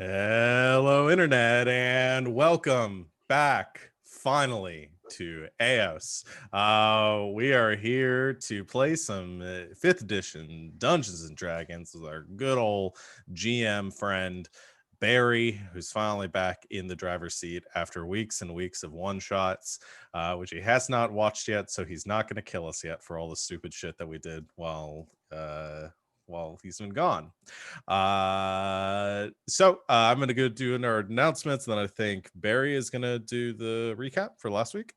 Hello, Internet, and welcome back finally to Aeos. We are here to play some 5th edition Dungeons and Dragons with our good old GM friend Barry, who's finally back in the driver's seat after weeks and weeks of one shots, which he has not watched yet. So he's not going to kill us yet for all the stupid shit that we did while he's been gone. I'm going to go do our announcements, and then I think Barry is going to do the recap for last week.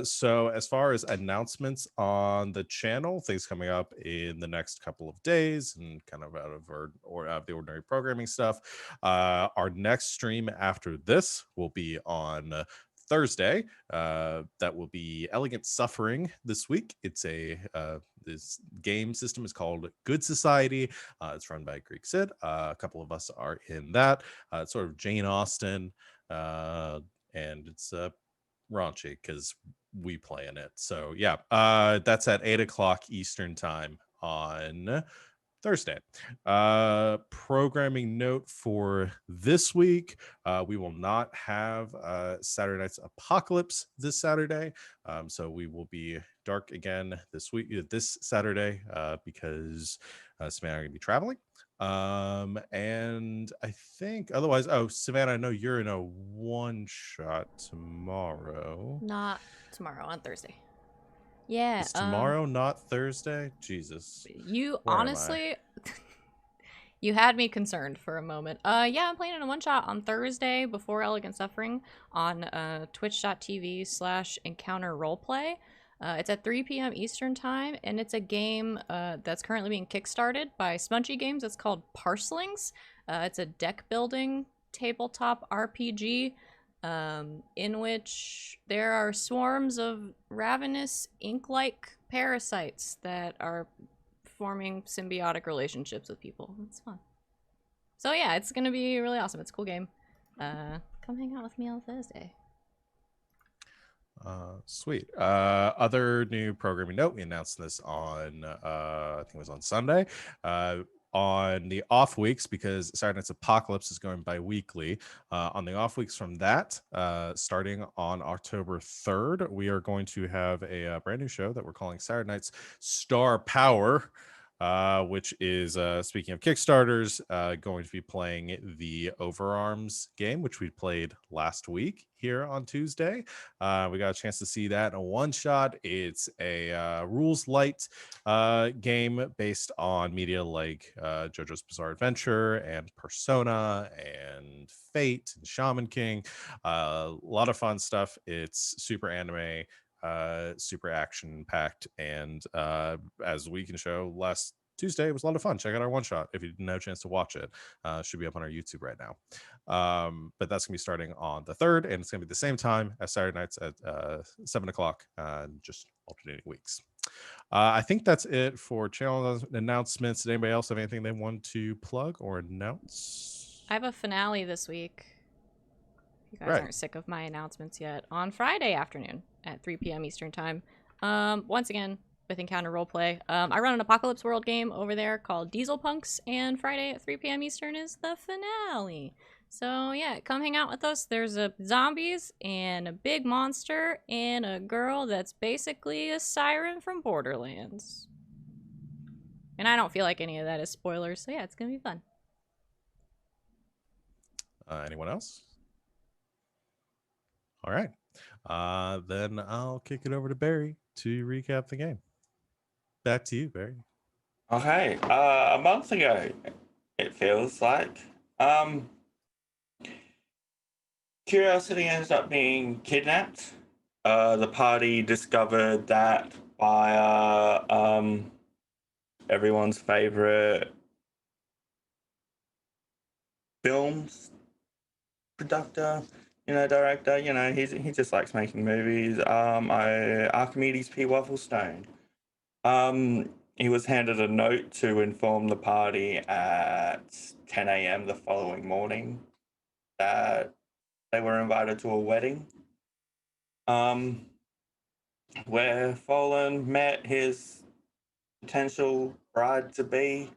So as far as announcements on the channel, things coming up in the next couple of days and kind of out of the ordinary programming stuff. Our next stream after this will be on Thursday. That will be Elegant Suffering this week. It's this game system is called Good Society. It's run by Greek Sid. A couple of us are in that. It's sort of Jane Austen, and it's raunchy because we play in it. So yeah, that's at 8:00 Eastern time on Thursday. Programming note for this week: we will not have Saturday Night's Apocalypse this Saturday, so we will be dark again this Saturday, because Savannah are going to be traveling. And I think otherwise, Savannah, I know you're in a one shot tomorrow. Not tomorrow, on Thursday. Yeah. Is tomorrow not Thursday? Jesus. You Where am I? honestly, you had me concerned for a moment. Yeah, I'm playing in a one shot on Thursday before Elegant Suffering on twitch.tv/encounter roleplay. It's at 3 p.m. Eastern time, and it's a game that's currently being kickstarted by Smunchy Games. It's called Parslings. It's a deck building tabletop RPG. In which there are swarms of ravenous ink-like parasites that are forming symbiotic relationships with people. It's fun. So yeah, it's gonna be really awesome. It's a cool game. Come hang out with me on Thursday. Sweet. Other new programming note: we announced this on I think it was on Sunday. On the off weeks, because Saturday Night's Apocalypse is going bi-weekly. On the off weeks from that, starting on October 3rd, we are going to have a brand new show that we're calling Saturday Night's Star Power, which is, speaking of Kickstarters, going to be playing the Overarms game, which we played last week here on Tuesday. We got a chance to see that in a one shot. It's a rules light game based on media like JoJo's Bizarre Adventure and Persona and Fate and Shaman King. A lot of fun stuff. It's super anime, super action packed, and as we can show, last Tuesday it was a lot of fun. Check out our one shot if you didn't have a chance to watch it. Should be up on our YouTube right now. But that's gonna be starting on the 3rd, and it's gonna be the same time as Saturday nights at 7:00, just alternating weeks. I think that's it for channel announcements. Did anybody else have anything they want to plug or announce? I have a finale this week. You guys Right. aren't sick of my announcements yet. On Friday afternoon at 3 p.m. Eastern time. Once again, with Encounter Roleplay. I run an Apocalypse World game over there called Diesel Punks, and Friday at 3 p.m. Eastern is the finale. So yeah, come hang out with us. There's zombies and a big monster and a girl that's basically a siren from Borderlands. And I don't feel like any of that is spoilers, so yeah, it's gonna be fun. Anyone else? All right. Then I'll kick it over to Barry to recap the game. Back to you, Barry. Okay, a month ago, it feels like, Curiosity ended up being kidnapped. The party discovered that by everyone's favorite films director. He just likes making movies. Archimedes P. Wafflestone. He was handed a note to inform the party at 10 a.m. the following morning that they were invited to a wedding, where Fallen met his potential bride-to-be,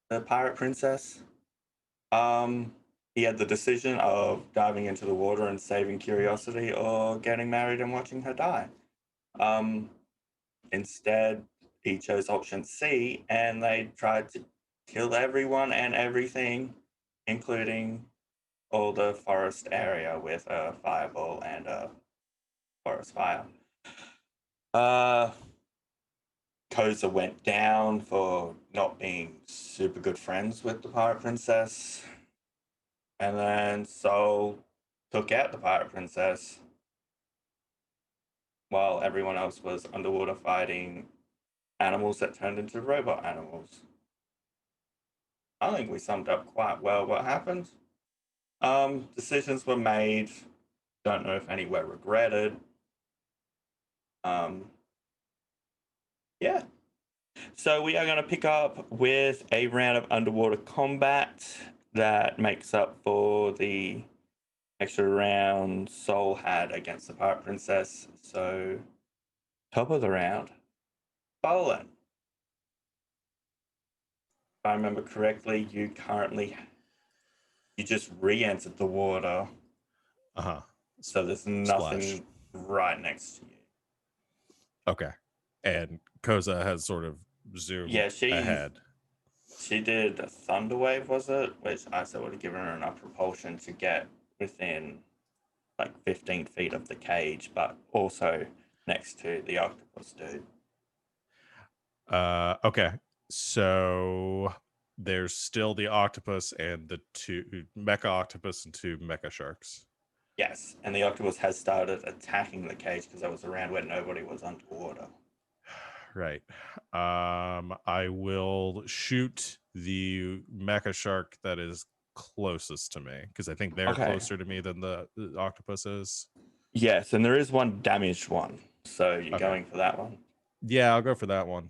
the pirate princess. he had the decision of diving into the water and saving Curiosity or getting married and watching her die. Instead, he chose option C, and they tried to kill everyone and everything, including all the forest area with a fireball and a forest fire. Koza went down for not being super good friends with the Pirate Princess. And then Sol took out the Pirate Princess while everyone else was underwater fighting animals that turned into robot animals. I think we summed up quite well what happened. Decisions were made. Don't know if any were regretted. Yeah. So we are going to pick up with a round of underwater combat that makes up for the extra round Sol had against the Pirate Princess. So, top of the round, Bolin. If I remember correctly, you just re-entered the water. Uh-huh. So there's nothing Splash. right next to you. Okay. And Koza has sort of zoomed ahead. She did a thunder wave, was it? Which I said would have given her enough propulsion to get within like 15 feet of the cage, but also next to the octopus dude. Okay. So there's still the octopus and the two mecha octopus and two mecha sharks. Yes, and the octopus has started attacking the cage because that was a round where nobody was underwater. Right. I will shoot the mecha shark that is closest to me because I think they're closer to me than the octopus is. Yes, and there is one damaged one. So you're going for that one? Yeah, I'll go for that one.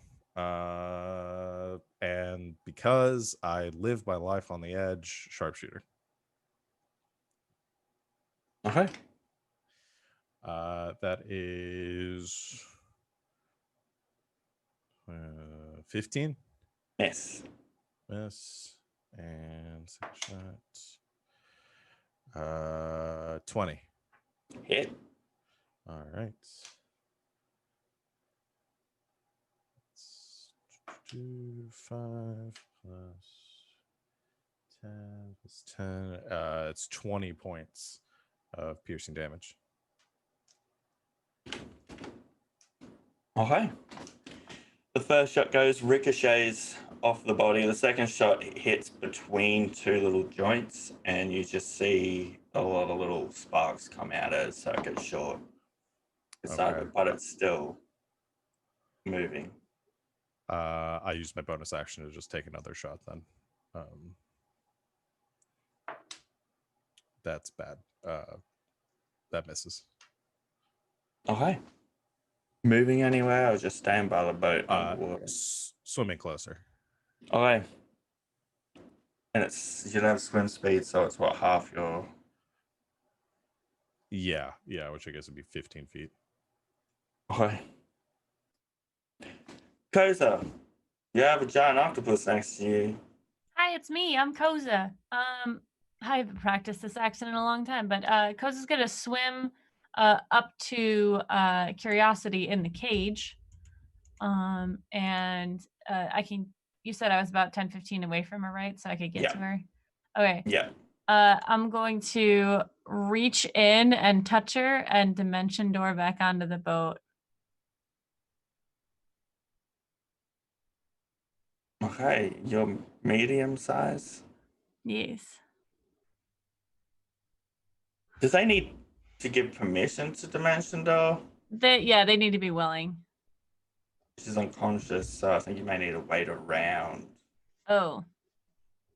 And because I live my life on the edge, sharpshooter. Okay. That is 15. Miss. And second shot. 20. Hit. All right. 5 plus 10 plus 10. It's 20 points of piercing damage. Okay. The first shot goes ricochets off the body. The second shot hits between two little joints, and you just see a lot of little sparks come out as it gets short. But it's still moving. I use my bonus action to just take another shot then. That's bad. That misses. Okay. Moving anywhere or just staying by the boat underwater? Swimming closer. Okay. And you don't have swim speed, so it's what, half your... Yeah, which I guess would be 15 feet. Okay. Koza, you have a giant octopus next to you. Hi, it's me. I'm Koza. I haven't practiced this accent in a long time, but Koza's gonna swim up to Curiosity in the cage. And I can. You said I was about 10, 15 away from her, right? So I could get to her. Okay. Yeah. I'm going to reach in and touch her and dimension door back onto the boat. Okay, you're medium size? Yes. Does they need to give permission to dimension door? They need to be willing. She's unconscious, so I think you may need to wait around. Oh.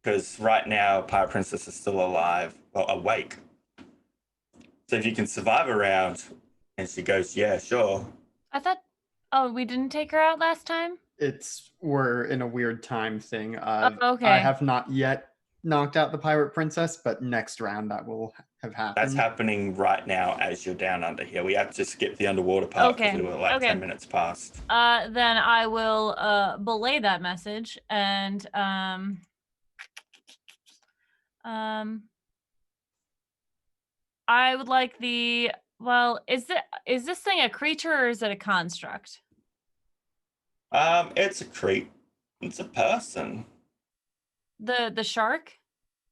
Because right now, Pirate Princess is still alive, well, awake. So if you can survive a round, and she goes, yeah, sure. I thought, we didn't take her out last time? We're in a weird time thing. Okay. I have not yet knocked out the Pirate Princess, but next round that will have happened. That's happening right now as you're down under here. We have to skip the underwater part because we were like 10 minutes past. Then I will belay that message and I would like the. Well, is this thing a creature or is it a construct? It's a creep. It's a person. The shark.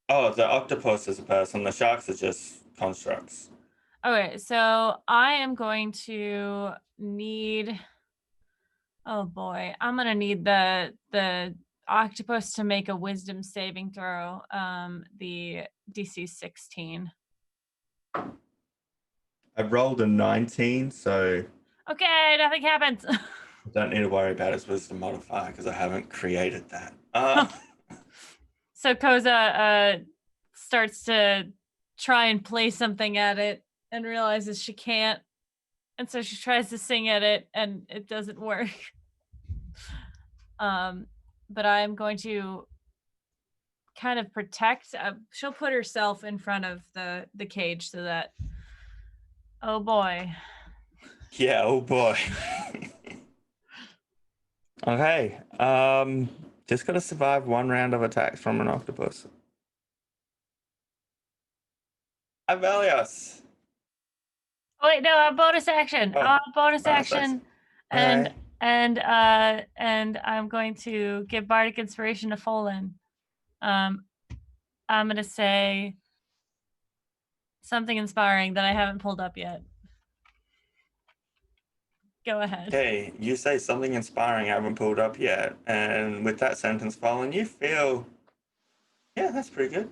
Oh, the octopus is a person. The sharks are just constructs. Okay, so I am going to need. Oh boy, I'm gonna need the octopus to make a wisdom saving throw. The DC 16. I rolled a 19, so Okay, nothing happens. I don't need to worry about his wisdom modifier because I haven't created that. So Koza starts to try and play something at it and realizes she can't. And so she tries to sing at it and it doesn't work. But I'm going to kind of protect. She'll put herself in front of the cage so that. Oh boy. Yeah, oh boy. Okay. Just gotta survive one round of attacks from an octopus. Aeos. Oh wait, no, a bonus action. Oh, Bonus bonus action. action. And I'm going to give Bardic Inspiration to Folin. I'm gonna say something inspiring that I haven't pulled up yet. Go ahead. Okay, you say something inspiring I haven't pulled up yet, and with that sentence following, you feel, yeah, that's pretty good.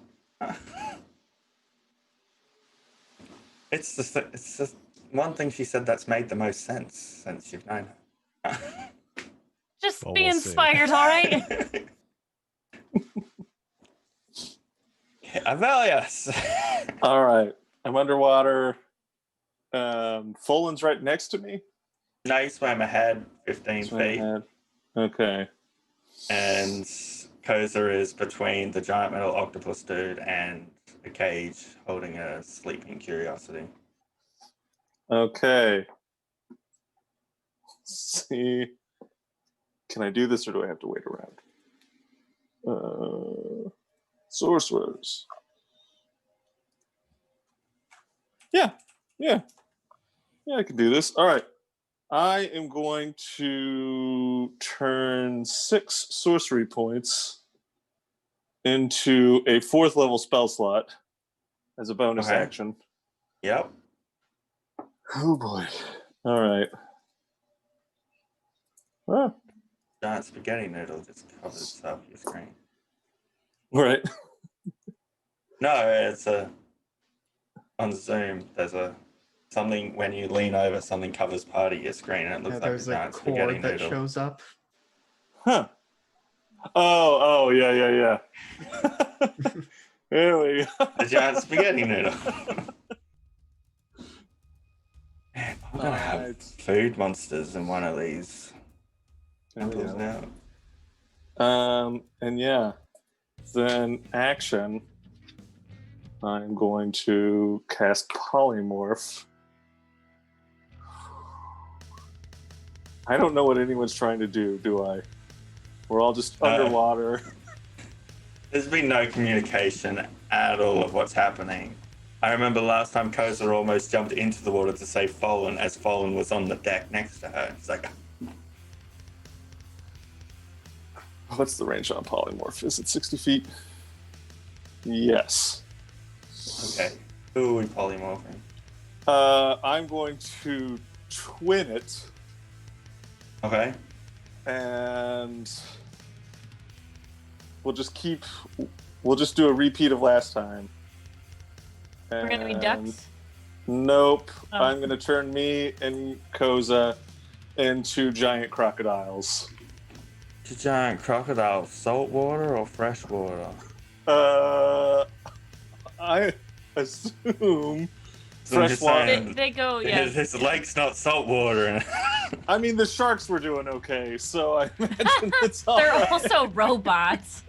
It's just one thing she said that's made the most sense since you've known her. Just Well, be we'll see. inspired, all right? Avelius. All right. I'm underwater. Folin's right next to me. No, you swam ahead 15 Swim feet, ahead. Okay. and Koza is between the giant metal octopus dude and a cage holding a sleeping curiosity. Okay. Let's see. Can I do this or do I have to wait around? Sorcerers. Yeah, I can do this. All right. I am going to turn 6 sorcery points into a 4th level spell slot as a bonus Okay. action. Yep. Oh boy. All right. Ah, Giant spaghetti noodle just covers up your screen. all right. No, it's on Zoom. There's something when you lean over, something covers part of your screen, and it looks like a There's a giant spaghetti cord that noodle. shows up. Huh. Oh, yeah. There we go. A giant spaghetti noodle. Man, I'm gonna have Alright. food monsters in one of these There we temples go. now. And yeah, then action. I'm going to cast polymorph. I don't know what anyone's trying to do I? We're all just underwater. There's been no communication at all of what's happening. I remember last time Koza almost jumped into the water to save Folin as Folin was on the deck next to her. It's like, What's the range on polymorph? Is it 60 feet? Yes. okay, who are we polymorphing? I'm going to twin it, Okay. and we'll just do a repeat of last time. We're gonna be And- ducks. Nope. Oh. I'm going to turn me and Koza into giant crocodiles. The giant crocodile, salt water or fresh water? I assume So I'm fresh just water. saying, They go, yeah. his lake's not salt water. I mean, the sharks were doing okay, so I imagine it's all They're right. also robots.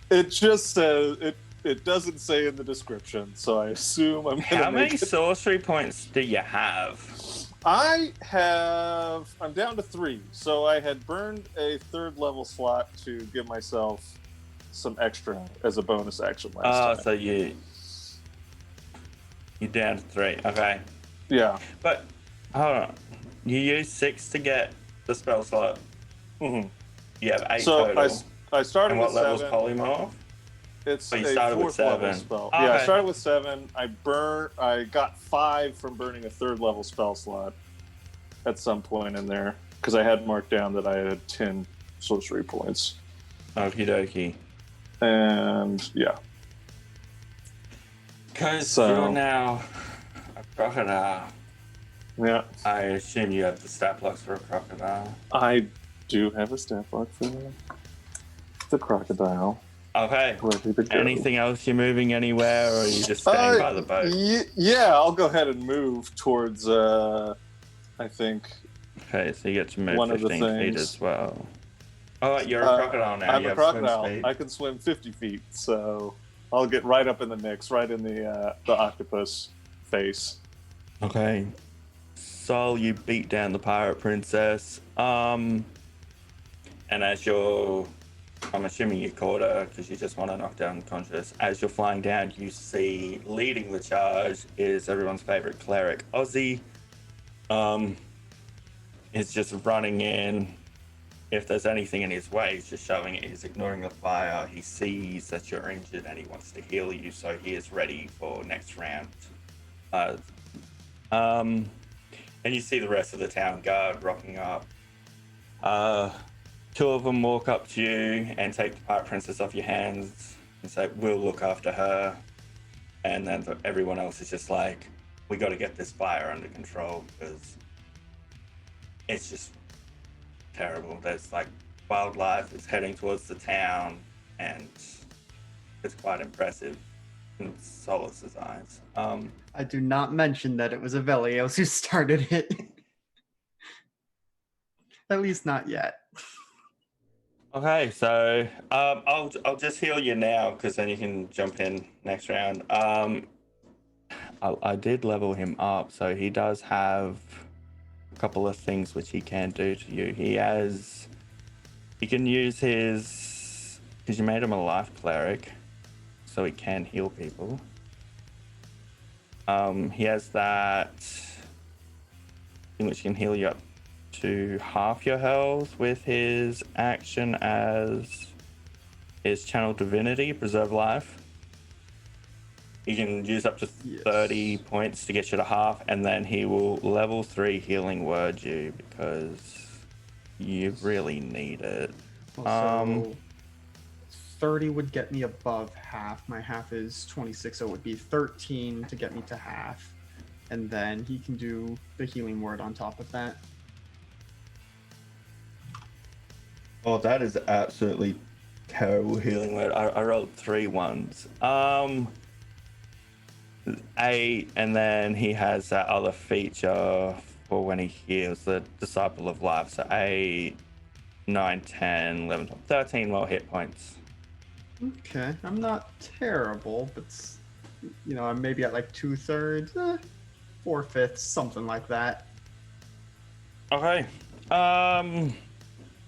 It just says it doesn't say in the description, so I assume I'm gonna How many make it. sorcery points do you have? I'm down to 3, so I had burned a 3rd level slot to give myself some extra as a bonus action last time. So You're down to 3. Okay. Yeah. But hold on. You use 6 to get the spell slot. Mm-hmm. You have 8 So total. I started And what with level's 7. polymorph? It's Oh, you a started with 4th level 7. spell. Okay. Yeah, I started with 7. I got 5 from burning a 3rd level spell slot at some point in there because I had marked down that I had 10 sorcery points. Okie dokie. And yeah. Because So- you're now a crocodile. Yeah. I assume you have the stat blocks for a crocodile. I do have a stat block for the crocodile. Okay. Ready to go. Anything else? You moving anywhere, or are you just staying by the boat? Yeah, I'll go ahead and move towards, I think, Okay, so you get to move one of the 15 feet things. as well. Oh, you're a crocodile now. I'm you a have swim crocodile. speed. I can swim 50 feet, so I'll get right up in the mix, right in the octopus face. Okay. Sol, you beat down the pirate princess. And as you're, I'm assuming you caught her because you just want to knock down unconscious. As you're flying down, you see leading the charge is everyone's favorite cleric, Ozzy. Is just running in. If there's anything in his way, he's just shoving it. He's ignoring the fire. He sees that you're injured and he wants to heal you, so he is ready for next round. And you see the rest of the town guard rocking up. 2 of them walk up to you and take the pirate princess off your hands and say, "We'll look after her." And then everyone else is just like, "We got to get this fire under control because it's just terrible. There's like wildlife is heading towards the town, and it's quite impressive in Solus's eyes." I do not mention that it was Aeos who started it. At least not yet. Okay, so I'll just heal you now because then you can jump in next round. I did level him up, so he does have a couple of things which he can do to you. He can use his, because you made him a life cleric, so he can heal people. He has that thing which can heal you up to half your health with his action as his channel divinity, preserve life. You can use up to 30 points to get you to half, and then he will level 3 healing word you because you really need it. Also, 30 would get me above half. My half is 26, so it would be 13 to get me to half. And then he can do the healing word on top of that. Oh, that is absolutely terrible healing word. I rolled 3 ones. 8, and then he has that other feature for when he heals, the Disciple of Life. So 8, 9, 10, 11, 12, 13 more hit points. Okay, I'm not terrible, but I'm maybe at like 2/3, 4/5, something like that. Okay.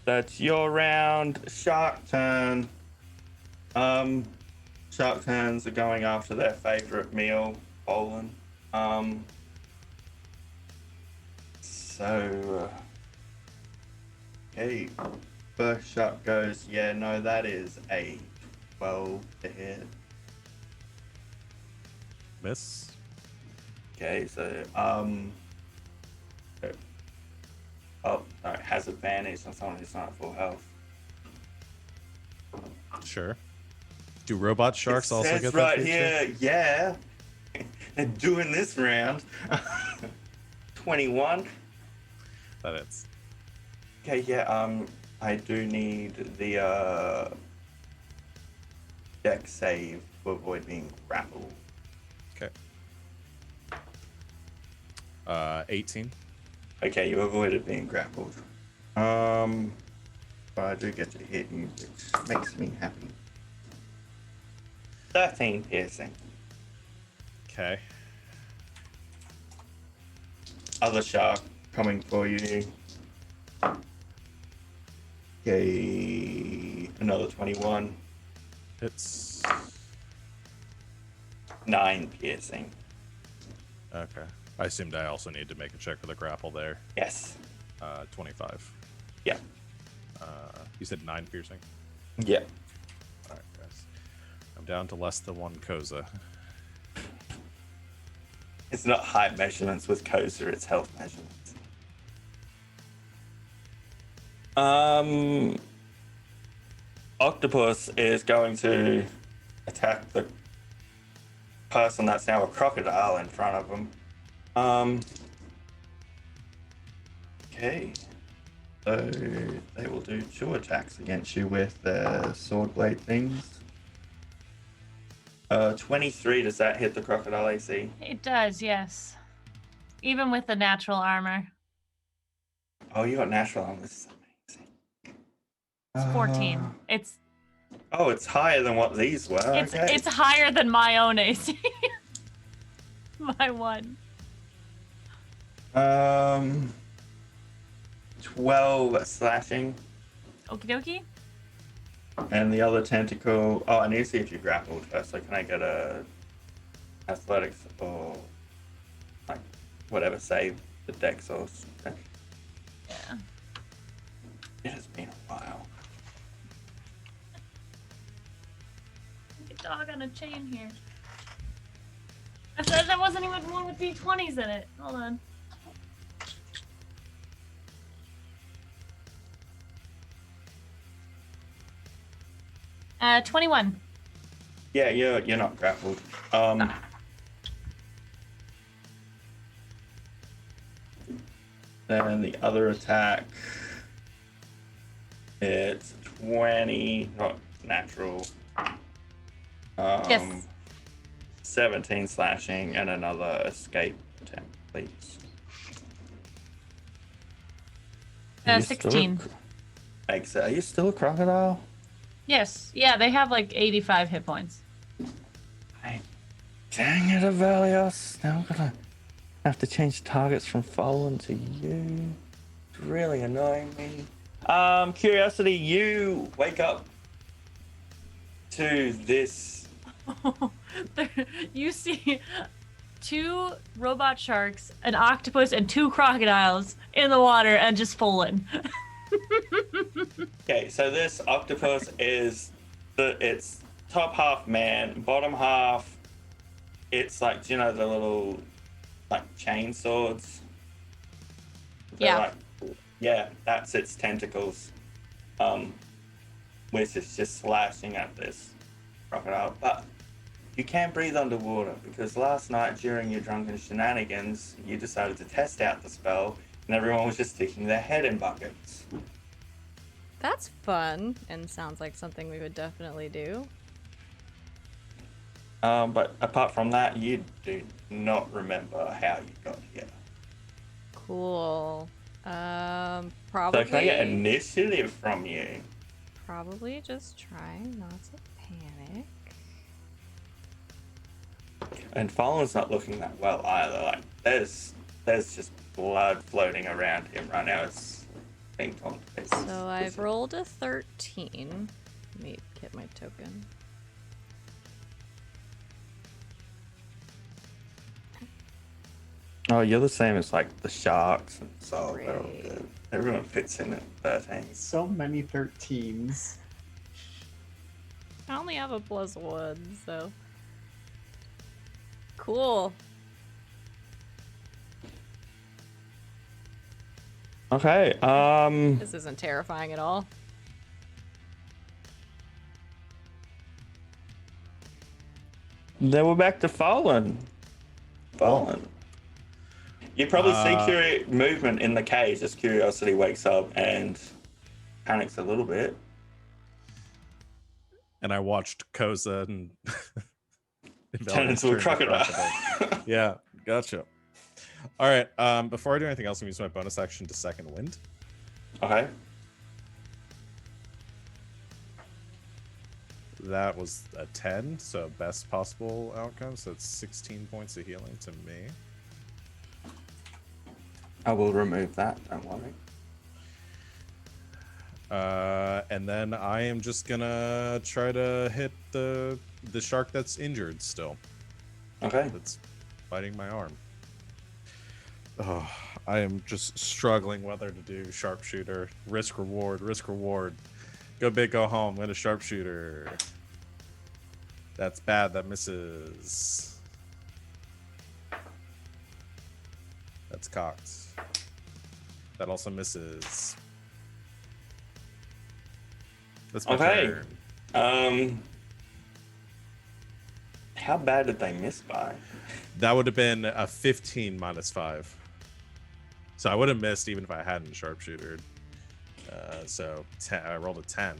That's your round. Shark turn. Shark turns are going after their favorite meal, Poland. Okay. First shot goes, yeah, no, that is a 12 to hit. Miss. Okay, so, has advantage on someone who's not at full health. Sure. Do robot sharks It also says get that right feature? here, yeah. And doing this round, 21. That is. Okay, yeah. I do need the deck save to avoid being grappled. Okay. 18. Okay, you avoided being grappled. But I do get to hit you, which makes me happy. 13 piercing. Okay. Other shark coming for you. Okay, another 21. It's 9 piercing. Okay. I assumed I also need to make a check for the grapple there. Yes. 25. Yeah. You said 9 piercing? Yeah. All right, guys. I'm down to less than 1 Koza. It's not height measurements with Koza, it's health measurements. Octopus is going to attack the person that's now a crocodile in front of him. Okay. So they will do 2 attacks against you with their sword blade things. 23, does that hit the crocodile AC? It does, yes. Even with the natural armor. Oh, you got natural armor. This is amazing. It's 14. It's Oh, it's higher than what these were. Okay. it's higher than my own AC. My one. 12 slashing. Okie dokie. And the other tentacle. Oh, I need to see if you grappled first. So can I get a athletics or like whatever save the dex or something? Yeah. It has been a while. A dog on a chain here. I said that wasn't even one with D20s in it. Hold on. Uh, 21. Yeah, you're not grappled. Then the other attack. It's 20, not natural. Yes. 17 slashing and another escape attempt, please. 16. Are you still a crocodile? Yes. Yeah, they have like 85 hit points. Dang it, Aeos. Now I'm gonna have to change targets from Fallen to you. It's really annoying me. Curiosity, you wake up to this. You see 2 robot sharks, an octopus, and 2 crocodiles in the water and just fallen. Okay, so this octopus is it's top half man, bottom half. It's like, do you know the little like chain swords? They're Yeah. like, yeah, that's its tentacles. Which is just slashing at this crocodile. But you can't breathe underwater because last night during your drunken shenanigans, you decided to test out the spell and everyone was just sticking their head in buckets. That's fun and sounds like something we would definitely do. But apart from that, you do not remember how you got here. Cool. So Probably. can I get initiative from you? Probably just trying not to panic. And Fallen's not looking that well either. Like there's just blood floating around him right now. It's being torn to pieces. So I've rolled a 13. Let me get my token. Oh, you're the same as like the sharks and so they're all Great. good. Everyone fits in at 13. So many 13s. I only have a +1, so. Cool. Okay. This isn't terrifying at all. Then we're back to Fallen. Fallen. You probably see movement in the cage as Curiosity wakes up and panics a little bit. And I watched Koza and Turn into a crocodile. Yeah, gotcha. All right. Before I do anything else, I'm gonna use my bonus action to second wind. Okay. That was a 10, so best possible outcome. So it's 16 points of healing to me. I will remove that, don't worry. And then I am just gonna try to hit the shark that's injured still. Okay. That's biting my arm. Oh, I am just struggling whether to do sharpshooter. Risk reward, risk reward. Go big, go home. Win a sharpshooter. That's bad. That misses. That's cocked. That also misses. That's my Okay. turn. How bad did they miss by? That would have been a 15 minus 5. So I would have missed even if I hadn't sharpshootered. So 10, I rolled a 10.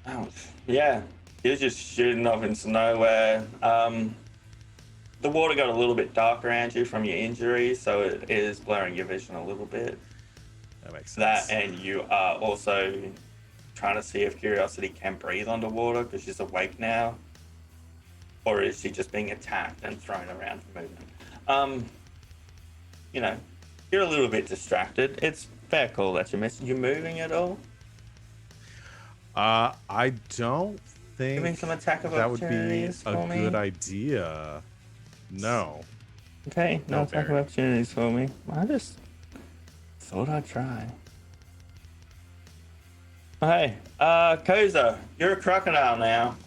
Ouch. Yeah, you're just shooting off into nowhere. The water got a little bit dark around you from your injury, so it is blurring your vision a little bit. That makes sense. That, and you are also trying to see if Curiosity can breathe underwater because she's awake now. Or is she just being attacked and thrown around for movement? You know, you're a little bit distracted. It's fair call that you missed. You moving at all? I don't think Giving some attack of that would be opportunities a for me? good idea. No. Okay, no No, attack of Barry. opportunities for me. I just thought I'd try. Hey, Koza, you're a crocodile now.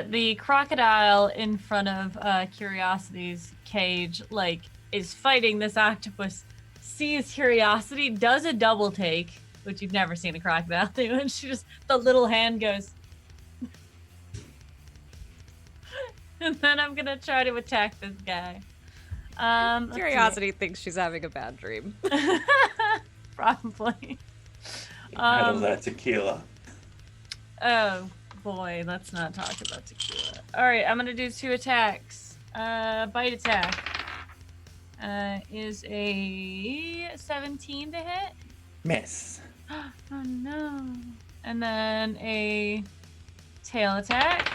The crocodile in front of Curiosity's cage, like, is fighting this octopus, sees Curiosity, does a double take, which you've never seen a crocodile do, and she just, the little hand goes. And then I'm gonna try to attack this guy. Let's see. Curiosity thinks she's having a bad dream. Probably. Out of that tequila. Oh boy, let's not talk about tequila. Alright, I'm gonna do 2 attacks. Bite attack. Is a 17 to hit. Miss. Oh no. And then a tail attack,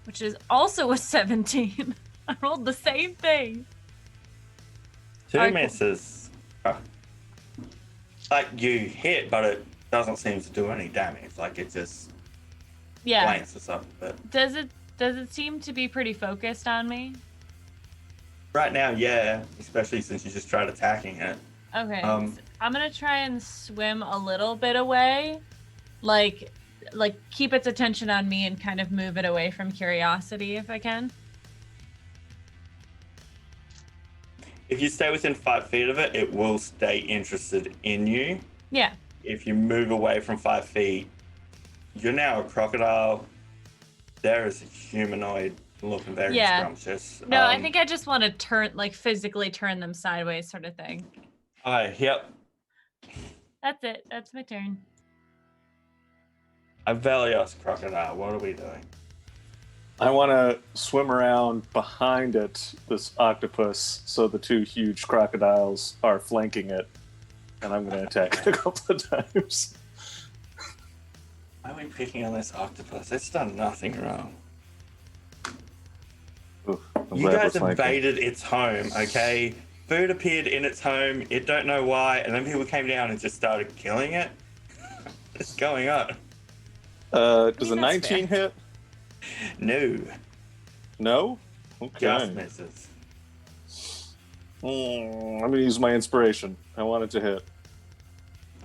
which is also a 17. I rolled the same thing. 2 Alright, cool. misses. Oh. Like, you hit, but it doesn't seem to do any damage. Like, it just Yeah. glances up a bit. Does it seem to be pretty focused on me? Right now, yeah. Especially since you just tried attacking it. Okay. I'm gonna try and swim a little bit away. Like keep its attention on me and kind of move it away from Curiosity if I can. If you stay within 5 feet of it, it will stay interested in you. Yeah. If you move away from 5 feet, you're now a crocodile. There is a humanoid looking very Yeah. scrumptious. No, I think I just want to turn, like, physically turn them sideways sort of thing. Yep. That's it. That's my turn. A Velios crocodile. What are we doing? I want to swim around behind it, this octopus, so the 2 huge crocodiles are flanking it, and I'm going to attack it a couple of times. Why are we picking on this octopus? It's done nothing wrong. Oof, I'm You glad guys we're flanking. invaded its home, okay? Food appeared in its home. It don't know why, and then people came down and just started killing it. What's going on? Does a that's 19 hit? No, No? Okay. just misses. I'm going to use my inspiration. I want it to hit.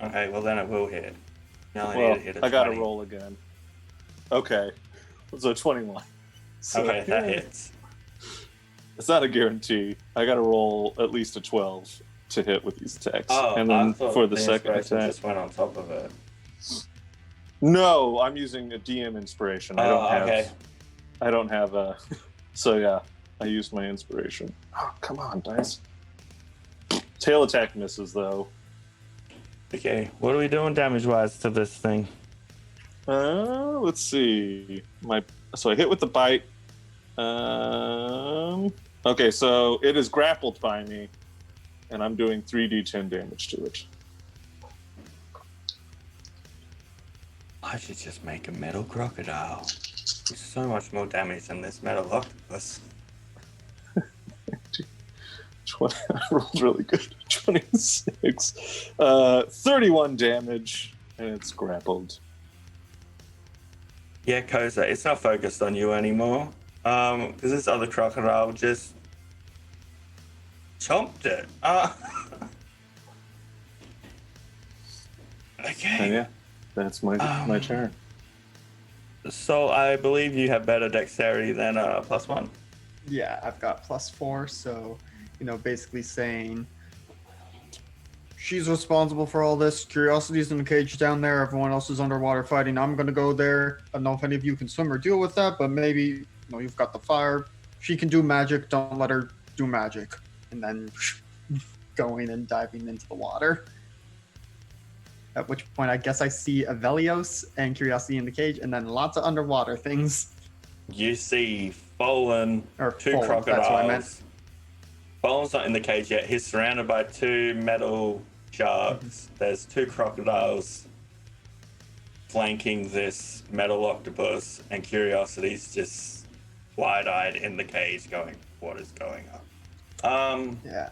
Okay, well then it will hit. You only Well, need to hit a I got to 20. roll again. Okay. So 21. So, Okay, that hits. It's not a guarantee. I got to roll at least a 12 to hit with these attacks. Oh, and I then thought for the second inspiration attack. just went on top of it. No, I'm using a DM inspiration. I don't have. okay. I don't have a. So yeah, I used my inspiration. Oh, come on, dice. Tail attack misses though. Okay, what are we doing damage-wise to this thing? Let's see. So I hit with the bite. Okay, so it is grappled by me, and I'm doing 3d10 damage to it. I should just make a metal crocodile. It's so much more damage than this metal octopus. 20, I rolled really good. 26. 31 damage, and it's grappled. Yeah, Koza, it's not focused on you anymore. Because this other crocodile just chomped it. And Okay. yeah, that's my turn. So I believe you have better dexterity than +1. Yeah, I've got +4, so basically saying she's responsible for all this. Curiosity's in the cage down there. Everyone else is underwater fighting. I'm gonna go there. I don't know if any of you can swim or deal with that, but maybe you've got the fire. She can do magic. Don't let her do magic. And then going and diving into the water. At which point, I guess I see Aeos and Curiosity in the cage, and then lots of underwater things. You see Fallen, Or two Fallen, crocodiles. that's what I meant. Fallen's not in the cage yet. He's surrounded by 2 metal sharks. There's 2 crocodiles flanking this metal octopus, and Curiosity's just wide-eyed in the cage going, what is going on? Yeah,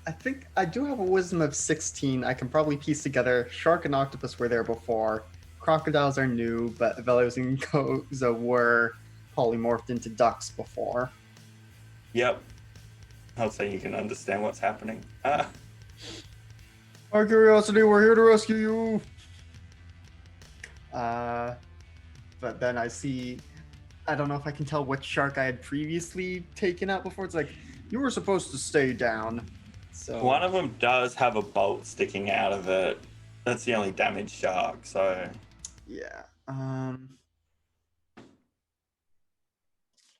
I think I do have a wisdom of 16. I can probably piece together shark and octopus were there before. Crocodiles are new, but Aeos and Koza were polymorphed into ducks before. Yep. I'll say you can understand what's happening. Our Curiosity, we're here to rescue you. But then I see, I don't know if I can tell which shark I had previously taken out before. It's like, you were supposed to stay down. So One of them does have a bolt sticking out of it. That's the only damaged shark, so... yeah.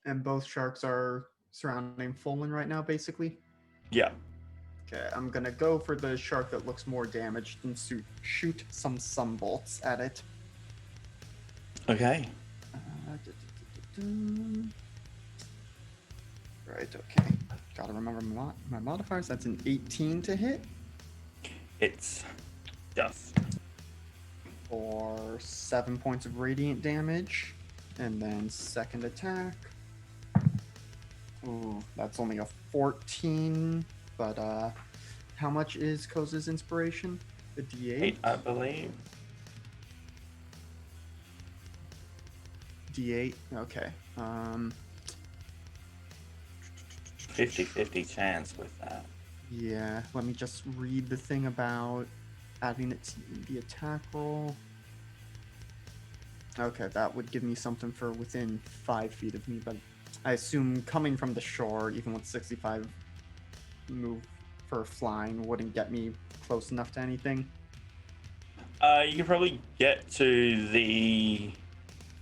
And both sharks are surrounding Fallen right now, basically. Yeah. Okay, I'm gonna go for the shark that looks more damaged and shoot some sunbolts at it. Okay. Right, okay. Gotta remember my modifiers. That's an 18 to hit It's just... for 7 points of radiant damage. And then second attack. Ooh, that's only a 14. But how much is Koza's inspiration? The D8? 8, I believe. D8. Okay. 50-50 chance with that. Yeah. Let me just read the thing about adding it to the attack roll. Okay, that would give me something for within 5 feet of me, but I assume coming from the shore, even with 65 move for flying, wouldn't get me close enough to anything. You could probably get to the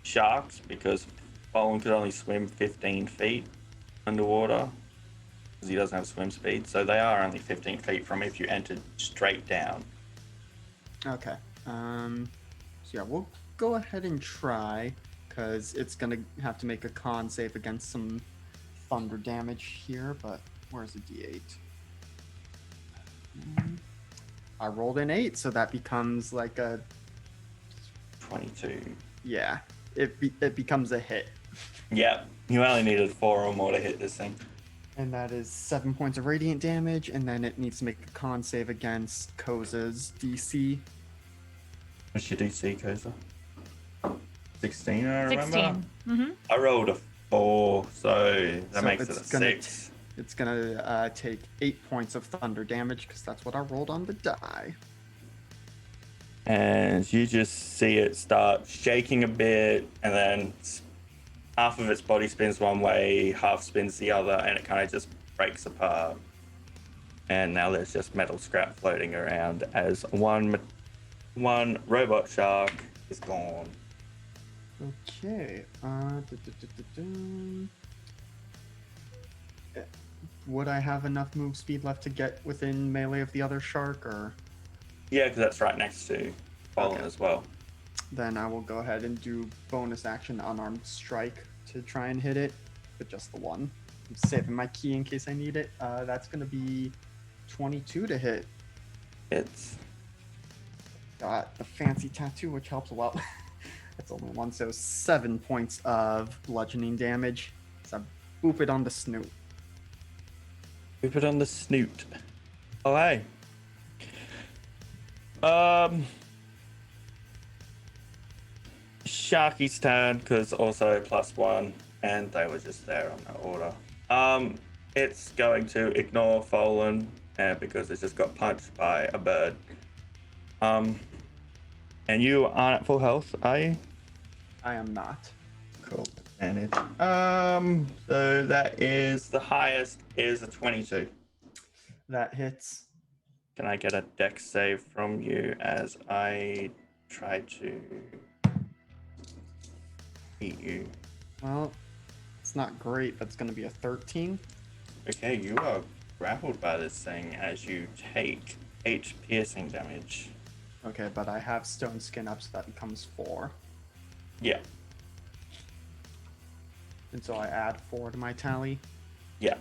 sharks because Bolin could only swim 15 feet underwater because he doesn't have swim speed. So they are only 15 feet from if you entered straight down. Okay. So yeah, we'll go ahead and try because it's gonna have to make a con save against some thunder damage here. But where's the D8? I rolled an 8, so that becomes like a 22. yeah. It becomes a hit. Yep. You only needed 4 or more to hit this thing. And that is 7 points of radiant damage, and then it needs to make a con save against Koza's DC. What's your DC, Koza? 16, I remember. 16. Mm-hmm. I rolled a 4, so that So makes it a it's gonna 6. It's gonna take 8 points of thunder damage because that's what I rolled on the die. And you just see it start shaking a bit, and then half of its body spins one way, half spins the other, and it kind of just breaks apart. And now there's just metal scrap floating around as one robot shark is gone. Okay. Would I have enough move speed left to get within melee of the other shark, or? Yeah, because that's right next to Fallen Okay. as well. Then I will go ahead and do bonus action unarmed strike to try and hit it, but just the one. I'm saving my key in case I need it. That's going to be 22 to hit. It's Got the fancy tattoo, which helps a lot. That's only one, so 7 points of bludgeoning damage. So I boop it on the snoot. Move it on the snoot. Oh, hey. Sharky's turn, because also +1, and they were just there on that order. It's going to ignore Fallen because it just got punched by a bird. And you aren't at full health, are you? I am not. Cool. Advantage. So that is the highest is a 22. That hits. Can I get a dex save from you as I try to eat you? Well, it's not great. That's going to be a 13. Okay, you are grappled by this thing as you take 8 piercing damage. Okay, but I have stone skin up, so that becomes 4. Yeah, And so I add 4 to my tally. yeah.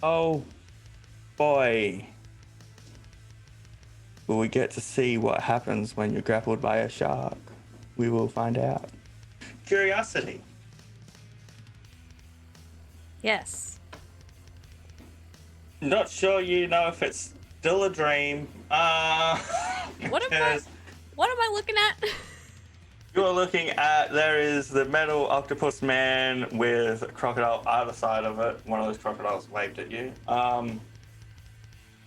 Oh boy. Will we get to see what happens when you're grappled by a shark? We will find out. Curiosity. Yes. Not sure you know if it's still a dream. What am I? because What am I looking at? you're looking at, there is the metal octopus man with a crocodile either side of it. One of those crocodiles waved at you.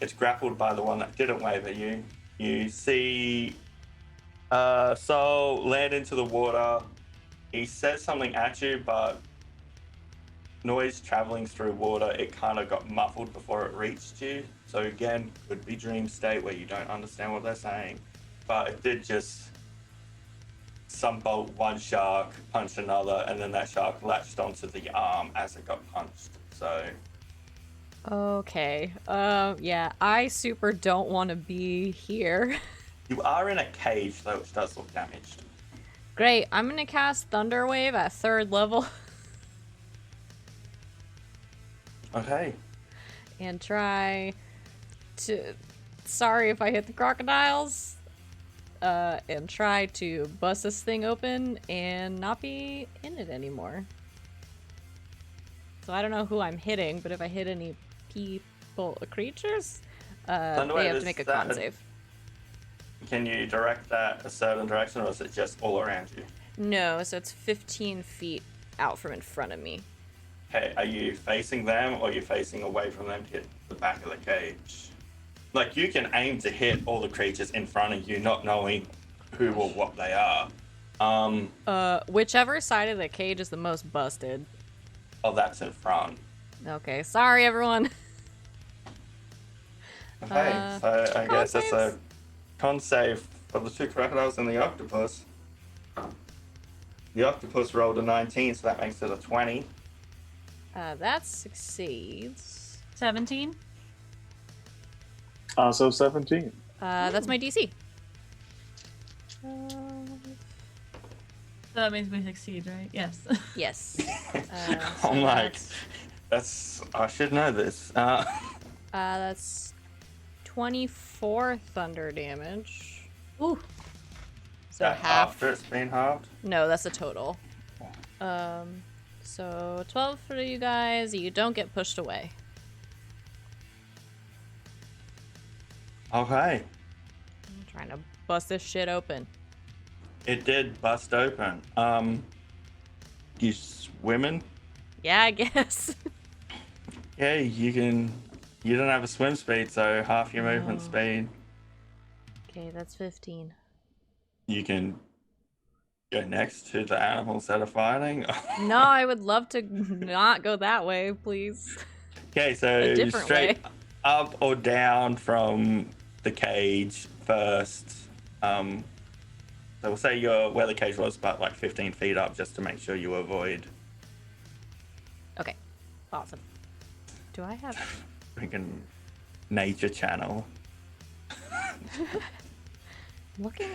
It's grappled by the one that didn't wave at you. You see Soul land into the water. He says something at you, but noise traveling through water, it kind of got muffled before it reached you. So again, could be dream state where you don't understand what they're saying. But it did just sunbolt one shark, punched another, and then that shark latched onto the arm as it got punched. So Okay. Yeah, I super don't want to be here. you are in a cage, though, which does look damaged. Great. I'm gonna cast Thunder Wave at 3rd level Okay. and try to. Sorry if I hit the crocodiles. And try to bust this thing open and not be in it anymore. So I don't know who I'm hitting, but if I hit any people, creatures, they Thunderwave, have is to make a that con save. Can you direct that a certain direction, or is it just all around you? No, so it's 15 feet out from in front of me. Okay, are you facing them, or are you facing away from them to hit the back of the cage? Like, you can aim to hit all the creatures in front of you, not knowing who or what they are. Whichever side of the cage is the most busted. Oh, that's in front. Okay, sorry everyone. Okay, so I con guess that's a saves? con save for the 2 crocodiles and the octopus. The octopus rolled a 19, so that makes it a 20. That succeeds. 17. Also 17. That's my DC. So that means we succeed, right? Yes. Yes. I'm like, that's- I should know this. That's 24 thunder damage. Ooh. So half. After it's been halved? No, that's a total. So 12 for you guys. You don't get pushed away. Okay. I'm trying to bust this shit open. It did bust open. You swimming? Yeah, I guess. Yeah, you can. You don't have a swim speed, so half your movement Oh. speed. Okay, that's 15. You can go next to the animals that are fighting. No, I would love to not go that way, please. Okay, so A different straight way. up or down from the cage first. So we'll say you're where the cage was, about like 15 feet up, just to make sure you avoid Okay, awesome. Do I have... freaking nature channel. Looking...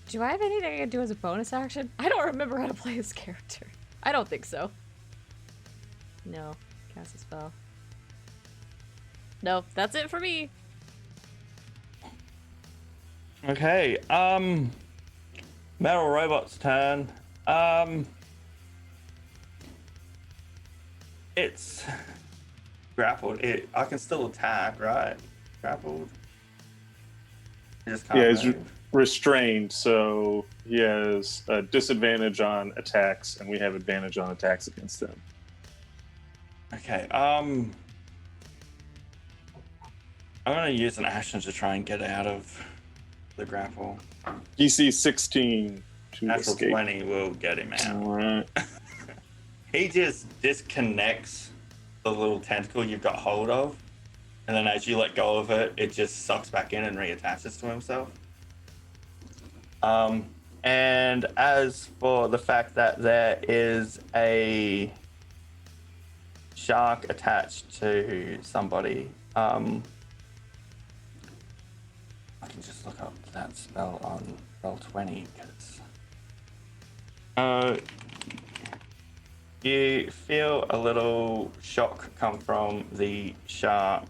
Do I have anything I can do as a bonus action? I don't remember how to play this character. I don't think so. No. Cast a spell. Nope, that's it for me. Okay, Metal Robot's turn. It's grappled. I can still attack, right? Grappled. You just can't Yeah, move. restrained, so he has a disadvantage on attacks, and we have advantage on attacks against him. Okay. I'm gonna use an action to try and get out of the grapple. DC 16 to Natural escape. 20 will get him out. All right. He just disconnects the little tentacle you've got hold of, and then as you let go of it, it just sucks back in and reattaches to himself. And as for the fact that there is a shark attached to somebody, I can just look up that spell on Roll20 because you feel a little shock come from the shark.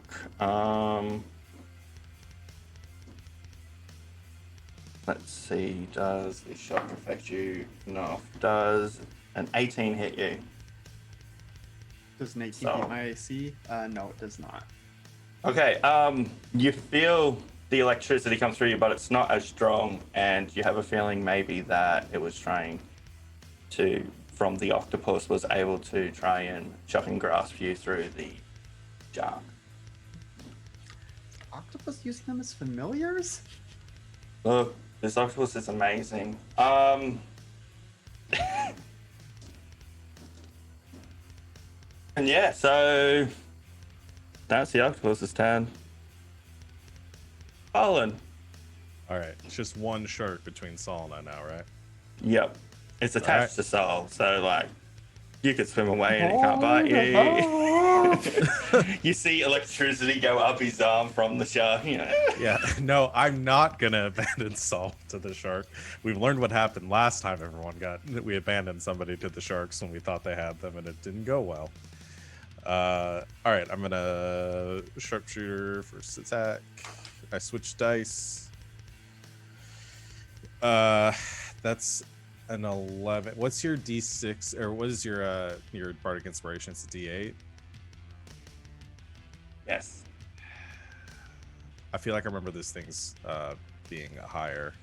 Let's see, does the shock affect you? No. Does an 18 hit you? Does an 18 So- beat my AC? No, it does not. Okay, you feel the electricity come through you, but it's not as strong, and you have a feeling maybe that it was trying to, from the octopus, was able to try and shock and grasp you through the shark. Octopus using them as familiars? Look, this octopus is amazing. And yeah, so that's the octopus's turn. Colin. All right, it's just one shark between Saul and I now, right? Yep. It's attached Alright. to Sol, so like you could swim away and it can't bite you. You see electricity go up his arm from the shark. You know. Yeah, no, I'm not gonna abandon Saul to the shark. We've learned what happened last time we abandoned somebody to the sharks when we thought they had them and it didn't go well. All right, I'm gonna sharpshooter first attack. I switch dice. That's an 11. What's your D6 or what is your bardic inspiration? It's a D8. Yes. I feel like I remember this thing's being higher.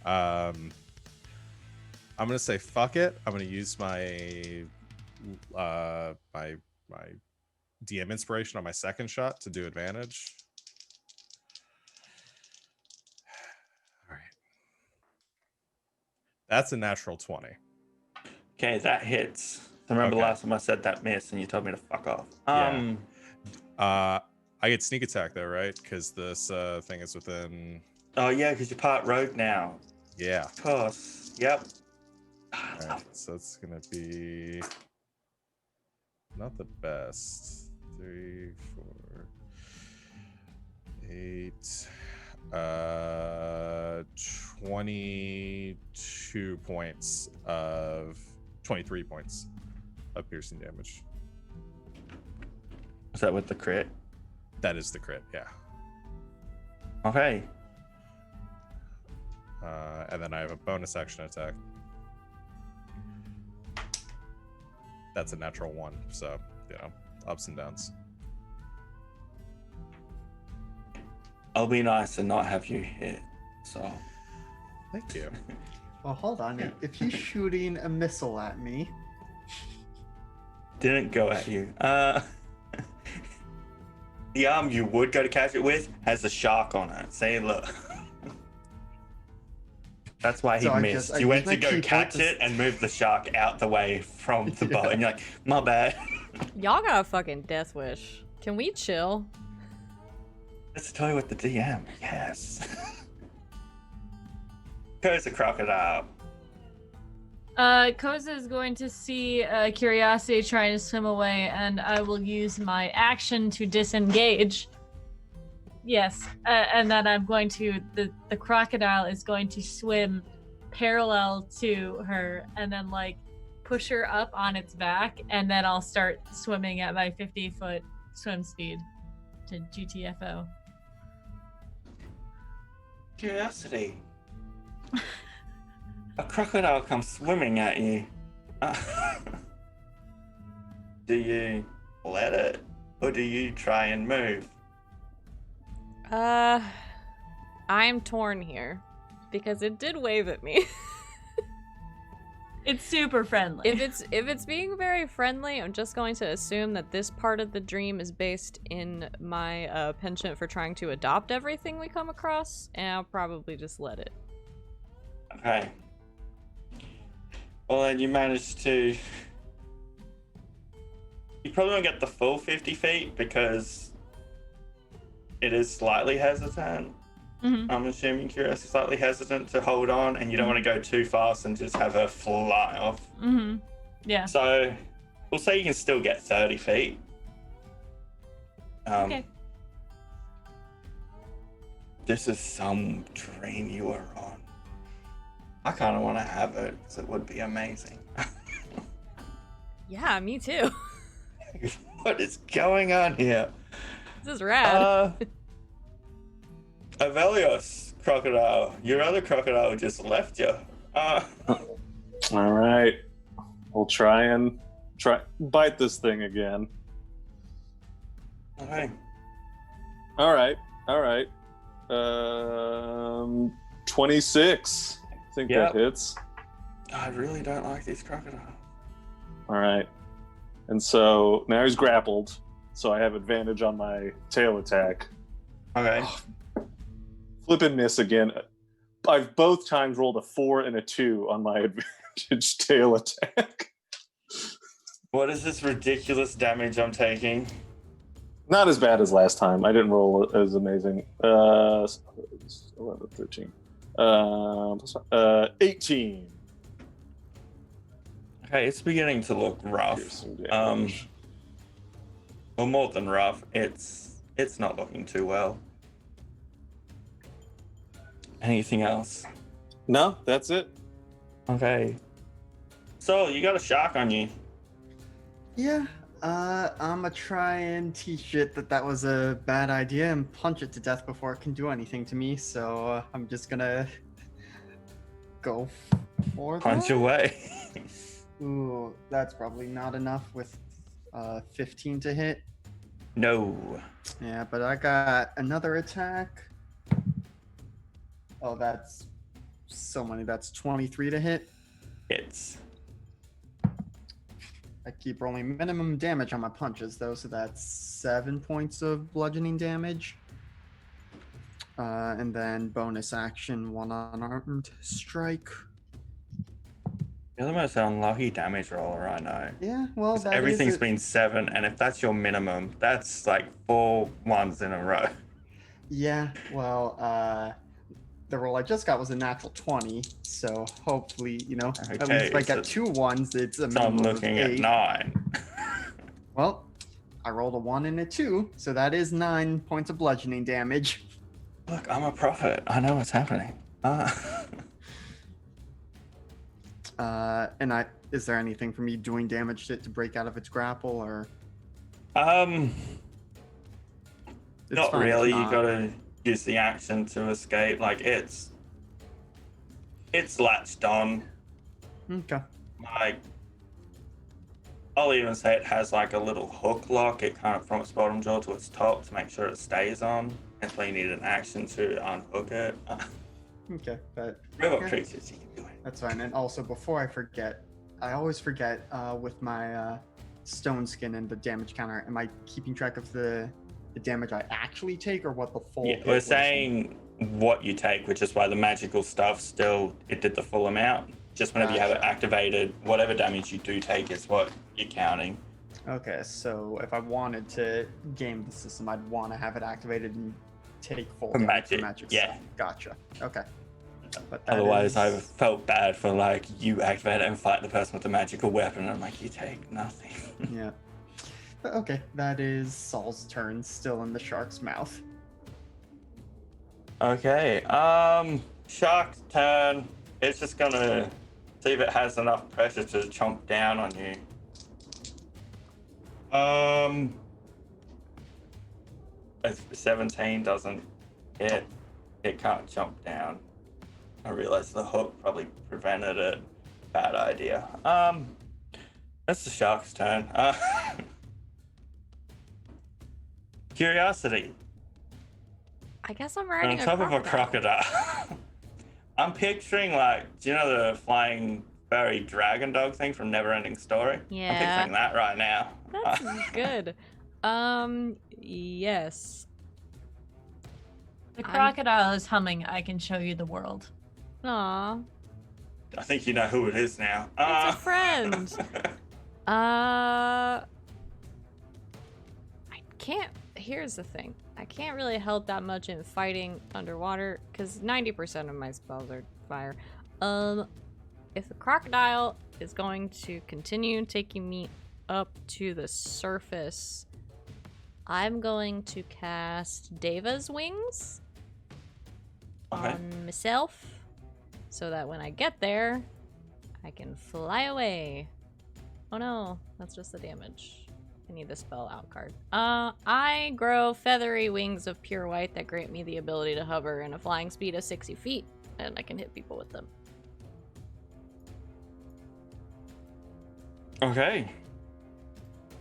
I'm gonna say fuck it. I'm gonna use my my DM inspiration on my second shot to do advantage. All right, that's a natural 20. Okay, that hits. I remember Okay. last time I said that miss and you told me to fuck off. Yeah. I get sneak attack though, right? Because this thing is within. Oh yeah, because you're part rogue now. Yeah. Of course. Yep. All right, so it's gonna be not the best. 3, 4, 8, 22 points of 23 points of piercing damage. Is that with the crit? That is the crit, yeah. Okay. And then I have a bonus action attack. That's a natural 1, so ups and downs. I'll be nice and not have you hit. So Thank you. Well, hold on. If he's shooting a missile at me, didn't go at you. The arm you would go to catch it with has a shark on it. Say, look. That's why he So I missed. just- You I went use to my go keyboard catch to- it and move the shark out the way from the boat. Yeah. And you're like, my bad. Y'all got a fucking death wish. Can we chill? Let's tell you what the DM. Yes. Goes a crocodile. Koza is going to see Curiosity trying to swim away, and I will use my action to disengage. Yes, and then I'm going to the crocodile is going to swim parallel to her, and then like push her up on its back, and then I'll start swimming at my 50-foot swim speed to GTFO. Curiosity. A crocodile comes swimming at you. Do you let it, or do you try and move? I'm torn here. because it did wave at me. It's super friendly. If it's being very friendly, I'm just going to assume that this part of the dream is based in my penchant for trying to adopt everything we come across, and I'll probably just let it. Okay. Well, then you managed to. You probably won't get the full 50 feet because it is slightly hesitant. Mhm. I'm assuming Curious is slightly hesitant to hold on, and you don't want to go too fast and just have her fly off. Mhm. Yeah. So we'll say you can still get 30 feet. Okay. This is some dream you are on. I kind of want to have it because it would be amazing. Yeah, me too. What is going on here? This is rad. Aeos, crocodile. Your other crocodile just left you. All right. We'll try bite this thing again. Okay. All right. 26. I think Yep. that hits. I really don't like these crocodiles. All right. And so now he's grappled, so I have advantage on my tail attack. Okay. Flip and miss again. I've both times rolled a 4 and a 2 on my advantage tail attack. What is this ridiculous damage I'm taking? Not as bad as last time. I didn't roll as amazing. 11, 13. 18. Okay, it's beginning to look rough. Piercing damage. Well, more than rough. It's not looking too well. Anything else? No, that's it. Okay. So you got a shark on you. Yeah, I'm gonna try and teach it that was a bad idea and punch it to death before it can do anything to me. So I'm just gonna go for Punch that. away. Ooh, that's probably not enough with 15 to hit. No. Yeah, but I got another attack. Oh, that's so many. That's 23 to hit. Hits. I keep rolling minimum damage on my punches, though, so that's 7 points of bludgeoning damage. And then bonus action, 1 unarmed strike. You're the most unlucky damage roller I know. Yeah, well, 'Cause that everything's is been 7, and if that's your minimum, that's like 4 ones in a row. Yeah, well, the roll I just got was a natural 20, so hopefully, at least if I Okay, get so- 2 ones, it's a So I'm minimum of looking at 8. 9. Well, I rolled a 1 and a 2, so that is 9 points of bludgeoning damage. Look, I'm a prophet. I know what's happening. Is there anything for me doing damage to it to break out of its grapple, or? Not It's fine if really. You not. gotta use the action to escape. Like it's latched on. Okay. Like I'll even say it has like a little hook lock. It kind of from its bottom jaw to its top to make sure it stays on. And so you need an action to unhook it. Okay, but Robot Yeah. creatures, you can do it. that's fine. And also, before I forget, I always forget with my stone skin and the damage counter. Am I keeping track of the damage I actually take, or what the full? Yeah, hit we're was? saying what you take, which is why the magical stuff still it did the full amount. Just whenever you have it Gotcha. activated, whatever damage you do take is what you're counting. Okay, so if I wanted to game the system, I'd want to have it activated and take full For damage for magic, magic yeah. stuff. Gotcha. Okay. But that Otherwise, is- I felt bad for like you activate it and fight the person with the magical weapon. And I'm like, you take nothing. Yeah. But okay, that is Saul's turn, still in the shark's mouth. Okay. Shark's turn. It's just gonna see if it has enough pressure to chomp down on you. If 17 doesn't hit, it can't jump down. I realize the hook probably prevented it. Bad idea. That's the shark's turn. Curiosity. I guess I'm On riding top a of a crocodile. crocodile. I'm picturing like, do you know the flying furry dragon dog thing from Neverending Story? I'm Yeah. picturing that right now. That's good. Yes. The I'm- crocodile is humming. I can show you the world. Aw. I think you know who it is now. It's a friend. I can't. Here's the thing. I can't really help that much in fighting underwater because 90% of my spells are fire. If the crocodile is going to continue taking me up to the surface, I'm going to cast Deva's Wings Okay. on myself so that when I get there, I can fly away. Oh no, that's just the damage. I need the spell out card. I grow feathery wings of pure white that grant me the ability to hover and a flying speed of 60 feet, and I can hit people with them. Okay.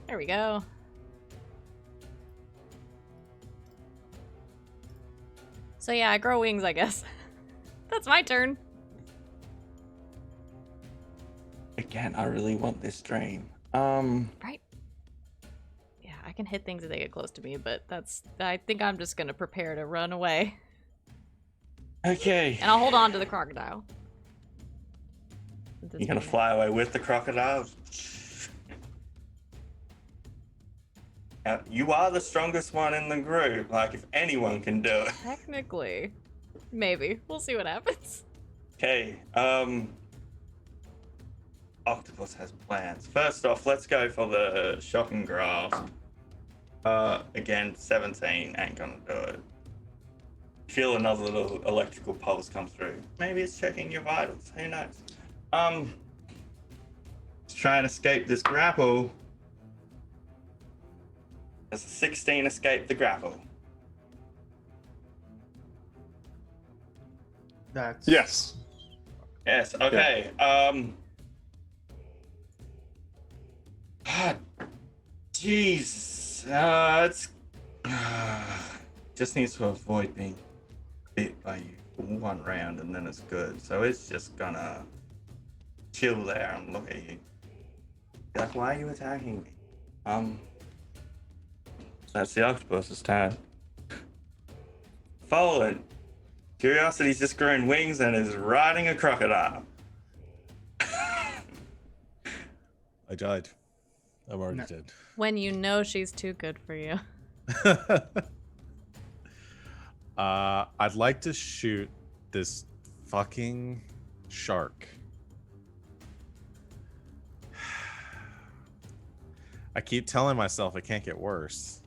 There we go. So yeah, I grow wings, I guess. That's my turn. Again, I really want this dream. Right? Yeah, I can hit things if they get close to me, but I think I'm just gonna prepare to run away. Okay. And I'll hold on to the crocodile. You're gonna fly away with the crocodile? You are the strongest one in the group. Like, if anyone can do it. Technically. Maybe. We'll see what happens. Okay, Octopus has plans. First off, let's go for the shocking grasp. Again, 17 ain't gonna do it. Feel another little electrical pulse come through. Maybe it's checking your vitals. Who knows? Let's try and escape this grapple. Does a 16 escape the grapple? That's Yes. Yes. Okay. Jesus. It's just needs to avoid being bit by you for one round, and then it's good. So it's just gonna chill there and look at you. Be like, why are you attacking me? That's the octopus's turn. Fallen. Curiosity's just grown wings and is riding a crocodile. I died. I'm already No. dead. When you know she's too good for you. I'd like to shoot this fucking shark. I keep telling myself it can't get worse.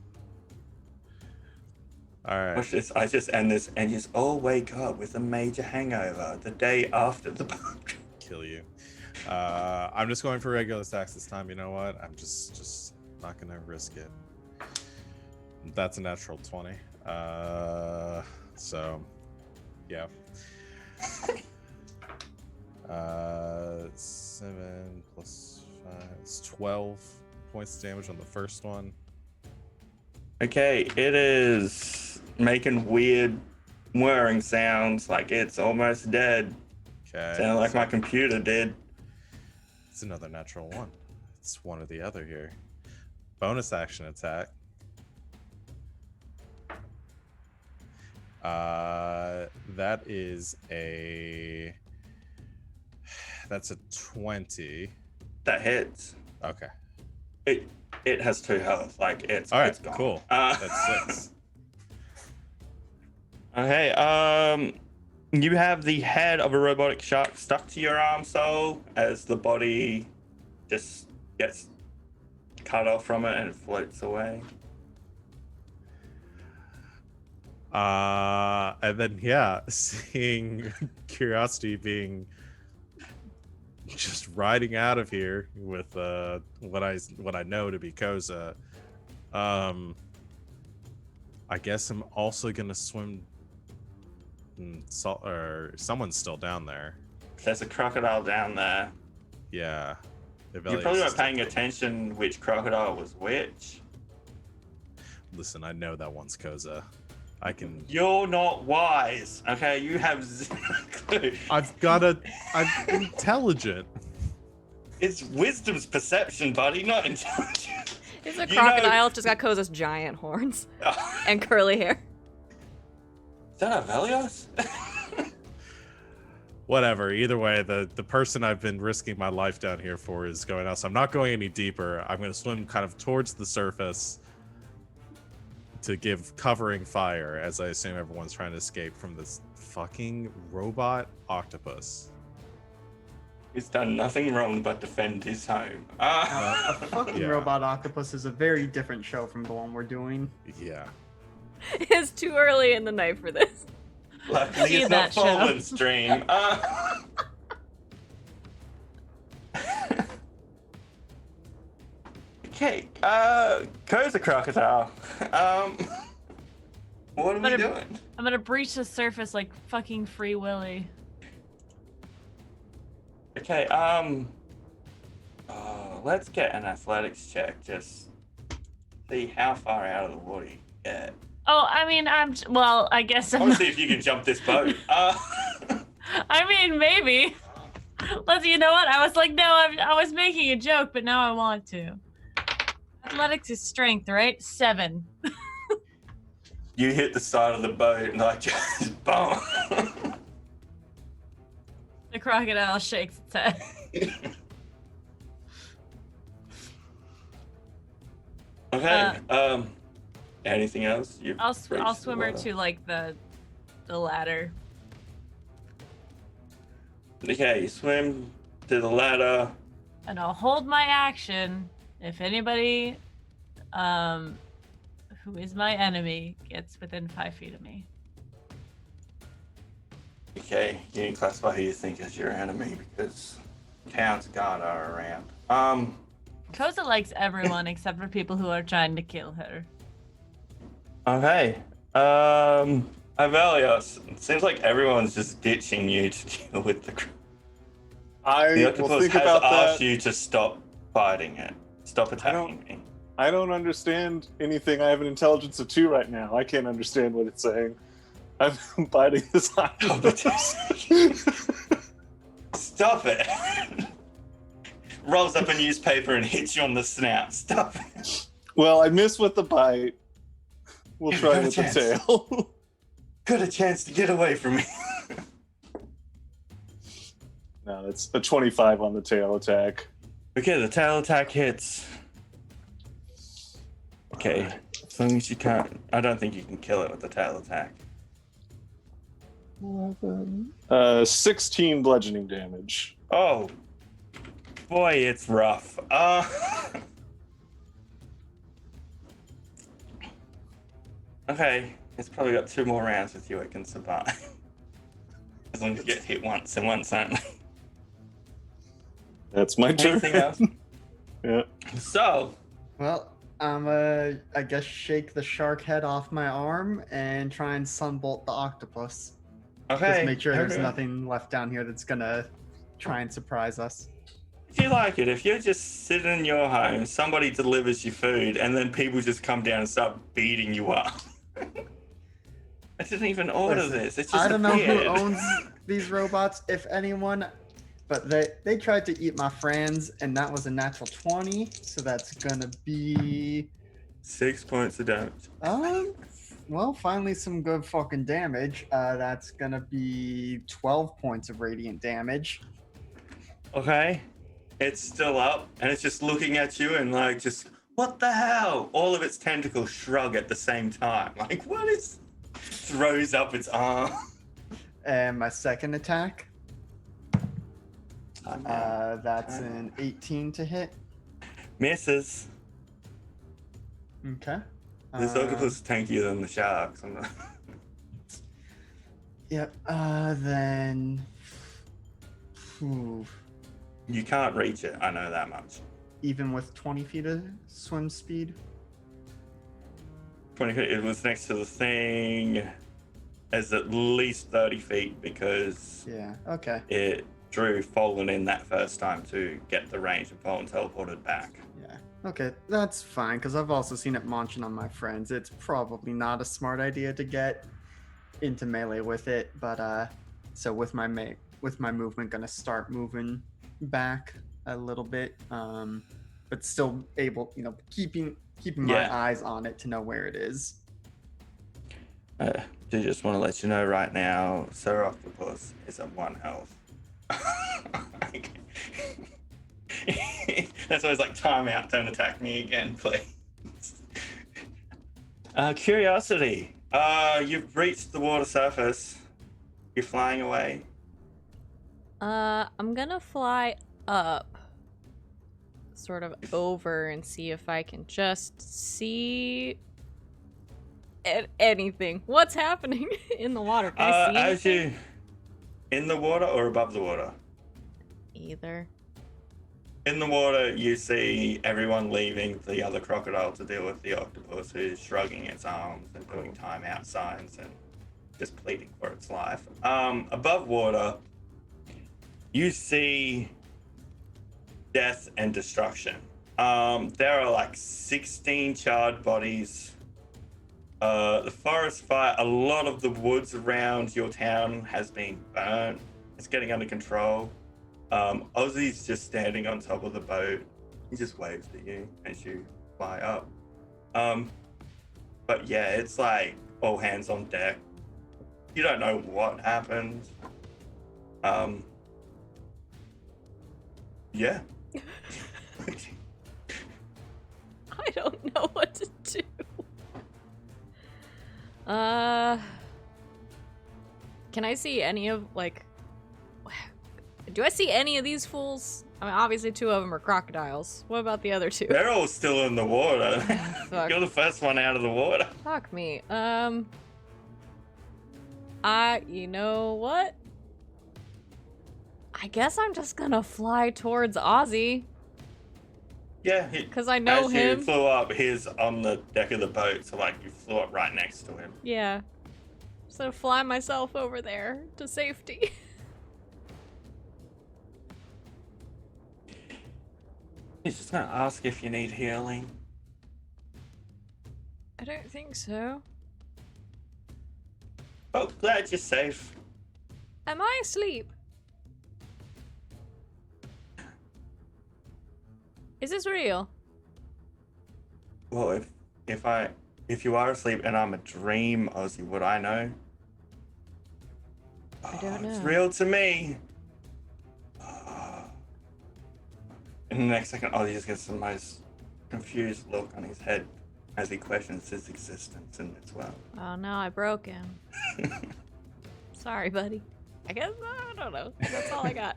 All right. Watch this. I just end this and you just all wake up with a major hangover the day after the park. Kill you. I'm just going for regular attacks this time. You know what? I'm just not gonna risk it. That's a natural 20. So yeah. 7 plus 5. It's 12 points of damage on the first one. Okay, it is making weird whirring sounds like it's almost dead. Okay. Sound like my computer did. It's another natural 1. It's one or the other here. Bonus action attack. That is that's a 20. That hits. Okay. It has 2 health. Like it's All right. it's gone. Cool. That's 6. Okay, you have the head of a robotic shark stuck to your arm, Soul, as the body just gets cut off from it and it floats away. And then yeah, seeing Curiosity being just riding out of here with what I know to be Koza. I guess I'm also gonna swim. Or someone's still down there. There's a crocodile down there. Yeah. You probably weren't paying attention which crocodile was which. Listen, I know that one's Koza. I can. You're not wise, okay? You have zero I'm intelligent. It's wisdom's perception, buddy, not intelligence. It's a You know- crocodile. It's just got Koza's giant horns and curly hair. Is that a Velios? Whatever. Either way, the person I've been risking my life down here for is going out. So I'm not going any deeper. I'm going to swim kind of towards the surface to give covering fire, as I assume everyone's trying to escape from this fucking robot octopus. He's done nothing wrong but defend his home. A fucking Yeah. robot octopus is a very different show from the one we're doing. Yeah. It's too early in the night for this. Luckily, See it's not that show. Fallen Stream. Okay, Koza Crocodile. What are we Better- doing? I'm gonna breach the surface like fucking Free Willy. Okay, let's get an athletics check. Just see how far out of the water you can get. Oh, I mean, well, I guess I I'm want to see if you can jump this boat. I mean, maybe. You know what? I was like, no, I was making a joke, but now I want to. Athletics is strength, right? 7. You hit the side of the boat and like just boom. The crocodile shakes its head. Okay. Anything else? You've I'll reached the swim her water. to like the ladder. Okay, you swim to the ladder. And I'll hold my action if anybody who is my enemy gets within 5 feet of me. Okay, you can classify who you think is your enemy because Count's God are around. Koza likes everyone except for people who are trying to kill her. Okay. Avelios, it seems like everyone's just ditching you to deal with the I The will octopus think has about asked that. you to stop fighting it. Stop attacking me. I don't understand anything. I have an intelligence of 2 right now. I can't understand what it's saying. I'm biting this octopus. Stop it. Rolls up a newspaper and hits you on the snout. Stop it. Well, I missed with the bite. We'll Give try it a with the chance. tail. Got a chance to get away from me. No, that's a 25 on the tail attack. Okay, the tail attack hits. Okay, as long as you can't. I don't think you can kill it with the tail attack. 16 bludgeoning damage. Oh, boy, it's rough. Okay, it's probably got 2 more rounds with you. It can survive. As long as you get hit once and once only. That's my turn. Anything else? Yeah. So, Well, I'm I guess shake the shark head off my arm and try and sunbolt the octopus. okay. Just make sure there's okay. nothing left down here that's gonna try and surprise us. If you like it, if you're just sitting in your home, somebody delivers you food, and then people just come down and start beating you up. I didn't even order Listen, this. It's just I don't know who appeared. owns these robots, if anyone, but they tried to eat my friends, and that was a natural 20, so that's gonna be 6 points of damage. well, finally some good fucking damage. That's gonna be 12 points of radiant damage. Okay. It's still up, and it's just looking at you and like just, what the hell? All of its tentacles shrug at the same time. Like, what is? Throws up its arm. And my second attack, that's an 18 to hit. Misses. Okay. This octopus is tankier than the sharks. I'm not... Yep. Then. Ooh, You can't reach it. I know that much. even with 20 feet of swim speed. 20 feet. It was next to the thing. As at least 30 feet because Yeah. Okay. it drew Fallen in that first time to get the range and Fallen teleported back. Yeah. Okay. That's fine because I've also seen it munching on my friends. It's probably not a smart idea to get into melee with it, but So with my movement, gonna start moving back a little bit, but still able, keeping my Yeah. eyes on it to know where it is. Do just want to let you know right now, Sir Octopus is at 1 health. That's always like, time out, don't attack me again, please. Curiosity. You've reached the water surface. You're flying away. I'm gonna fly up, sort of over, and see if I can just see anything. What's happening in the water? Can I see As anything? you in the water or above the water? Either. In the water, you see everyone leaving the other crocodile to deal with the octopus, who's shrugging its arms and doing timeout signs and just pleading for its life. Above water, you see death and destruction. There are like 16 charred bodies. The forest fire, a lot of the woods around your town has been burnt. It's getting under control. Ozzy's just standing on top of the boat. He just waves at you as you fly up. But yeah, it's like all hands on deck. You don't know what happened. Yeah. I don't know what to do. Can I see any of, like... Do I see any of these fools? I mean, obviously 2 of them are crocodiles. What about the other 2? They're all still in the water. Fuck. You're the first one out of the water. Fuck me. You know what? I guess I'm just gonna fly towards Ozzy. Yeah, Because I know as him. you flew up, he's on the deck of the boat, so like you flew up right next to him. Yeah. So fly myself over there to safety. He's just gonna ask if you need healing. I don't think so. Oh, glad you're safe. Am I asleep? Is this real? Well, if you are asleep and I'm a dream, Ozzy, would I know? I don't It's know. real to me. In the next second, Ozzy just gets the most confused look on his head as he questions his existence in this world. Oh no, I broke him. Sorry, buddy. I guess, I don't know. That's all I got.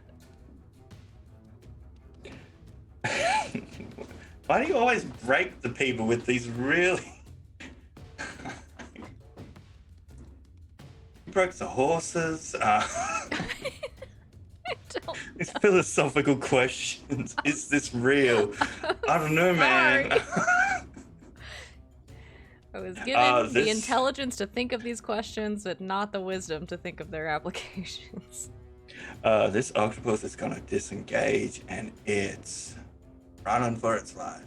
Why do you always break the people with these really... You broke the horses. I don't These philosophical questions. Is this real? I don't know, man. I was given the this- intelligence to think of these questions, but not the wisdom to think of their applications. This octopus is gonna disengage and it's running for its life.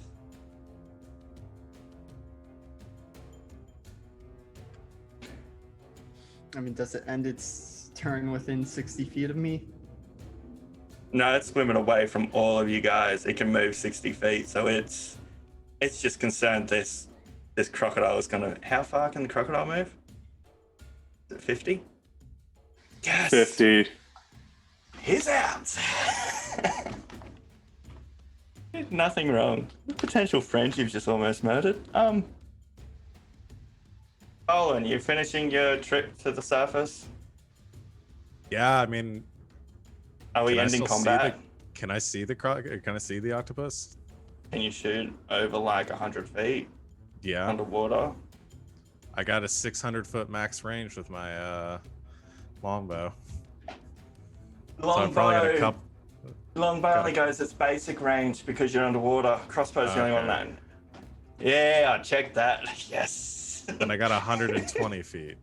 I mean, does it end its turn within 60 feet of me? No, it's swimming away from all of you guys. It can move 60 feet, so it's just concerned this crocodile is gonna... How far can the crocodile move? Is it 50? Yes! 50. He's out! Nothing wrong. Potential friend you've just almost murdered. Olin, you finishing your trip to the surface? Yeah, I mean, Are we Can I ending still see combat? can I see the can I see the octopus? Can you shoot over like 100 feet Yeah, underwater? I got a 600-foot max range with my longbow. So I'm probably got a couple. Longbow only goes its basic range because you're underwater. Crossbow's the only one that. Yeah, I checked that. Yes. Then I got 120 feet.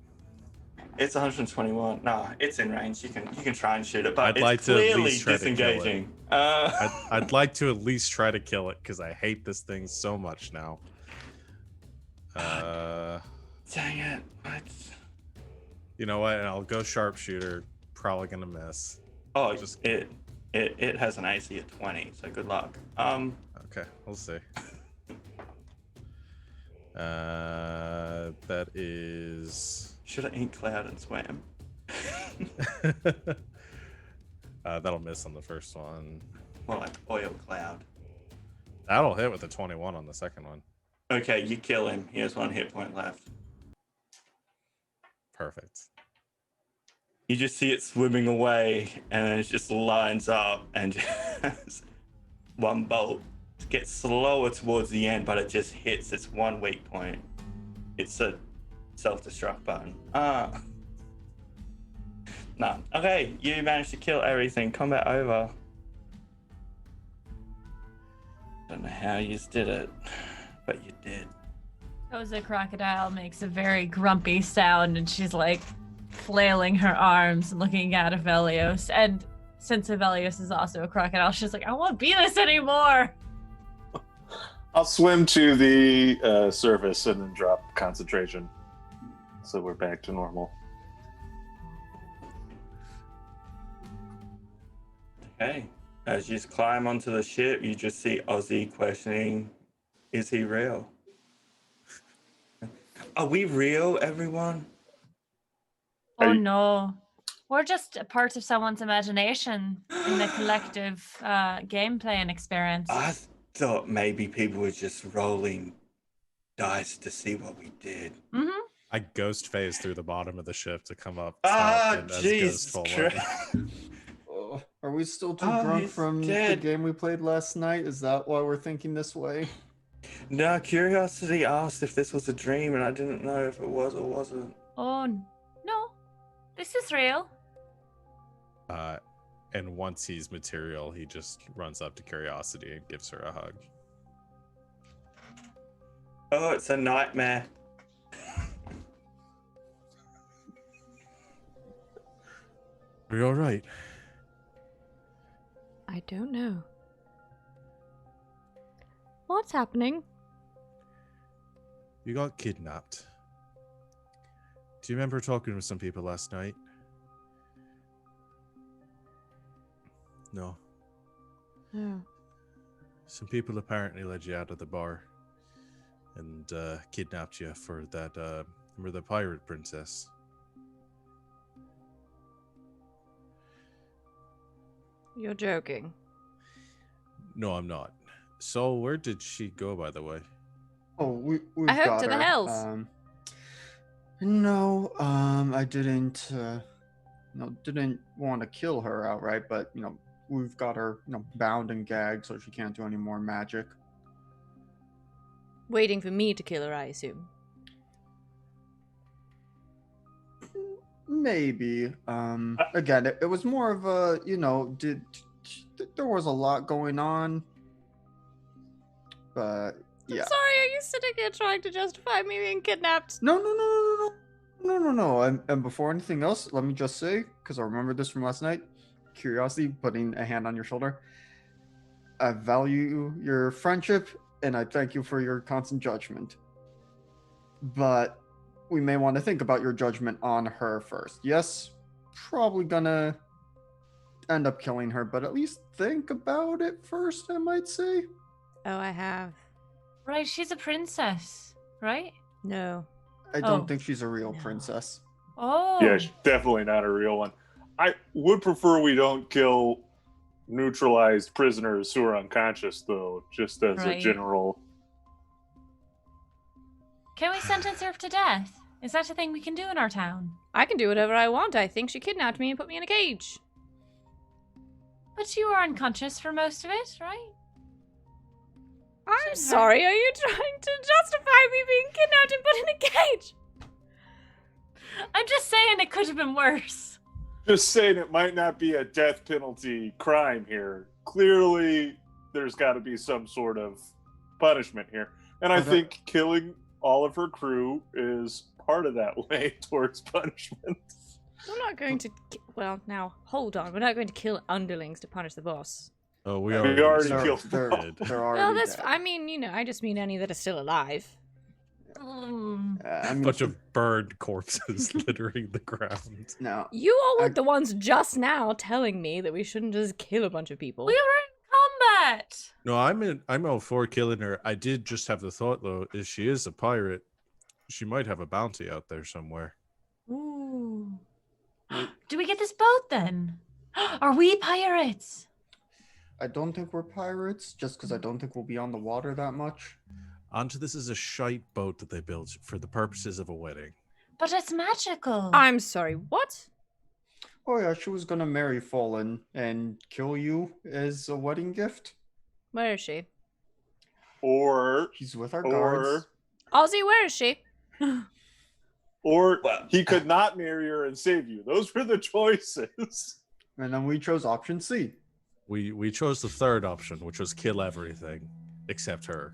It's 121. No, it's in range. You can try and shoot it, but I'd it's like to at clearly least try to kill it. disengaging. I'd like to at least try to kill it because I hate this thing so much now. Dang it! You know what? I'll go sharpshooter probably gonna miss. Oh, Just- it has an AC of 20, so good luck. Okay, we'll see. That is. Should have inked cloud and swam. That'll miss on the first one. More like oil cloud. That'll hit with a 21 on the second one. Okay, you kill him. He has 1 hit point left. Perfect. You just see it swimming away, and then it just lines up and just one bolt. It gets slower towards the end, but it just hits its 1 weak point. It's a self-destruct button. No. Okay, you managed to kill everything. Combat over. Don't know how you did it, but you did. Koza Crocodile makes a very grumpy sound, and she's like flailing her arms and looking at Aeos. And since Aeos is also a crocodile, she's like, I won't be this anymore. I'll swim to the surface and then drop concentration. So we're back to normal. Okay. As you climb onto the ship, you just see Ozzy questioning, is he real? Are we real, everyone? Oh Are you- no. We're just a part of someone's imagination in the collective gameplay and experience. I thought maybe people were just rolling dice to see what we did. Mm-hmm. I ghost phase through the bottom of the ship to come up. Ah, top and as Jesus Ghost Forward. Christ. Are we still too Oh, drunk he's from dead. the game we played last night? Is that why we're thinking this way? No, Curiosity asked if this was a dream, and I didn't know if it was or wasn't. Oh no. This is real. And once he's material, he just runs up to Curiosity and gives her a hug. Oh, it's a nightmare. Are you all right? I don't know. What's happening? You got kidnapped. Do you remember talking with some people last night? No. Oh. Some people apparently led you out of the bar and kidnapped you for that, remember the pirate princess? You're joking. No, I'm not. So where did she go, by the way? Oh, we've I hope got to the her. hells. No, I didn't. Didn't want to kill her outright, but we've got her, bound and gagged, so she can't do any more magic. Waiting for me to kill her, I assume. Maybe. Again, it was more of a, there was a lot going on, but yeah. I'm sorry, are you sitting here trying to justify me being kidnapped? No. And before anything else, let me just say, because I remember this from last night, Curiosity putting a hand on your shoulder. I value your friendship, and I thank you for your constant judgment. But we may want to think about your judgment on her first. Yes, probably gonna end up killing her, but at least think about it first, I might say. Oh, I have. Right, she's a princess, right? No. I don't Oh. think she's a real No. princess. Oh. Yeah, she's definitely not a real one. I would prefer we don't kill neutralized prisoners who are unconscious, though, just as a Right. general. Can we sentence her to death? Is that a thing we can do in our town? I can do whatever I want. I think she kidnapped me and put me in a cage. But you were unconscious for most of it, right? I'm Shouldn't sorry, are you trying to justify me being kidnapped and put in a cage? I'm just saying it could have been worse. Just saying it might not be a death penalty crime here. Clearly, there's got to be some sort of punishment here. And I Okay. think killing all of her crew is part of that way towards punishment. We're not going to... Well, now, hold on. We're not going to kill underlings to punish the boss. Oh, we We already, already started. killed They're them. already Well, that's... dead. I mean, I just mean any that are still alive. I mean, Bunch of burned corpses littering the ground. no. You all were I- the ones just now telling me that we shouldn't just kill a bunch of people. We were in combat. No, I'm all for killing her. I did just have the thought though, if she is a pirate, she might have a bounty out there somewhere. Ooh. Do we get this boat then? Are we pirates? I don't think we're pirates, just because I don't think we'll be on the water that much. Onto this is a shite boat that they built for the purposes of a wedding. But it's magical. I'm sorry, what? Oh yeah, she was gonna marry Fallen and kill you as a wedding gift. Where is she? Or He's with our guards. Ozzy, where is she? or Well- he could not marry her and save you. Those were the choices. And then we chose option C. We chose the third option, which was kill everything except her.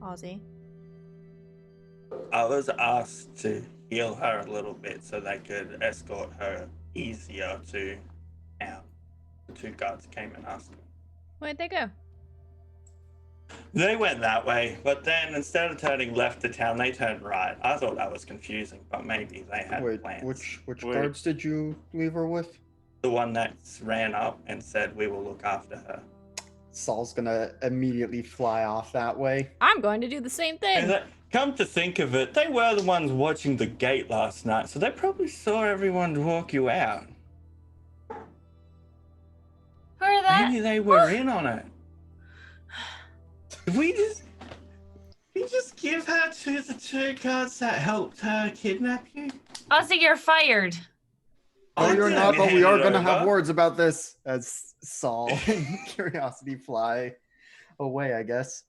Ozzy. I was asked to heal her a little bit so they could escort her easier to town. The two guards came and asked me. Where'd they go? They went that way, but then instead of turning left to town, they turned right. I thought that was confusing, but maybe they had Wait, plans. which Wait. guards did you leave her with? The one that ran up and said we will look after her. Saul's gonna immediately fly off that way. I'm going to do the same And thing. come to think of it, they were the ones watching the gate last night, so they probably saw everyone walk you out. Who are that? Maybe they were in on it. Did we just give her to the two guards that helped her kidnap you? Ozzy, you're fired. Oh, you're yeah, not, we but we handed are it gonna have over. words about this as Saul and Curiosity fly away, I guess.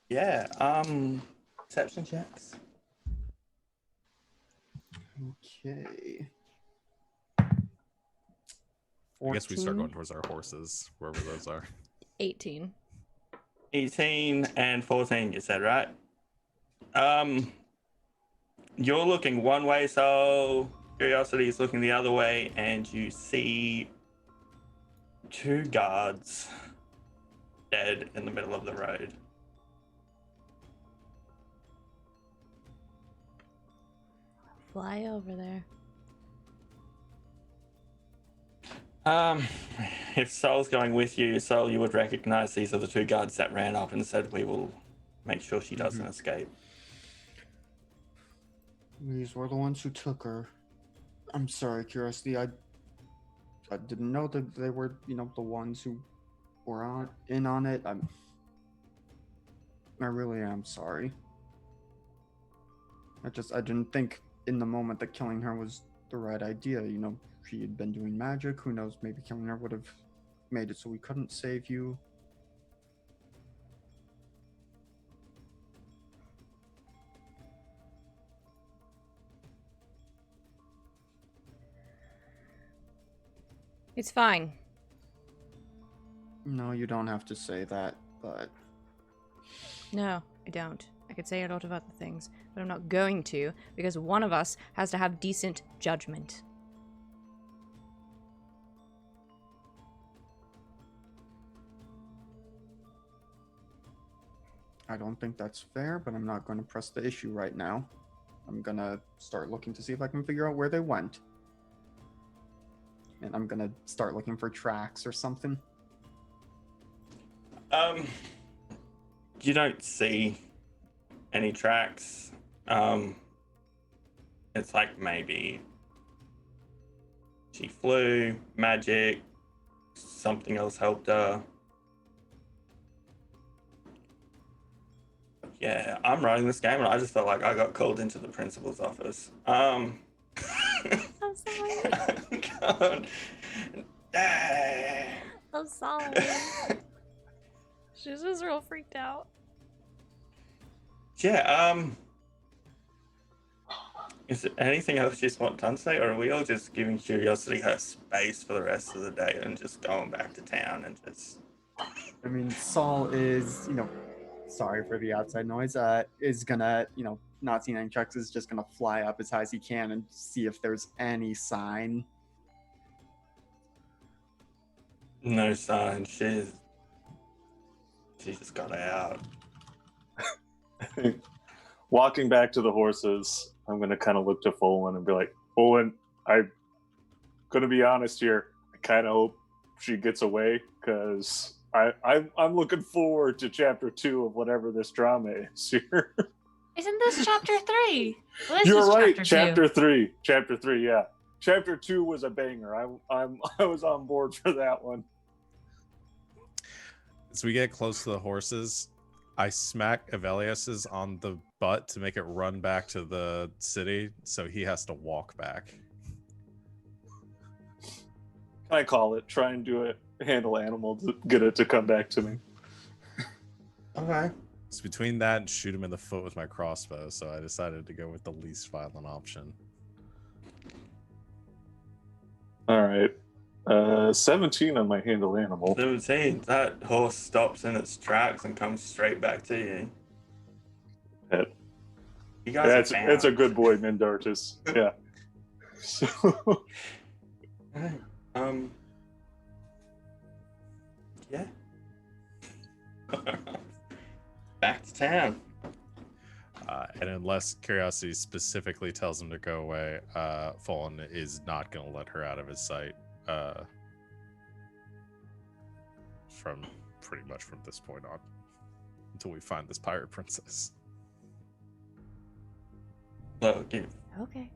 Yeah, perception checks. Okay. I guess we start 14. going towards our horses, wherever those are. 18. 18 and 14, you said, right? You're looking one way, so Curiosity is looking the other way, and you see two guards dead in the middle of the road. Fly over there. If Sol's going with you, Sol, you would recognize these are the two guards that ran up and said we will make sure she doesn't escape. These were the ones who took her. I'm sorry, Curiosity. I didn't know that they were, the ones who were in on it. I really am sorry. I didn't think in the moment that killing her was the right idea. She had been doing magic. Who knows? Maybe killing her would have made it so we couldn't save you. It's fine. No, you don't have to say that, but No, I don't. I could say a lot of other things, but I'm not going to because one of us has to have decent judgment. I don't think that's fair, but I'm not going to press the issue right now. I'm going to start looking to see if I can figure out where they went. And I'm going to start looking for tracks or something. You don't see any tracks. It's like maybe she flew, magic, something else helped her. Yeah, I'm running this game and I just felt like I got called into the principal's office. I'm sorry. God. I'm sorry. She's just real freaked out. Yeah, is there anything else you just want done today, or are we all just giving Curiosity her space for the rest of the day and just going back to town and just... I mean, Saul is, sorry for the outside noise, is gonna, not seeing any checks, is just gonna fly up as high as he can and see if there's any sign. No sign. She just got out. Walking back to the horses, I'm gonna kind of look to Folan and be like, Folan, I'm gonna be honest here. I kind of hope she gets away because I'm looking forward to chapter 2 of whatever this drama is here. Isn't this chapter 3? Well, this You're is right. chapter 2. Chapter 3. Yeah. Chapter 2 was a banger. I was on board for that one. As we get close to the horses, I smack Aeos on the butt to make it run back to the city, so he has to walk back. I call it. Try and do it. Handle animal to get it to come back to me. Okay. It's between that and shoot him in the foot with my crossbow, so I decided to go with the least violent option. All right. 17 on my handle animal. 17. That horse stops in its tracks and comes straight back to you. Hit. You guys are It's a fans. good boy, Mindartus. Yeah. So, Right. Yeah. Back to town. And unless Curiosity specifically tells him to go away, Fallen is not going to let her out of his sight from pretty much from this point on until we find this pirate princess. Look, you. Okay.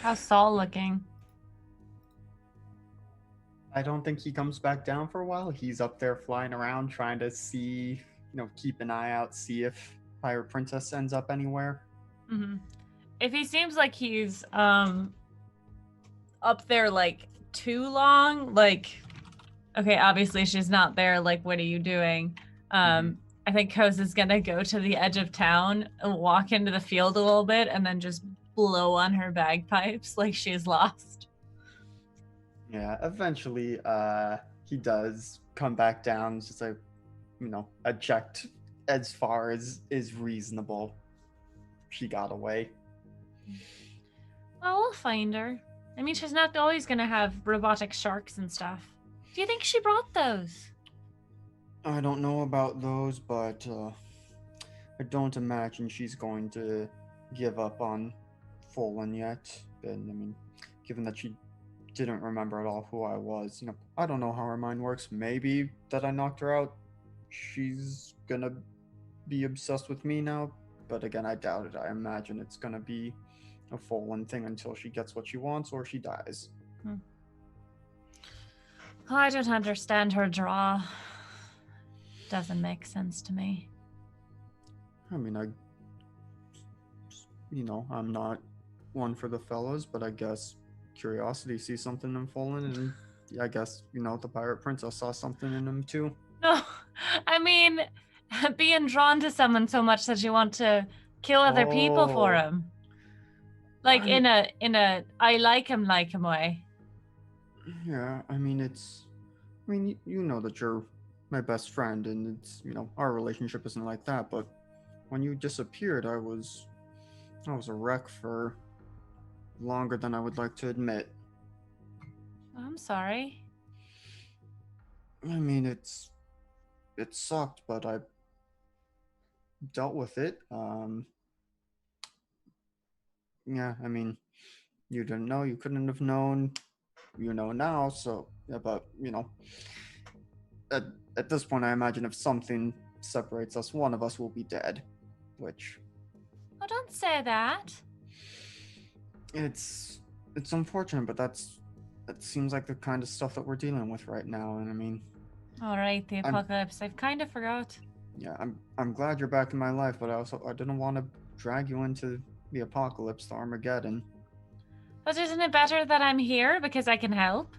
How's Saul looking? I don't think he comes back down for a while. He's up there flying around trying to see, keep an eye out, see if Pirate Princess ends up anywhere. Mm-hmm. If he seems like he's up there like too long, like, okay, obviously she's not there, like, what are you doing? I think Kos is gonna go to the edge of town and walk into the field a little bit and then just blow on her bagpipes like she's lost. Yeah, eventually he does come back down. It's just like, eject as far as is reasonable. She got away. Well, we'll find her. I mean, she's not always gonna have robotic sharks and stuff. Do you think she brought those? I don't know about those, but I don't imagine she's going to give up on Fallen yet. And I mean, given that she didn't remember at all who I was, I don't know how her mind works. Maybe that I knocked her out, she's gonna be obsessed with me now. But again, I doubt it. I imagine it's gonna be a Fallen thing until she gets what she wants or she dies. Well, I don't understand her draw. Doesn't make sense to me. I mean, I'm not one for the fellas, but I guess Curiosity sees something in Fallen, and I guess, the Pirate Princess saw something in him too. No, I mean, being drawn to someone so much that you want to kill other people for Oh. him. Like in a I like him way. Yeah, I mean, you know that you're my best friend, and it's, our relationship isn't like that, but when you disappeared, I was a wreck for longer than I would like to admit. I'm sorry. I mean, it sucked, but I dealt with it. Yeah, I mean, you didn't know, you couldn't have known, you know now, so, yeah, but, at this point, I imagine if something separates us, one of us will be dead, which... Oh, don't say that. It's unfortunate, but that seems like the kind of stuff that we're dealing with right now, and I mean... All right, the apocalypse. I've kind of forgot. Yeah, I'm glad you're back in my life, but I didn't want to drag you into the apocalypse, the Armageddon. But isn't it better that I'm here because I can help?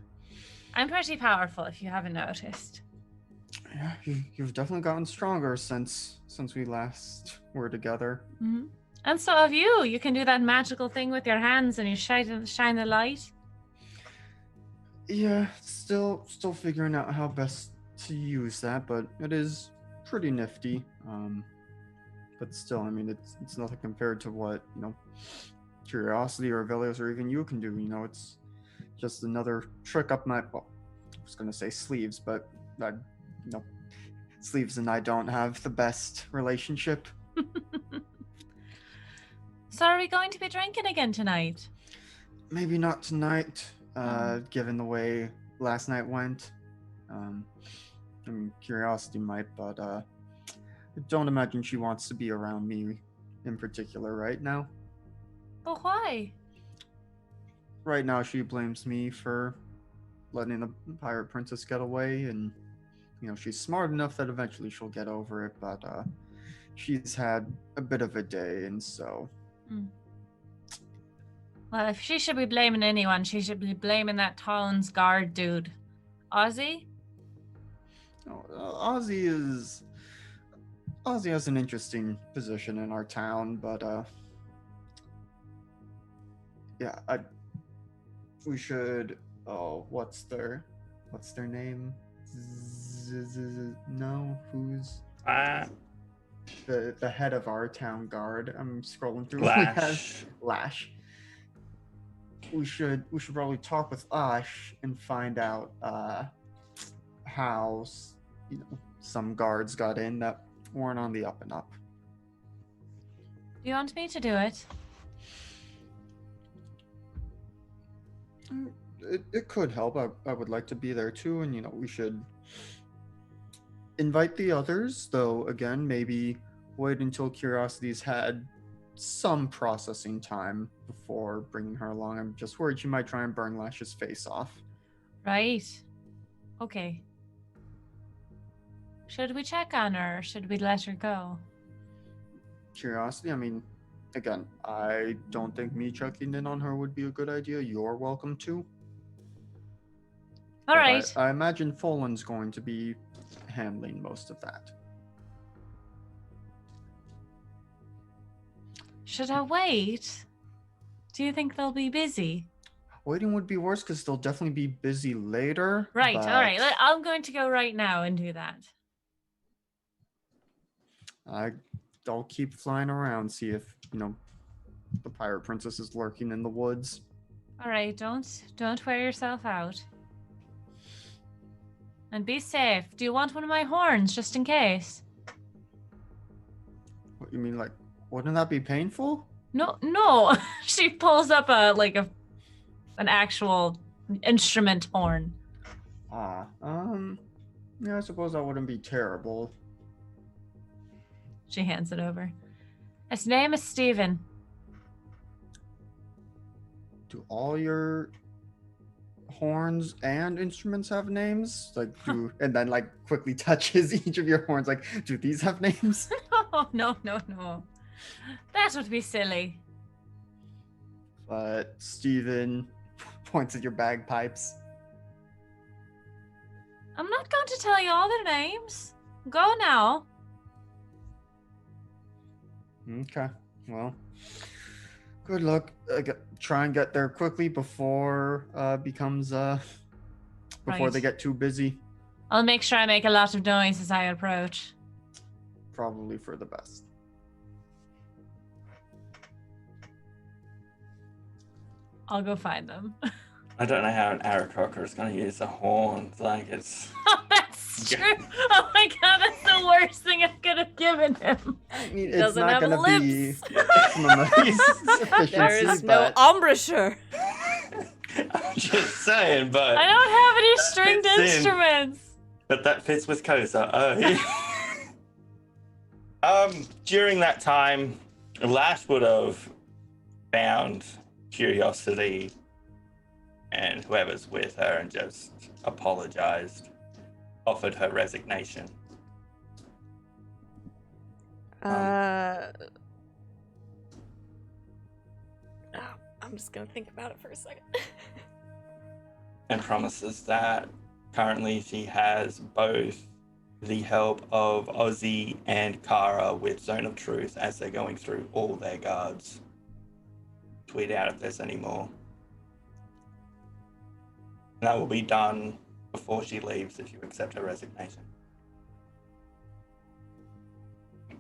I'm pretty powerful, if you haven't noticed. Yeah, you've definitely gotten stronger since we last were together. Mm-hmm. And so have you. You can do that magical thing with your hands and you shine the light. Yeah, still figuring out how best to use that, but it is pretty nifty. But still, I mean, it's nothing compared to what, Curiosity or Aeos or even you can do. It's just another trick up my, well, I was gonna say sleeves, but Sleeves and I don't have the best relationship. So are we going to be drinking again tonight? Maybe not tonight, given the way last night went. I mean, curiosity might, but I don't imagine she wants to be around me in particular right now. But why? Right now, she blames me for letting the pirate princess get away, and she's smart enough that eventually she'll get over it, but she's had a bit of a day, and so... Well, if she should be blaming anyone, she should be blaming that town's guard dude. Ozzy? Ozzy has an interesting position in our town, but yeah, we should. Oh, what's their name? No, who's the head of our town guard? I'm scrolling through. Lash. We should probably talk with Ash and find out how some guards got in that weren't on the up and up. Do you want me to do it? It could help. I would like to be there too, and we should invite the others, though again, maybe wait until Curiosity's had some processing time before bringing her along. I'm just worried she might try and burn Lash's face off. Right. Okay. Should we check on her or should we let her go? Curiosity, I mean, again, I don't think me checking in on her would be a good idea. You're welcome to. All right. I imagine Folan's going to be handling most of that. Should I wait? Do you think they'll be busy? Waiting would be worse because they'll definitely be busy later. Right, but all right. I'm going to go right now and do that. I'll keep flying around, see if, the pirate princess is lurking in the woods. All right, don't wear yourself out. And be safe. Do you want one of my horns just in case? What you mean, like, wouldn't that be painful? No. She pulls up an actual instrument horn. Yeah, I suppose that wouldn't be terrible. She hands it over. His name is Steven. Do all your horns and instruments have names? And then quickly touches each of your horns. Like, do these have names? No. That would be silly. But Steven points at your bagpipes. I'm not going to tell you all their names. Go now. Okay, well, good luck. Try and get there quickly before Right. they get too busy. I'll make sure I make a lot of noise as I approach. Probably for the best. I'll go find them. I don't know how an Aarakocra is going to use a horn. It's... Oh, that's true. Oh my god, that's the worst thing I could have given him. I mean, it's Doesn't not have going to be lips. sufficiency, There is no but embouchure. I'm just saying, but... I don't have any stringed fits in. instruments. But that fits with Kosa. During that time, Lash would have found Curiosity and whoever's with her and just apologized, offered her resignation. I'm just gonna think about it for a second. And promises that currently she has both the help of Ozzy and Kara with Zone of Truth as they're going through all their guards. Tweet out if there's any more. And that will be done before she leaves if you accept her resignation. I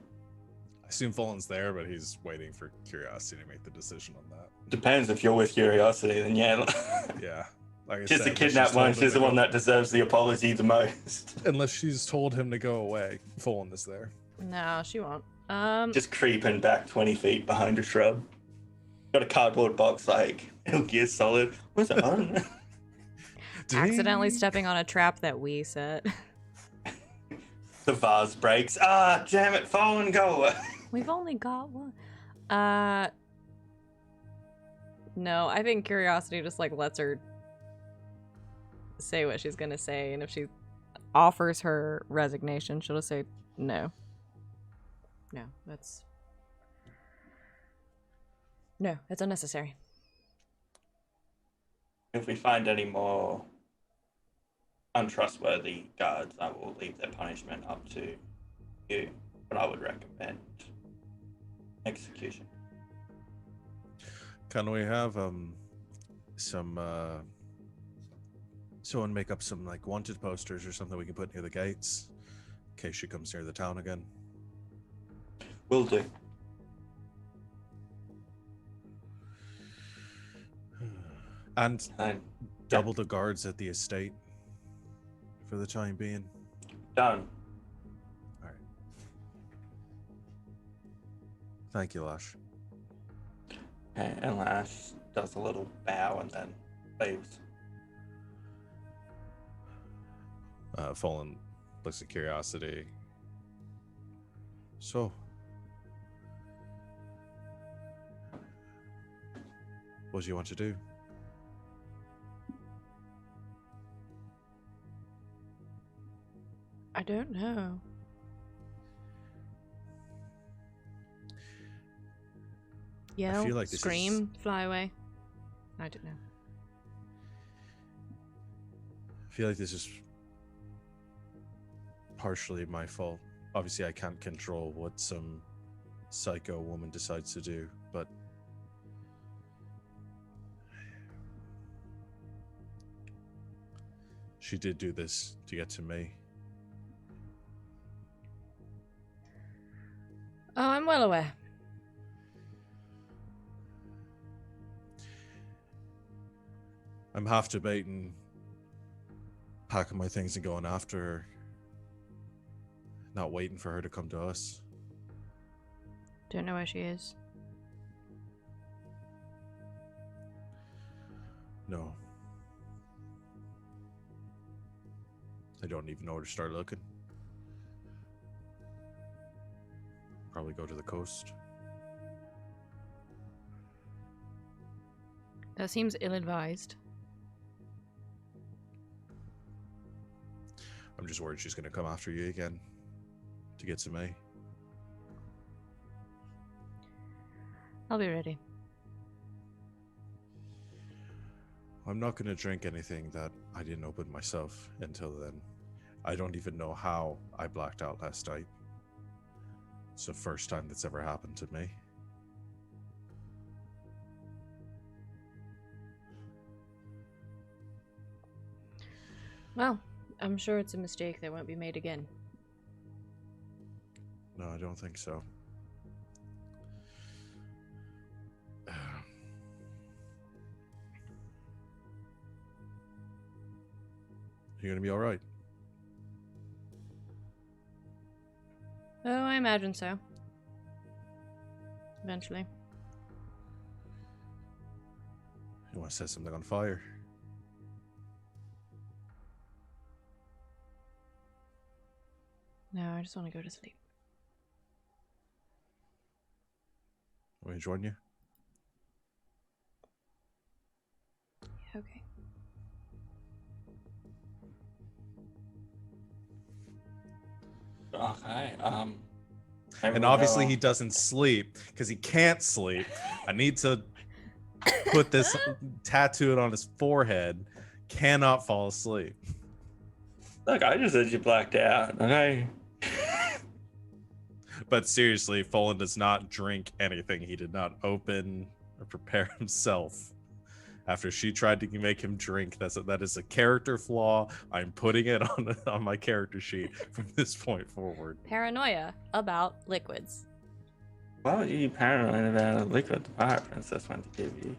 assume Folan's there, but he's waiting for Curiosity to make the decision on that. Depends if you're with Curiosity, then yeah. Yeah. Like I She's said, the unless she's kidnapped one. told him She's to the one go- that deserves the apology the most. Unless she's told him to go away. Fallen is there. No, she won't. Just creeping back 20 feet behind a shrub. Got a cardboard box like Metal Gear Solid. What's that on? accidentally Ding. stepping on a trap that we set. The vase breaks. Ah, damn it, Fallen, go away. We've only got one. No, I think curiosity just like lets her say what she's gonna say, and if she offers her resignation, she'll just say no. No, that's unnecessary. If we find any more untrustworthy guards, I will leave their punishment up to you. But I would recommend execution. Can we have some someone make up some like wanted posters or something we can put near the gates in case she comes near the town again? Will do. And And double the guards at the estate for the time being. done. All right. Thank you, Lash. And Lash does a little bow and then leaves. Fallen looks at curiosity. So, what do you want to do? I don't know. Yell, feel like this scream, fly away. I don't know. I feel like this is partially my fault. Obviously, I can't control what some psycho woman decides to do, but she did do this to get to me. Oh, I'm well aware. I'm half debating packing my things and going after her, not waiting for her to come to us. Don't know where she is. No. I don't even know where to start looking. Probably go to the coast. That seems ill-advised. I'm just worried she's going to come after you again to get to me. I'll be ready. I'm not going to drink anything that I didn't open myself until then. I don't even know how I blacked out last night. It's the first time that's ever happened to me. Well, I'm sure it's a mistake that won't be made again. No, I don't think so. You're gonna be all right. Oh, I imagine so. Eventually. You want to set something on fire? No, I just want to go to sleep. Want me to join you? Okay. Okay. And obviously he doesn't sleep because he can't sleep. I need to put this tattoo on his forehead. Cannot fall asleep. Look, I just said you blacked out. Okay. But seriously, Fallen does not drink anything. He did not open or prepare himself after she tried to make him drink. That is a character flaw. I'm putting it on my character sheet from this point forward. Paranoia about liquids. Why are you paranoid about a liquid the pirate princess went to give you?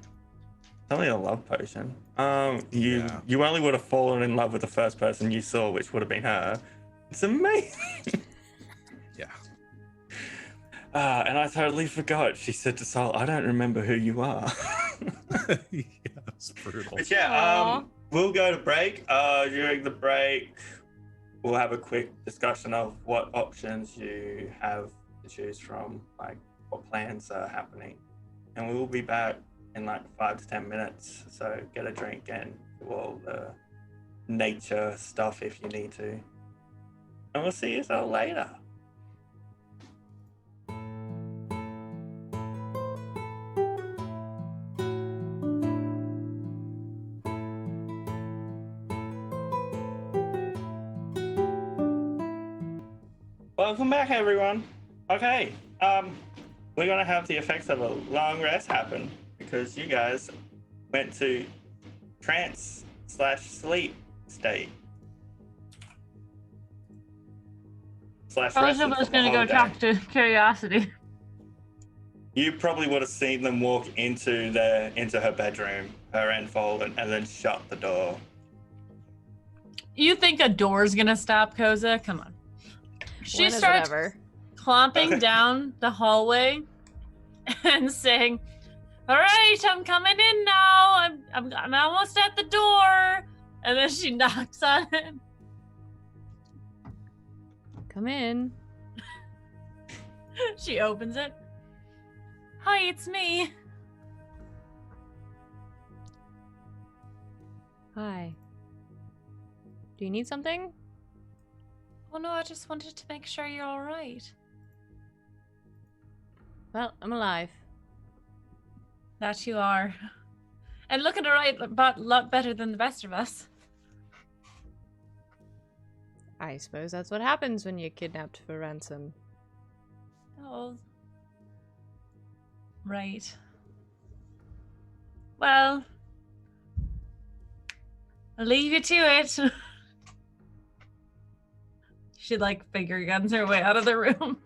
only a love potion. Yeah. You only would have fallen in love with the first person you saw, which would have been her. It's amazing. Yeah. And I totally forgot. She said to Sol, "I don't remember who you are." Yeah, it's brutal. But yeah, Aw. we'll go to break. During the break, we'll have a quick discussion of what options you have to choose from, like what plans are happening, and we will be back in like 5 to 10 minutes. So get a drink and do all the nature stuff if you need to, and we'll see you all later. Welcome back, everyone. Okay, we're gonna have the effects of a long rest happen because you guys went to trance/sleep state. Slash I was rested just for the gonna go whole day. talk to Curiosity. You probably would have seen them walk into her bedroom, her end fold, and then shut the door. You think a door's gonna stop Koza? Come on. She When is it starts ever? clomping Okay. down the hallway and saying, "All right, I'm coming in now. I'm almost at the door." And then she knocks on it. Come in. She opens it. "Hi, it's me." Hi. Do you need something? "Oh no, I just wanted to make sure you're all right." Well, I'm alive. That you are. And looking alright, but a lot better than the best of us. I suppose that's what happens when you're kidnapped for ransom. Oh. Right. Well, I'll leave you to it. She like finger guns her way out of the room.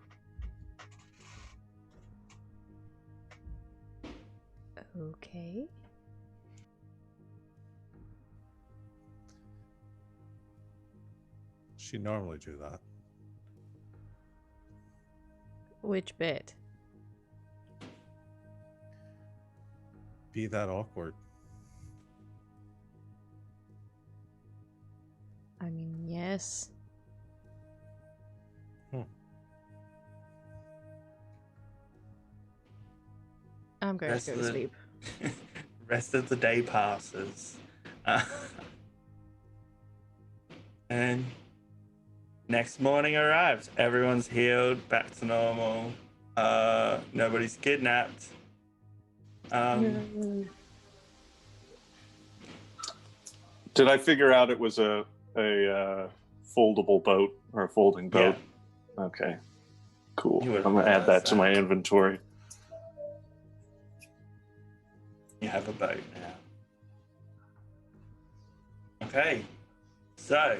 Okay. She normally do that. Which bit? Be that awkward. I mean, yes. I'm going to go to sleep. Rest of the day passes. And next morning arrives. Everyone's healed, back to normal. Nobody's kidnapped. Did I figure out it was a foldable boat or a folding boat? Yeah. Okay, cool. You I'm would've gonna add that realized to my that. inventory. You have a boat now. Okay, so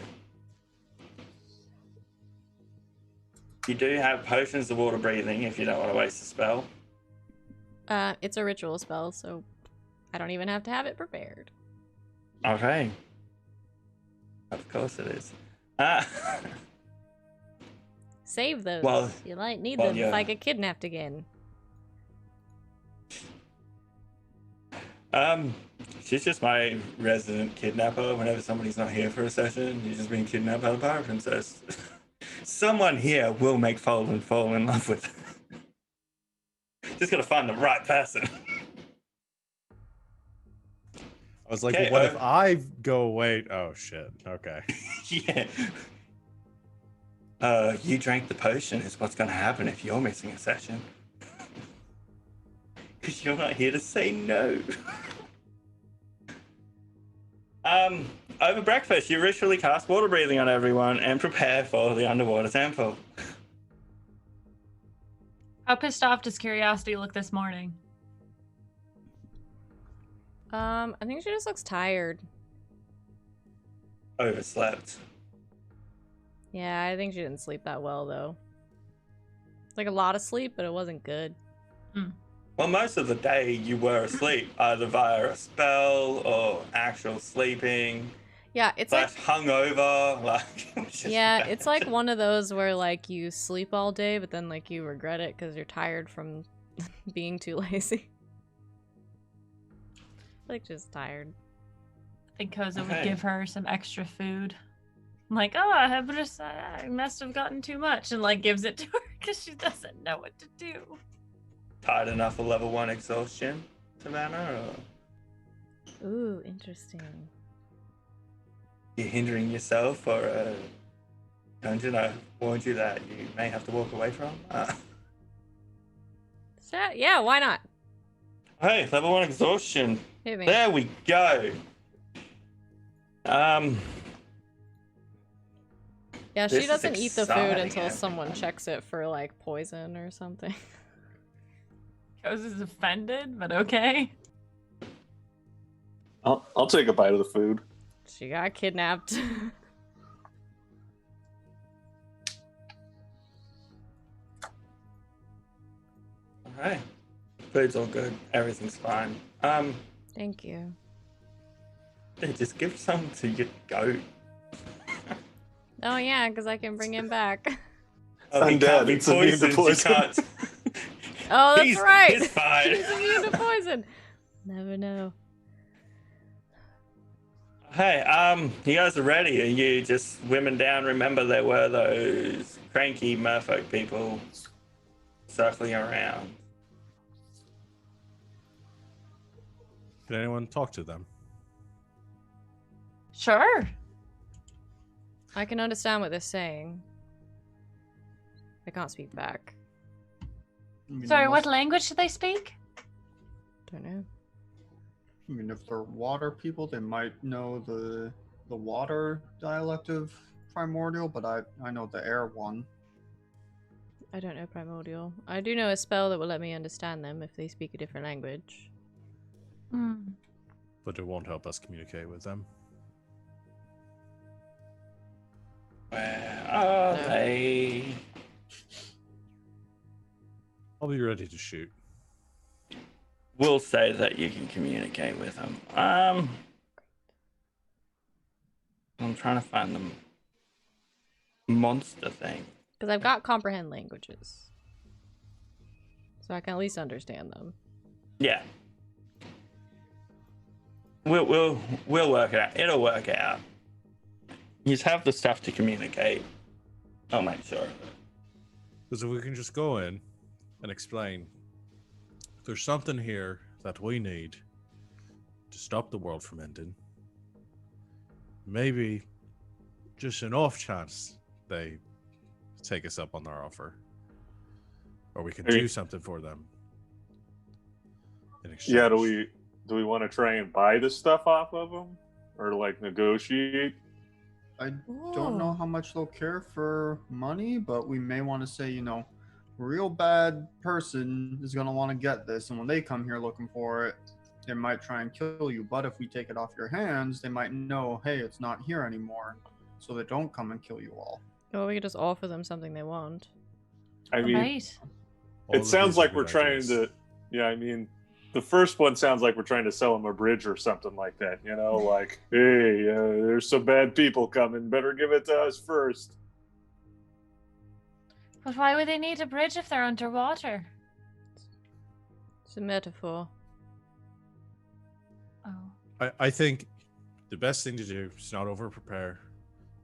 you do have potions of water breathing if you don't want to waste a spell. It's a ritual spell, so I don't even have to have it prepared. Okay. Of course it is. Save those. Well- you might need well, them if yeah. I get kidnapped again. She's just my resident kidnapper. Whenever somebody's not here for a session, you're just being kidnapped by the pirate princess. Someone here will make Folan fall in love with her. Just gotta find the right person. I was like, Okay, well, what if I go away? Oh shit. Okay. Yeah. You drank the potion is what's gonna happen if you're missing a session. Because you're not here to say no. Over breakfast, you ritually cast water breathing on everyone and prepare for the underwater temple. How pissed off does Curiosity look this morning? I think she just looks tired. Overslept. Yeah, I think she didn't sleep that well, though. It's like a lot of sleep, but it wasn't good. Well, most of the day you were asleep, either via a spell or actual sleeping. Yeah, it's Slash like hungover. Like, it was just yeah, bad. it's like one of those where like you sleep all day, but then like you regret it because you're tired from being too lazy. Like just tired. I think Koza would Okay. give her some extra food. I'm like, oh, I must have gotten too much, and like gives it to her because she doesn't know what to do. Tired enough for level 1 exhaustion, Savannah? Or Ooh, interesting. you're hindering yourself for a dungeon I warned you that you may have to walk away from? Yeah, why not? Hey, level 1 exhaustion. Hit me. There we go. Yeah, This she is doesn't eat the food exciting, until someone everyone. checks it for like poison or something. Koza's offended, but okay. I'll take a bite of the food. She got kidnapped. Alright. Food's all good. Everything's fine. Thank you. Just give some to your goat. Oh yeah, because I can bring him back. Oh, he Undead, can't be it's immune to poisoned. You poison. can't. Oh, that's He's- right. he's fine. He's immune to poison. Never know. Hey, you guys are ready? Are you just swimming down? Remember, there were those cranky merfolk people circling around. Did anyone talk to them? Sure. I can understand what they're saying. I can't speak back. I mean, Sorry, what unless- language do they speak? Don't know. I mean, if they're water people, they might know the water dialect of Primordial, but I know the air one. I don't know Primordial. I do know a spell that will let me understand them if they speak a different language. Hmm. But it won't help us communicate with them. Where are No. they? I'll be ready to shoot. We'll say that you can communicate with them. I'm trying to find them. Monster thing. Because I've got comprehend languages. So I can at least understand them. Yeah. We'll work it out. It'll work out. You just have the stuff to communicate. I'll make sure. Because if we can just go in and explain, there's something here that we need to stop the world from ending. Maybe just an off chance they take us up on our offer. Or we can Hey. do something for them. In exchange. Yeah, do we want to try and buy this stuff off of them, or like negotiate? I don't know how much they'll care for money, but we may want to say, you know, a real bad person is going to want to get this, and when they come here looking for it, they might try and kill you. But if we take it off your hands, they might know, hey, it's not here anymore, so they don't come and kill you all. Or we could just offer them something they want. I mean, Right. All it of sounds these are like we're good trying ideas. to. Yeah, I mean, the first one sounds like we're trying to sell them a bridge or something like that. You know, like, hey, there's some bad people coming. Better give it to us first. But why would they need a bridge if they're underwater? It's a metaphor. Oh. I think the best thing to do is not over prepare.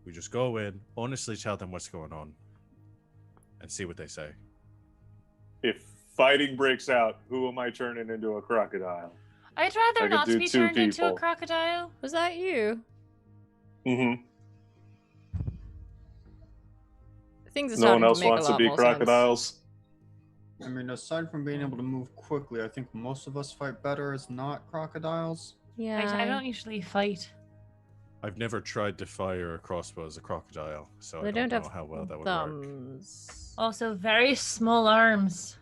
We just go in, honestly tell them what's going on, and see what they say. If fighting breaks out, who am I turning into a crocodile? I'd I rather could not do be two turned into a people. crocodile. Was that you? Mm-hmm. Things are No one starting else to make wants a to lot be more sense. crocodiles. I mean, aside from being able to move quickly, I think most of us fight better as not crocodiles. Yeah. I don't usually fight. I've never tried to fire a crossbow as a crocodile, so They I don't don't know have how well that would work. thumbs. Also, very small arms.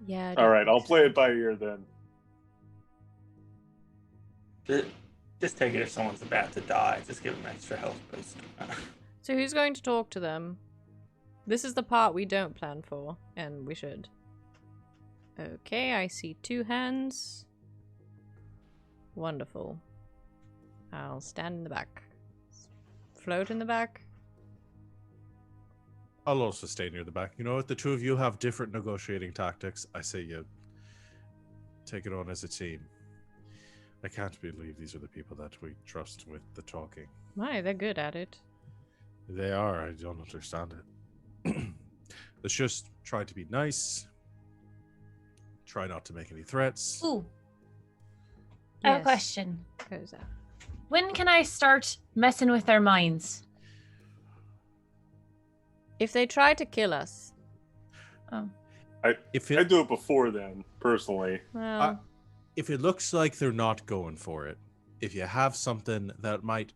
Yeah. I All don't right, think I'll play so. it by ear then. Just take it if someone's about to die. Just give them extra health boost. So who's going to talk to them? This is the part we don't plan for, and we should. Okay, I see 2 hands. Wonderful. I'll stand in the back. Float in the back. I'll also stay near the back. You know what? The two of you have different negotiating tactics. I say you take it on as a team. I can't believe these are the people that we trust with the talking. My, they're good at it. They are. I don't understand it. Let's just try to be nice. Try not to make any threats. Ooh. I have a Yes. question. Goes out. When can I start messing with their minds? If they try to kill us, Oh. If I it do it before then, personally. well, if it looks like they're not going for it, if you have something that might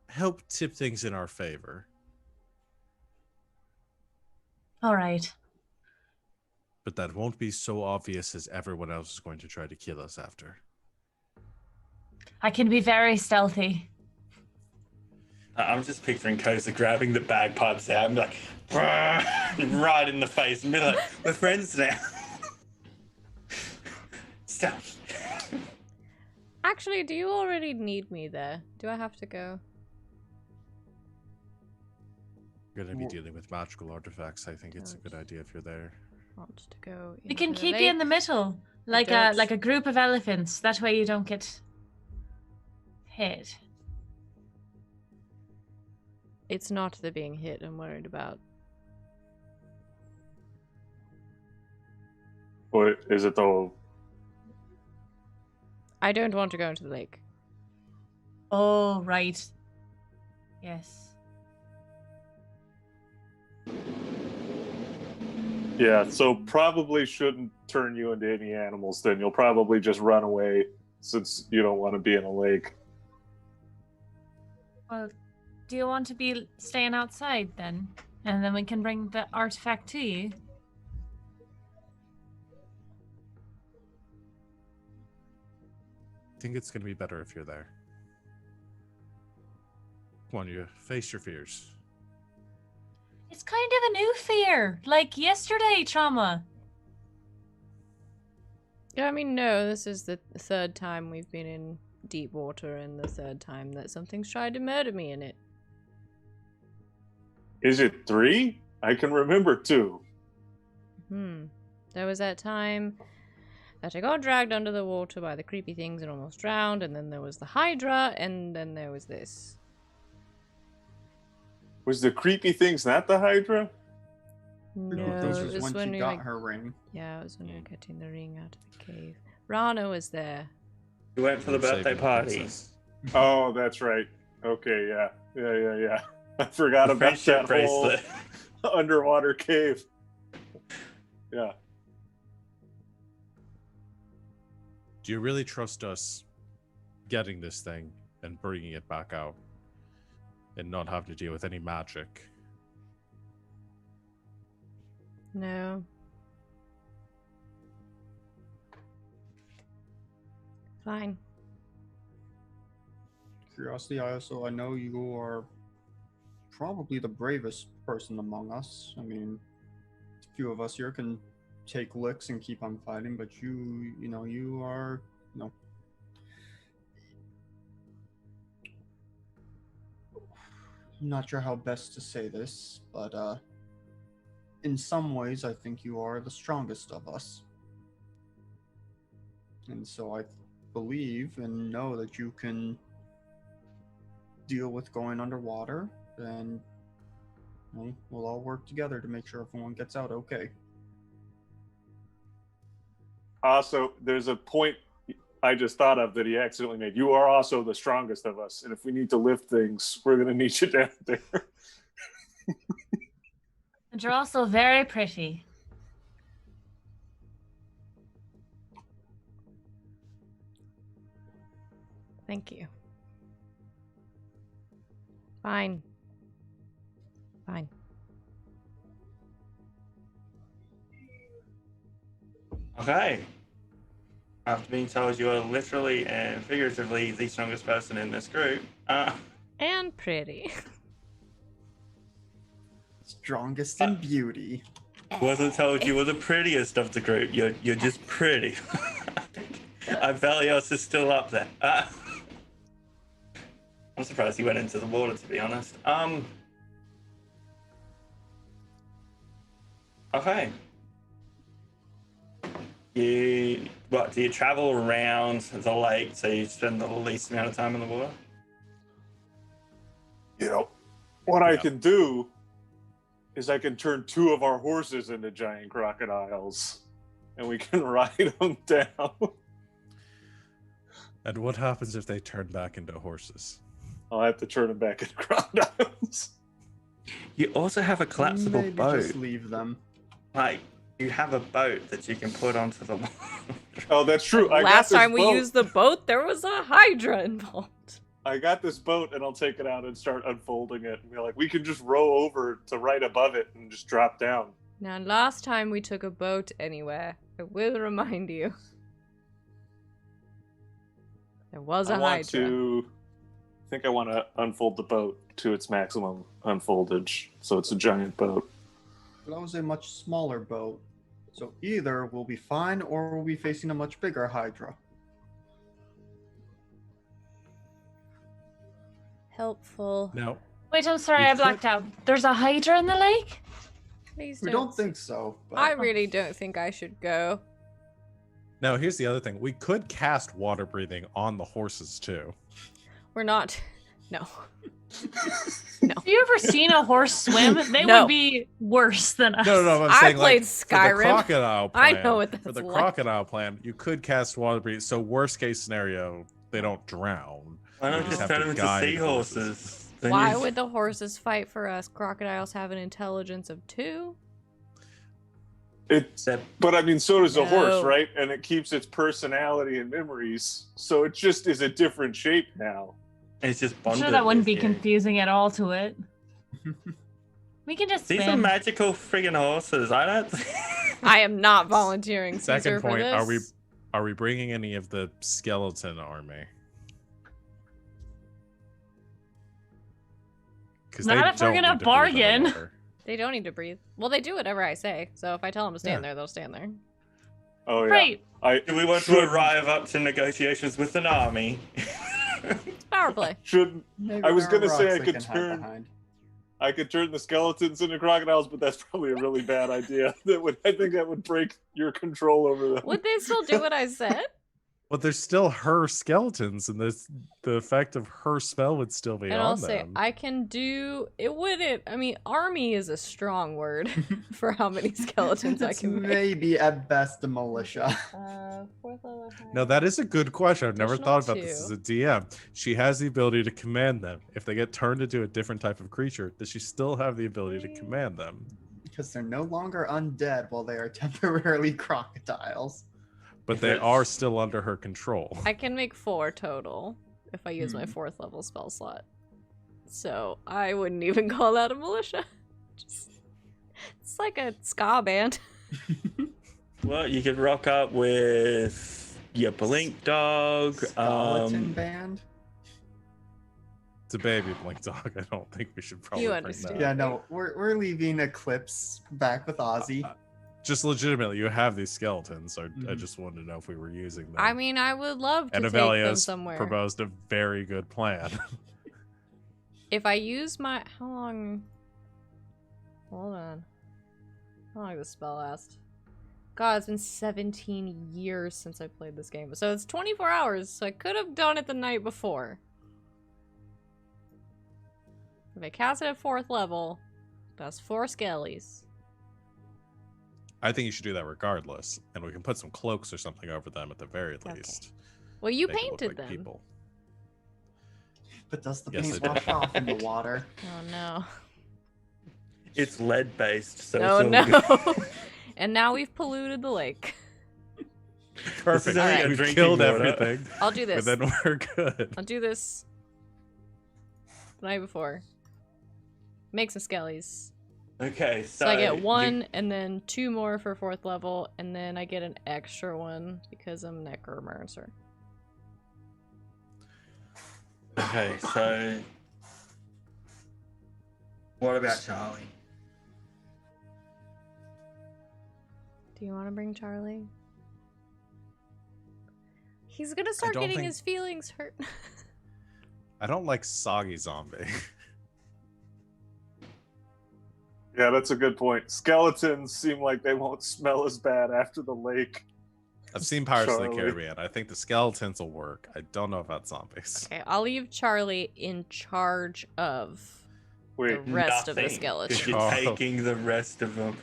help tip things in our favor, All right. but that won't be so obvious as everyone else is going to try to kill us after. I can be very stealthy. I'm just picturing Koza grabbing the bagpipes out and be like, right in the face and be like, we're friends now. Stop. actually, do you already need me there? Do I have to go? You're going to be dealing with magical artifacts. I think it's a good idea if you're there. Want to go? We can into keep the you in the lake? middle, like don't. a group of elephants. That way you don't get hit. It's not the being hit I'm worried about. What is it though? I don't want to go into the lake. Oh, right. Yes. Yeah, so probably shouldn't turn you into any animals then. You'll probably just run away since you don't want to be in a lake. Well, do you want to be staying outside then? And then we can bring the artifact to you. I think it's going to be better if you're there. Come on, you face your fears. It's kind of a new fear. Like yesterday, trauma. Yeah, I mean, no, this is the 3rd time we've been in deep water and the 3rd time that something's tried to murder me in it. Is it 3? I can remember 2. There was that time that I got dragged under the water by the creepy things and almost drowned, and then there was the Hydra, and then there was this. Was the creepy things not the Hydra? No, This it was was when when she we got were, her ring. yeah, it was when we were getting the ring out of the cave. Rana was there. You went for the We're birthday saving the party. princess. Oh, that's right. Okay, yeah. I forgot The about friendship that whole bracelet. underwater cave. Yeah. Do you really trust us getting this thing and bringing it back out and not having to deal with any magic? No. Fine. Curiosity, I know you are probably the bravest person among us. I mean, a few of us here can take licks and keep on fighting, but you are, I'm not sure how best to say this, but in some ways, I think you are the strongest of us. And so I believe and know that you can deal with going underwater, and we'll all work together to make sure everyone gets out okay. Also, there's a point I just thought of that he accidentally made. You are also the strongest of us, and if we need to lift things, we're gonna need you down there. And you're also very pretty. Thank you. Fine. Fine. Okay. After being told you are literally and figuratively the strongest person in this group, And pretty. Strongest in beauty. Wasn't told you were the prettiest of the group. You're just pretty. Aeos is still up there. I'm surprised he went into the water, to be honest. Okay. Do you travel around the lake so you spend the least amount of time in the water? You know, what I Yeah. can do is I can turn 2 of our horses into giant crocodiles, and we can ride them down. And what happens if they turn back into horses? I'll have to turn them back into crocodiles. You also have a collapsible Maybe boat. just leave them. Like, you have a boat that you can put onto the water. Oh, that's true. I got Last this time we boat. used the boat, there was a Hydra involved. I got this boat, and I'll take it out and start unfolding it. And be like, we can just row over to right above it and just drop down. Now, last time we took a boat anywhere, I will remind you. There was a Hydra. I think I want to unfold the boat to its maximum unfoldage, so it's a giant boat. That was a much smaller boat. So either we'll be fine or we'll be facing a much bigger Hydra. Helpful. No. Wait, I'm sorry, We I blacked out. There's a Hydra in the lake? Please We don't think so. But I really don't think I should go. No, here's the other thing. We could cast water breathing on the horses too. We're not. No. Have you ever seen a horse swim? They No. would be worse than us. No, I'm I saying played like, Skyrim. For the crocodile I plan, know what For that's the like. crocodile plan, you could cast water breathing. So worst case scenario, they don't drown. Why not You just have turn to them into guide the seahorses? Then Why you- would the horses fight for us? Crocodiles have an intelligence of 2. But I mean, so does a horse, No. right? And it keeps its personality and memories. So it just is a different shape now. It's just I'm bonded. sure that wouldn't be with you. confusing at all to it. We can just These are swim. magical friggin' horses. I don't. I am not volunteering Caesar Second point, for this. are we bringing any of the skeleton army? Because Not if we're gonna bargain. They don't need to breathe. Well, they do whatever I say. So if I tell them to stand Yeah. there, they'll stand there. Oh yeah. Right. Do we want to arrive up to negotiations with an army? It's power play. Should maybe I was there are gonna say rocks I they could can hide turn- behind. I could turn the skeletons into crocodiles, but that's probably a really bad idea. I think that would break your control over them. Would they still do what I said? But there's still her skeletons, and the effect of her spell would still be And on I'll them. say, I can do. It wouldn't. I mean, army is a strong word for how many skeletons I It's can make. maybe at best a militia. Fourth level. No, that is a good question. I've never Additional thought about this as 2. a DM. She has the ability to command them. If they get turned into a different type of creature, does she still have the ability to command them? Because they're no longer undead while they are temporarily crocodiles. But they are still under her control. I can make 4 total if I use my 4th level spell slot. So I wouldn't even call that a militia. It's like a ska band. Well, you could rock up with your blink dog. Skeleton band. It's a baby blink dog. I don't think we should probably You bring understand. that Yeah, up. no, we're leaving Eclipse back with Ozzy. Just legitimately, you have these skeletons. So I Mhm. just wanted to know if we were using them. I mean, I would love to and take them Avelios somewhere. proposed a very good plan. If I use my... How long... Hold on. How long does this spell last? God, it's been 17 years since I played this game. So it's 24 hours, so I could have done it the night before. If I cast it at 4th level, that's 4 skellies. I think you should do that regardless, and we can put some cloaks or something over them at the very Okay. least. Well, you Make it look painted like them. people. But does the Yes, paint I wash did. off in the water? Oh no. It's lead based, so Oh it's no. all good. And now we've polluted the lake. Perfect. only a We've drinking killed water. everything. I'll do But this. then we're good. I'll do this the night before. Make some skellies. Okay, So I get you- 1 and then 2 more for 4th level, and then I get an extra 1 because I'm necromancer. Okay, so what about Charlie? Do you want to bring Charlie? He's gonna start don't getting think- his feelings hurt. I don't like soggy zombie. Yeah, that's a good point. Skeletons seem like they won't smell as bad after the lake. I've seen Pirates of the Charlie. Caribbean. I think the skeletons will work. I don't know about zombies. Okay, I'll leave Charlie in charge of Wait, the rest of the Nothing, 'cause skeletons. you're Oh. taking the rest of them.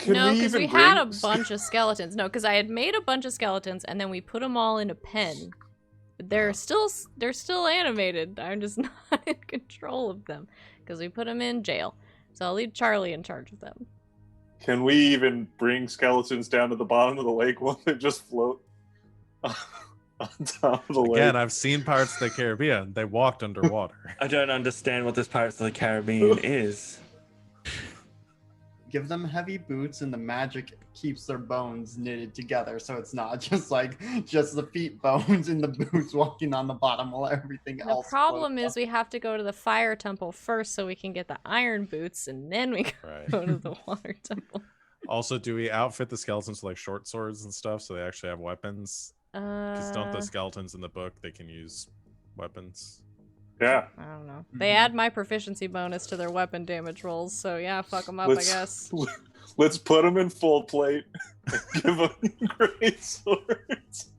No, because even we had a bring- bunch of skeletons. No, because I had made a bunch of skeletons and then we put them all in a pen. But they're still animated. I'm just not in control of them because we put them in jail. So I'll leave Charlie in charge of them. Can we even bring skeletons down to the bottom of the lake while they just float on top of the lake? Again, I've seen Pirates of the Caribbean. They walked underwater. I don't understand what this Pirates of the Caribbean is. Give them heavy boots, and the magic keeps their bones knitted together, so it's not just like just the feet bones and the boots walking on the bottom while everything The else. problem floats is we have to go to the fire temple first so we can get the iron boots and then we Right. go to the water temple. Also, do we outfit the skeletons with like short swords and stuff so they actually have weapons? Because don't the skeletons in the book, they can use weapons? Yeah. I don't know. They add my proficiency bonus to their weapon damage rolls, so yeah, fuck them up, I guess. Let's put them in full plate and give them great swords.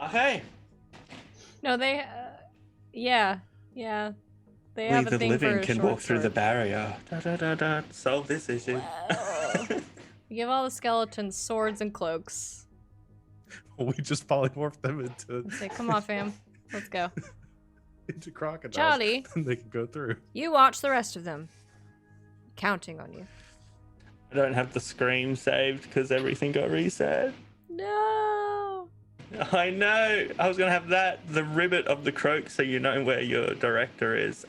Okay. No, they, yeah. They We have a the thing for living a can short walk through the sword. barrier. Da, da, da, da. Solve this issue. Well, we give all the skeletons swords and cloaks. We just polymorph them into Say, come on, fam, let's go. into crocodiles. Charlie, And they can go through. you watch the rest of them. Counting on you. I don't have the scream saved because everything got reset. No. I know. I was gonna have that, the ribbit of the croak, so you know where your director is.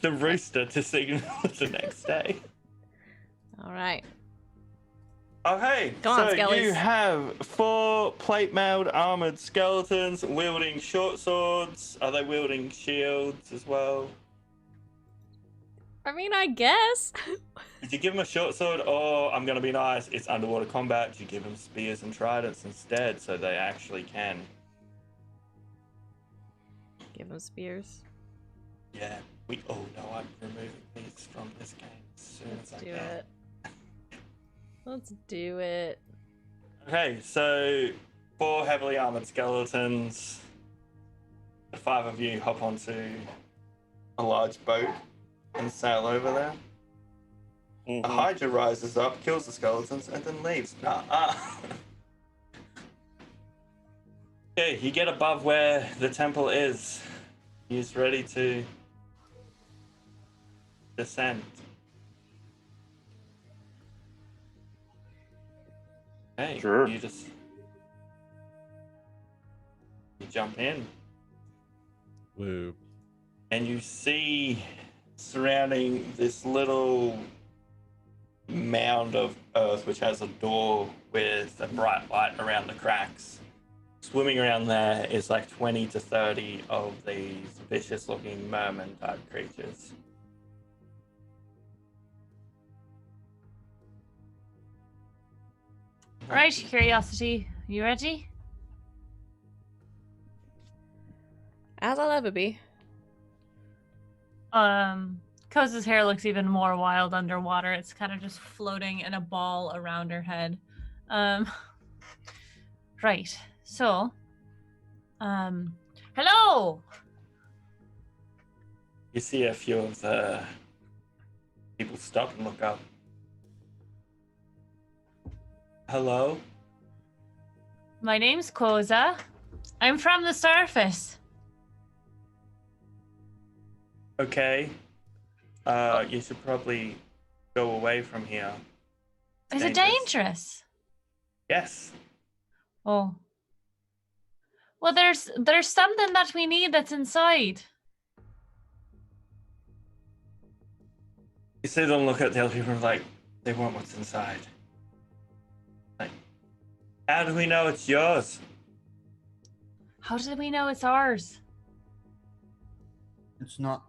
The rooster to signal the next day. All right. Okay, Go on, so Skellies. you have 4 plate-mailed armored skeletons wielding short swords. Are they wielding shields as well? I mean, I guess. Did you give them a short sword, or I'm gonna be nice, it's underwater combat? Did you give them spears and tridents instead, so they actually can? Give them spears. Yeah. Oh no, I'm removing these from this game as soon as I Do can. it. Let's do it. Okay, so 4 heavily armored skeletons. The 5 of you hop onto a large boat and sail over there. A Hydra rises up, kills the skeletons, and then leaves. Okay, you get above where the temple is. He's ready to descend. Okay, Sure. you jump in. Woo. And you see surrounding this little mound of earth, which has a door with a bright light around the cracks. Swimming around there is like 20 to 30 of these vicious looking merman type creatures. Right, Curiosity, you ready? As I'll ever be. Koza's hair looks even more wild underwater. It's kind of just floating in a ball around her head. Right. So, hello. You see a few of the people stop and look up. Hello? My name's Koza. I'm from the surface. Okay. You should probably go away from here. Is it dangerous? Yes. Oh. Well, there's something that we need that's inside. You see them look at the other people and like, they want what's inside. Like, how do we know it's yours? How do we know it's ours? It's not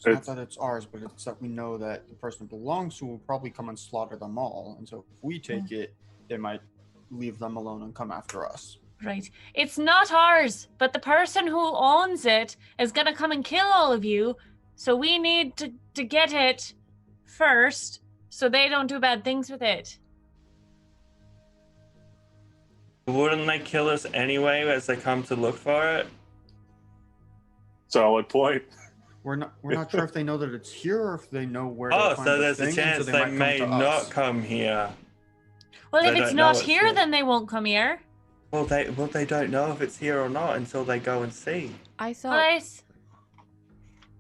It's not that it's ours, but it's that we know that the person it belongs to will probably come and slaughter them all. And so if we take it, they might leave them alone and come after us. Right. It's not ours, but the person who owns it is going to come and kill all of you. So we need to get it first so they don't do bad things with it. Wouldn't they kill us anyway as they come to look for it? Solid point. We're not sure if they know that it's here or if they know where Oh, to find so the there's a thing, chance so they might may come to not us. come here. Well, They if it's don't know not it's here, here. then they won't come here. Well, they don't know if it's here or not until they go and see. I Well, thought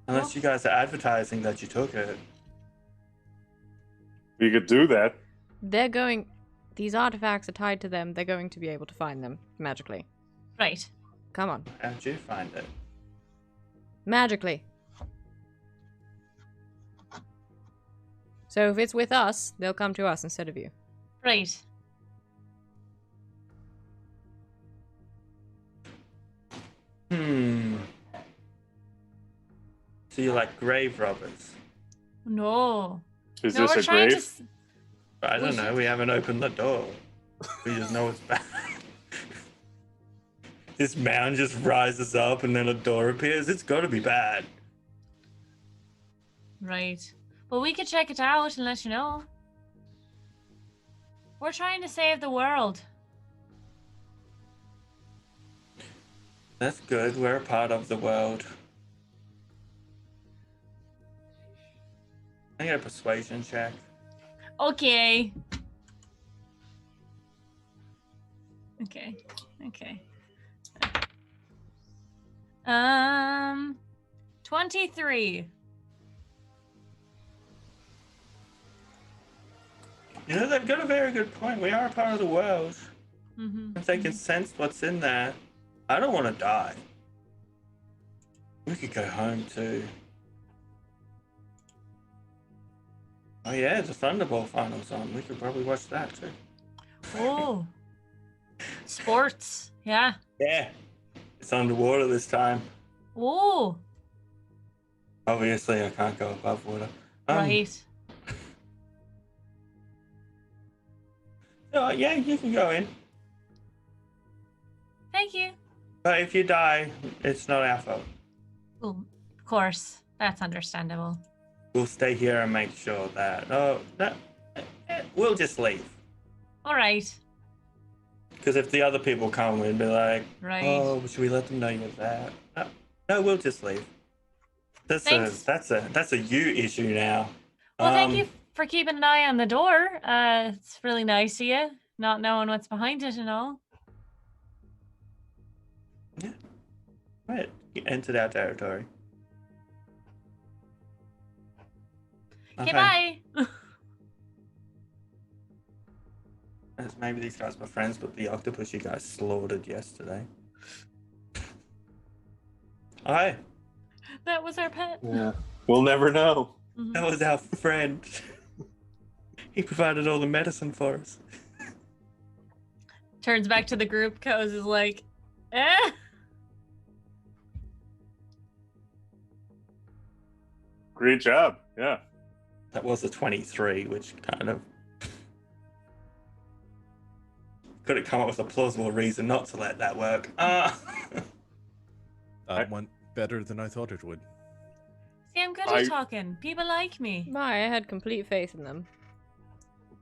Unless you guys are advertising that you took it. We could do that. these artifacts are tied to them. They're going to be able to find them magically. Right. Come on. How'd you find it? Magically. So if it's with us, they'll come to us instead of you. Right. So you're like grave robbers? No. Is No, this we're a trying grave? I don't know. We haven't opened the door. We just know it's bad. This mound just rises up and then a door appears. It's got to be bad. Right. Well, we could check it out and let you know. We're trying to save the world. That's good. We're a part of the world. I got a persuasion check. Okay. Okay. 23. You know, they've got a very good point. We are a part of the world. Mm-hmm. If they can sense what's in there, I don't want to die. We could go home too. Oh yeah, the Thunderbolt finals on. We could probably watch that too. Oh. Sports. Yeah. Yeah. It's underwater this time. Oh. Obviously, I can't go above water. Right. Oh, yeah, you can go in. Thank you. But if you die, it's not our fault. Well, of course. That's understandable. We'll stay here and make sure that. Oh, no. We'll just leave. All right. Because if the other people come, we'd be like, Right. oh, should we let them know you're there? No, we'll just leave. That's a you issue now. Well, thank you for keeping an eye on the door. It's really nice of you, not knowing what's behind it and all. Yeah. Right. You entered our territory. Okay, bye. As maybe these guys were friends, but the octopus you guys slaughtered yesterday. Hi. That was our pet. Yeah. We'll never know. Mhm. That was our friend. He provided all the medicine for us. Turns back to the group. Coz is like, eh. Great job. Yeah. That was a 23, which kind of could have come up with a plausible reason not to let that work. That went better than I thought it would. See, I'm good at talking. People like me. My, I had complete faith in them.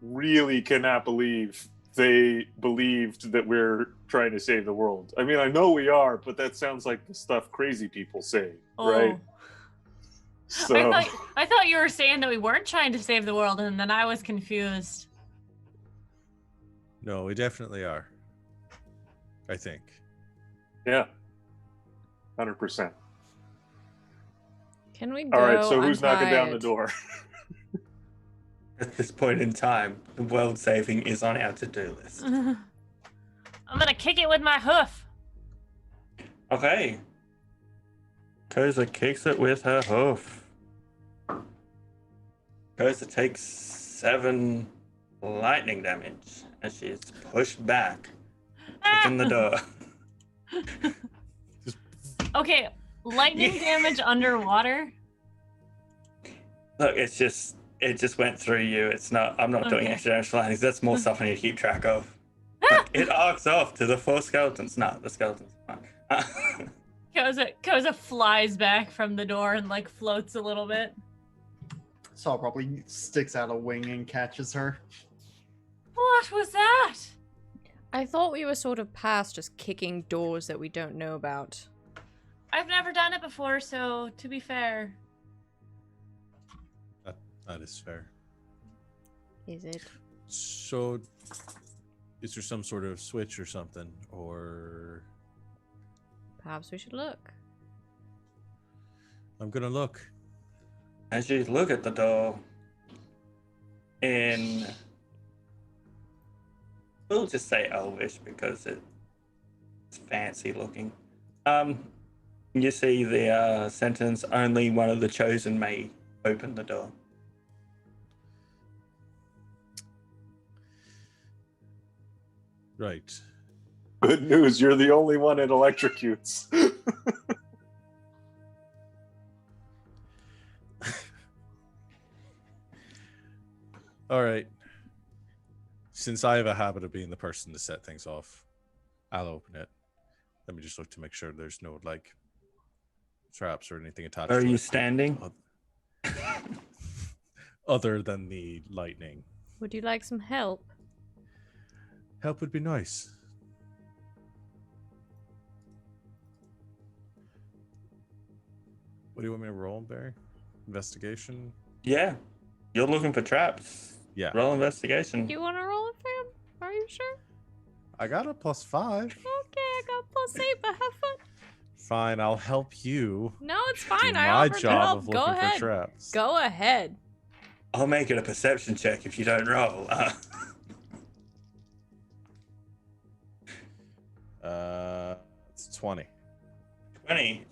Really cannot believe they believed that we're trying to save the world. I mean, I know we are, but that sounds like the stuff crazy people say, right? So I thought you were saying that we weren't trying to save the world, and then I was confused. No, we definitely are. I think. yeah, 100%. Can we go? All right, so I'm who's knocking down the tired. door? At this point in time, the world saving is on our to-do list. I'm gonna kick it with my hoof. Okay. Koza kicks it with her hoof. Koza takes 7 lightning damage as she is pushed back, kicking the door. Okay, lightning damage underwater. Look, it just went through you. It's not. I'm not doing Okay. accidental landings. That's more stuff I need to keep track of. Like, it arcs off to the 4 skeletons. No, the skeletons are fine. Koza flies back from the door and like floats a little bit. Saul probably sticks out a wing and catches her. What was that? I thought we were sort of past just kicking doors that we don't know about. I've never done it before, so to be fair. That is fair. Is it? So, is there some sort of switch or something, or Perhaps we should look. I'm gonna look. As you look at the door, in we'll just say Elvish because it's fancy looking. You see the sentence: "Only one of the chosen may open the door." Right. Good news, you're the only one it electrocutes. All right. Since I have a habit of being the person to set things off, I'll open it. Let me just look to make sure there's no like traps or anything attached Where are to you it. standing? Other than the lightning. Would you like some help? Help would be nice. What do you want me to roll, Barry? Investigation? Yeah, you're looking for traps. Yeah. Roll investigation. You want to roll it, fam? Are you sure? I got a +5. Okay, I got +8, but have fun. Fine, I'll help you. No, it's do fine. I my offered to job help. of Go looking for ahead. traps. Go ahead. I'll make it a perception check if you don't roll. It's 20. 20.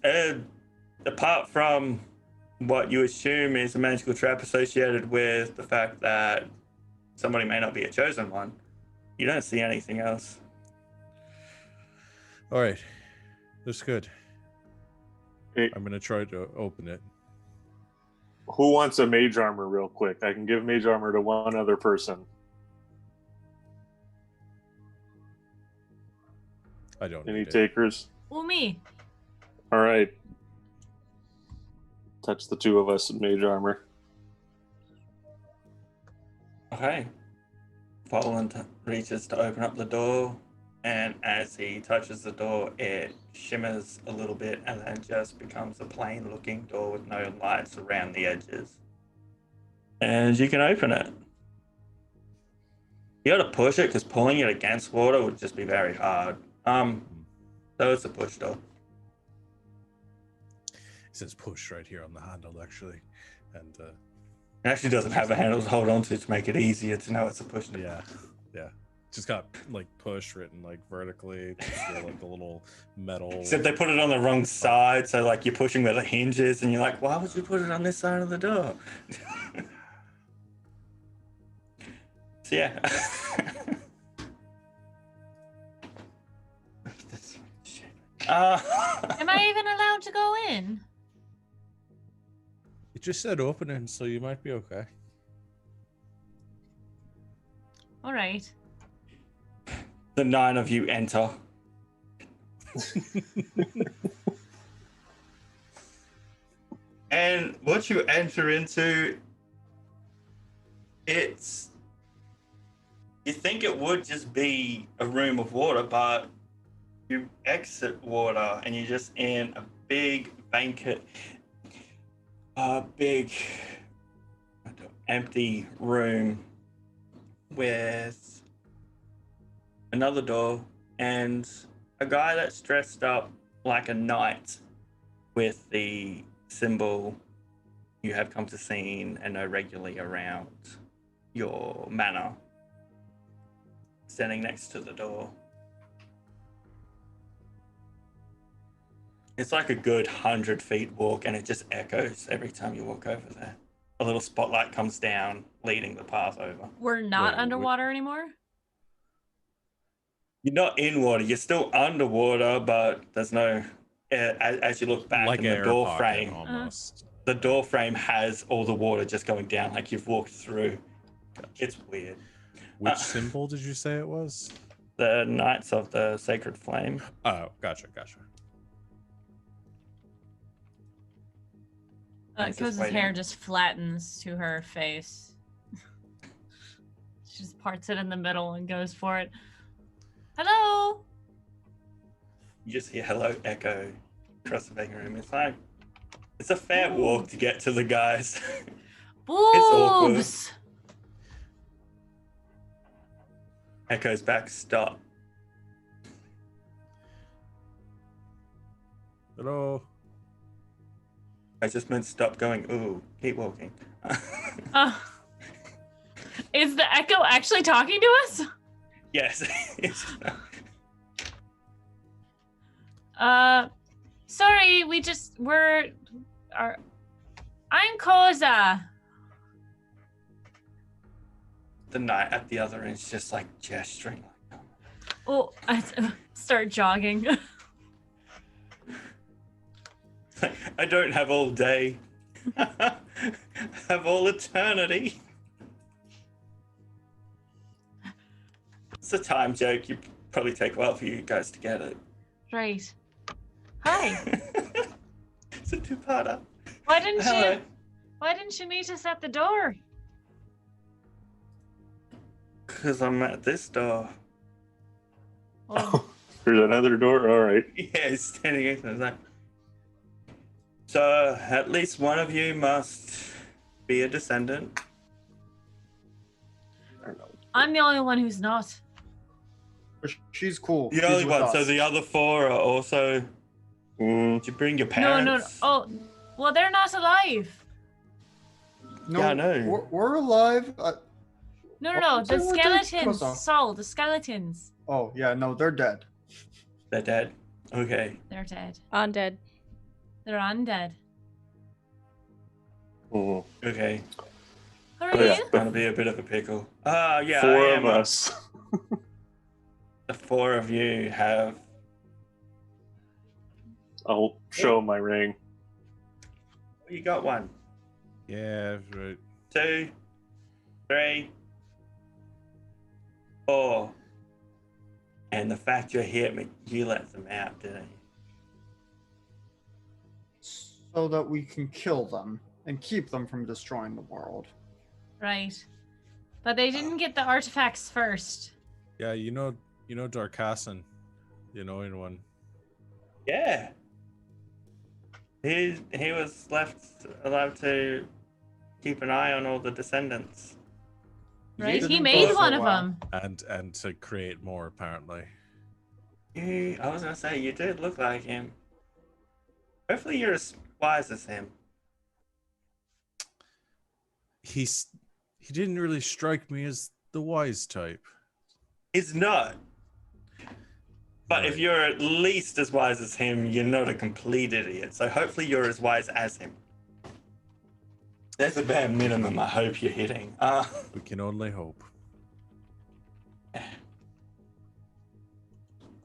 Apart from what you assume is a magical trap associated with the fact that somebody may not be a chosen one, you don't see anything else. All right. That's good. Hey, I'm going to try to open it. who wants a mage armor real quick? I can give mage armor to one other person. I don't Any need it. takers? Well, me. All right. Touch the two of us in mage armor. Okay. Voland reaches to open up the door, and as he touches the door, it shimmers a little bit and then just becomes a plain looking door with no lights around the edges. And you can open it. You gotta push it because pulling it against water would just be very hard. So it's a push door. It says push right here on the handle, actually. And It actually doesn't have a handle to hold on to make it easier to know it's a push door. yeah. Just got like push written like vertically. Just like the little metal. Except they put it on the wrong side, so like you're pushing where the hinge is, and you're like, why would you put it on this side of the door? So yeah. Am I even allowed to go in? It just said opening, so you might be okay. All right. The 9 of you enter. And what you enter into, you think it would just be a room of water, but you exit water and you're just in a big banquet, a big empty room with another door and a guy that's dressed up like a knight with the symbol you have come to see and know regularly around your manor, standing next to the door. It's like a good 100 feet walk, and it just echoes every time you walk over there. A little spotlight comes down, leading the path over. We're not Wait, underwater anymore? You're not in water, you're still underwater, but there's no... As you look back Like in an the air door pocket, frame, almost. the door frame has all the water just going down like you've walked through. It's weird. Which symbol did you say it was? The Knights of the Sacred Flame. Oh, gotcha. It's just Koz's waiting. hair just flattens to her face. She just parts it in the middle and goes for it. Hello. You just hear hello echo across the baking room. It's like it's a fair walk to get to the guys. awkward. Boobs. Echo's back. Stop. Hello. I just meant stop going. Ooh, keep walking. Is the echo actually talking to us? Yes. Sorry, I'm Koza. The knight at the other end is just like gesturing. Oh, I start jogging. I don't have all day. I have all eternity. It's a time joke. You probably take a while for you guys to get it. Right. Hi. It's a two-parter. Why didn't Hello. you meet us at the door? Because I'm at this door. Oh, There's another door. All right. Yeah, he's standing next to me. So at least one of you must be a descendant. I'm the only one who's not. But she's cool. The She's only with one. us. So the other four are also. Did you bring your No, parents? no. Oh, well, they're not alive. No, Yeah, I know. We're alive. No. The What's it- skeletons. what's Saul, the skeletons. Oh yeah, no, they're dead. They're dead. Okay. They're dead. Undead. They're undead. Mhm. Okay. Who are Yeah. you? It's gonna be a bit of a pickle. Yeah. Four I of am. us. The four of you have. I'll show my ring. You got one, Yeah, right. 2, 3, 4. And the fact you're here, you let them out, didn't you? So that we can kill them and keep them from destroying the world. Right. But they didn't get the artifacts first. Yeah, you know Darkasson, the annoying one. Yeah. He was left allowed to keep an eye on all the descendants. Right? You He didn't made go one so of well. them. And to create more apparently. I was gonna say you did look like him. Hopefully you're as wise as him. He didn't really strike me as the wise type. He's not. But if Right. you're at least as wise as him, you're not a complete idiot. So hopefully you're as wise as him. That's a bare minimum I hope you're hitting. We can only hope.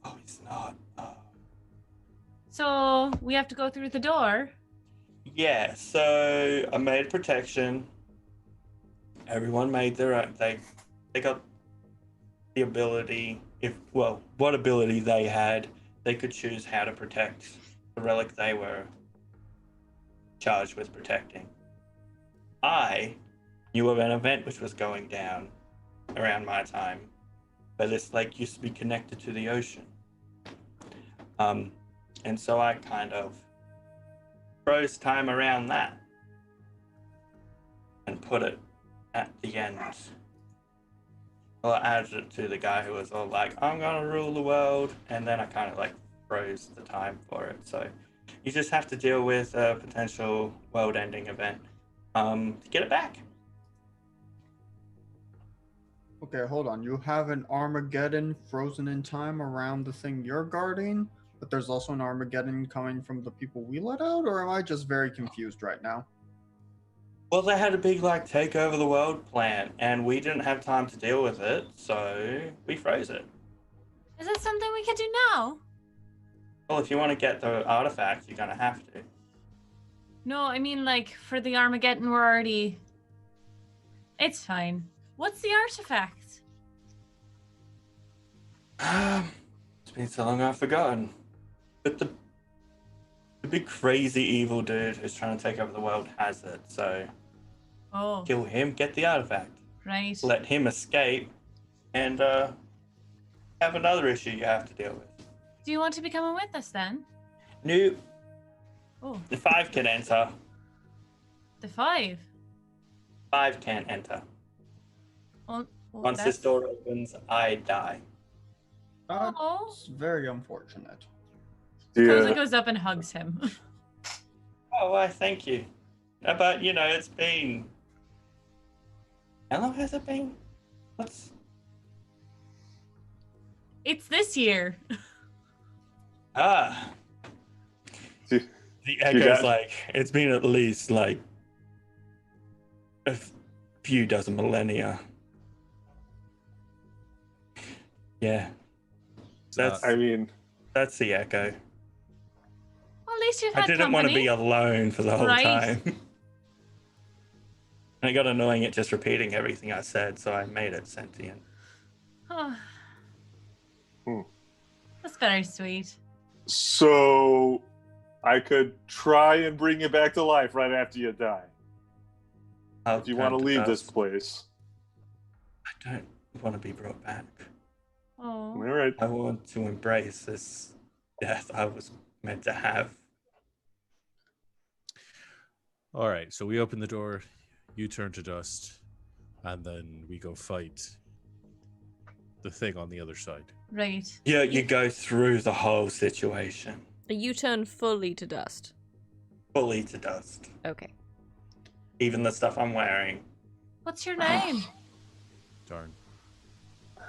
Oh, he's not. Oh. So we have to go through the door. Yeah, so I made protection. Everyone made their own. They got the ability, what ability they had, they could choose how to protect the relic they were charged with protecting. I knew of an event which was going down around my time, where this lake used to be connected to the ocean. And so I kind of froze time around that and put it at the end. Well, I added it to the guy who was all like, I'm gonna rule the world, and then I kind of like froze the time for it. So you just have to deal with a potential world-ending event to get it back. Okay, hold on. You have an Armageddon frozen in time around the thing you're guarding, but there's also an Armageddon coming from the people we let out, or am I just very confused right now? Well, they had a big like take over the world plan, and we didn't have time to deal with it, so we froze it. Is that something we could do now? Well, if you want to get the artifact, you're gonna have to. No, I mean, like, for the Armageddon, we're already... It's fine. What's the artifact? It's been so long I've forgotten. But the big crazy evil dude who's trying to take over the world has it, so Oh, kill him, get the artifact. right. Let him escape, and have another issue you have to deal with. Do you want to be coming with us then? No, Oh, the 5 can enter. the 5. 5 can't enter. Well, Once this door opens, I die. Oh. It's very unfortunate. Koza Yeah. goes up and hugs him. Oh, why, thank you. But, you know, it's been... How long has it been? What's... It's this year. Ah. You The got- echo's like, it's been at least, like, a few dozen millennia. Yeah. That's I mean, that's the echo. Well, at least you've I had didn't want to company. be alone for the whole Right. time. And it got annoying at just repeating everything I said, so I made it sentient. Oh. Hmm. That's very sweet. so I could try and bring you back to life right after you die. I'll If you turn want to leave this dust. place. I don't want to be brought back. All Oh. right. I want to embrace this death I was meant to have. All right, so we open the door, you turn to dust, and then we go fight the thing on the other side. Right. Yeah, you go through the whole situation, You turn fully to dust. fully to dust. Okay. Even the stuff I'm wearing. What's your name? Darn.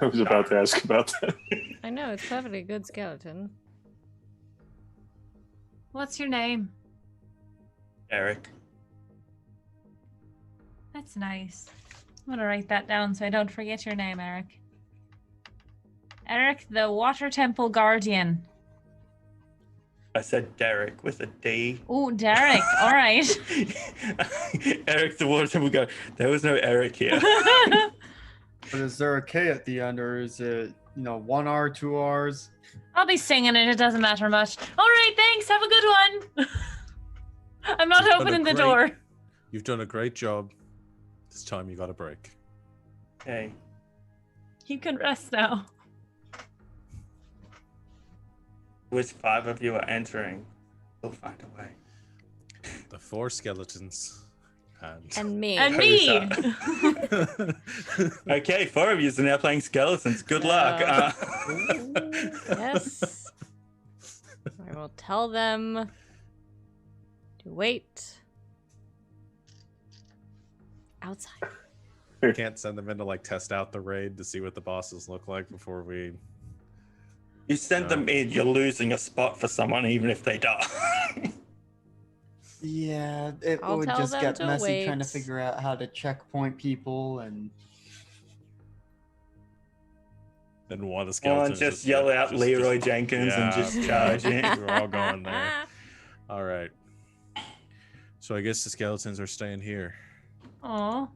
I was about to ask about that. I know, it's perfectly good skeleton. What's your name? Eric. That's nice. I'm gonna write that down so I don't forget your name, Eric. Eric, the Water Temple Guardian. I said Derek with a D. Oh, Derek. All right. Eric the Water Temple go. There was no Eric here. But is there a K at the end, or is it, 1 R, 2 R's? I'll be singing it. It doesn't matter much. All right. Thanks. Have a good one. I'm not You've done a opening the great- door. You've done a great job. This time you got a break. Okay. You can rest now. Which 5 of you are entering? We'll find a way. The 4 skeletons And me. And me. Okay, 4 of you are now playing skeletons. Good luck. Yes. I will tell them to wait outside. Can't send them in to like test out the raid to see what the bosses look like before we. You send them in, you're losing a spot for someone even if they die. Yeah, it I'll would tell just them get to messy trying to wait. figure out how to checkpoint people and Then one of the Someone skeletons just yell out Leroy Jenkins and Yeah, just charge it. We're all going there. All right. So I guess the skeletons are staying here. Oh.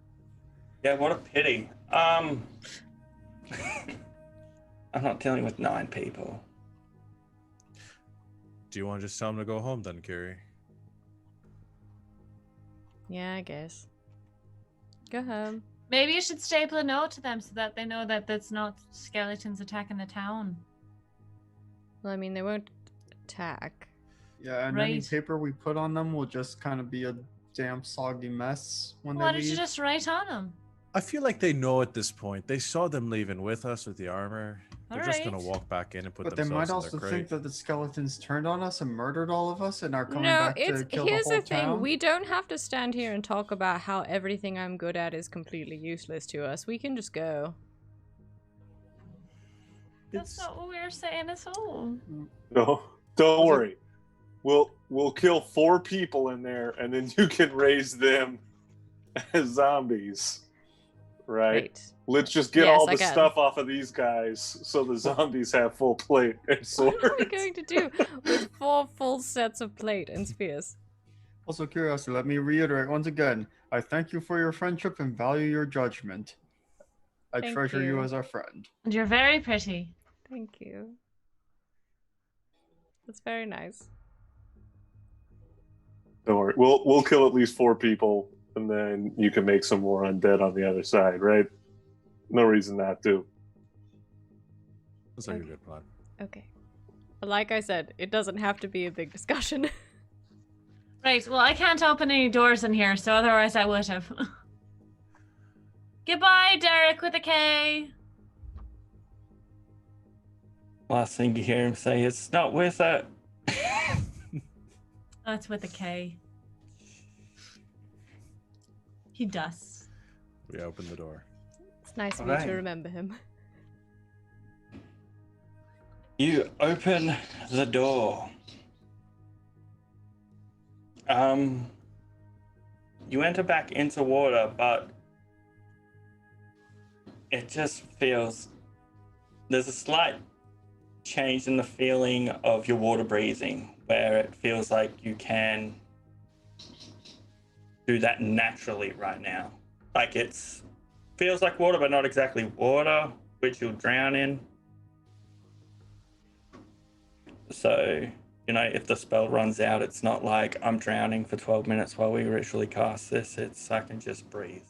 Yeah, what a pity. I'm not dealing with 9 people. Do you want to just tell them to go home then, Carrie? Yeah, I guess. Go home. Maybe you should staple a note to them so that they know that that's not skeletons attacking the town. Well, I mean, they won't attack. yeah, and any Right. paper we put on them will just kind of be a damp, soggy mess when Why they did you leave. just write on them? I feel like they know at this point. They saw them leaving with us with the armor. They're just gonna Alright. walk back in and put But they themselves might in also their think crate. that the skeletons turned on us and murdered all of us and are coming No, back it's to kill here's the whole the thing. town. We don't have to stand here and talk about how everything I'm good at is completely useless to us. We can just go. That's not what we were saying at all. No, don't worry. We'll kill 4 people in there, and then you can raise them as zombies. Right? Right. Let's just get Yes, all I the can. stuff off of these guys so the zombies have full plate and What swords. are we going to do with 4 full sets of plate and spears? Also, curiosity, let me reiterate once again. I thank you for your friendship and value your judgment. I Thank treasure you you. as a friend. And you're very pretty. Thank you. That's very nice. Don't worry. We'll kill at least 4 people, and then you can make some more undead on the other side, right? No reason not to. Looks like a Okay. good plan. Okay. Like I said, it doesn't have to be a big discussion. Right, well, I can't open any doors in here, so otherwise I would have. Goodbye, Derek with a K. Last thing you hear him say is, "It's not worth it." That's with a K. He does. We open the door. It's nice of you to Alright. remember him. You open the door. You enter back into water, but it just feels there's a slight change in the feeling of your water breathing, where it feels like you can do that naturally right now. Like it's feels like water, but not exactly water, which you'll drown in. So, you know, if the spell runs out, it's not like I'm drowning for 12 minutes while we ritually cast this. It's I can just breathe.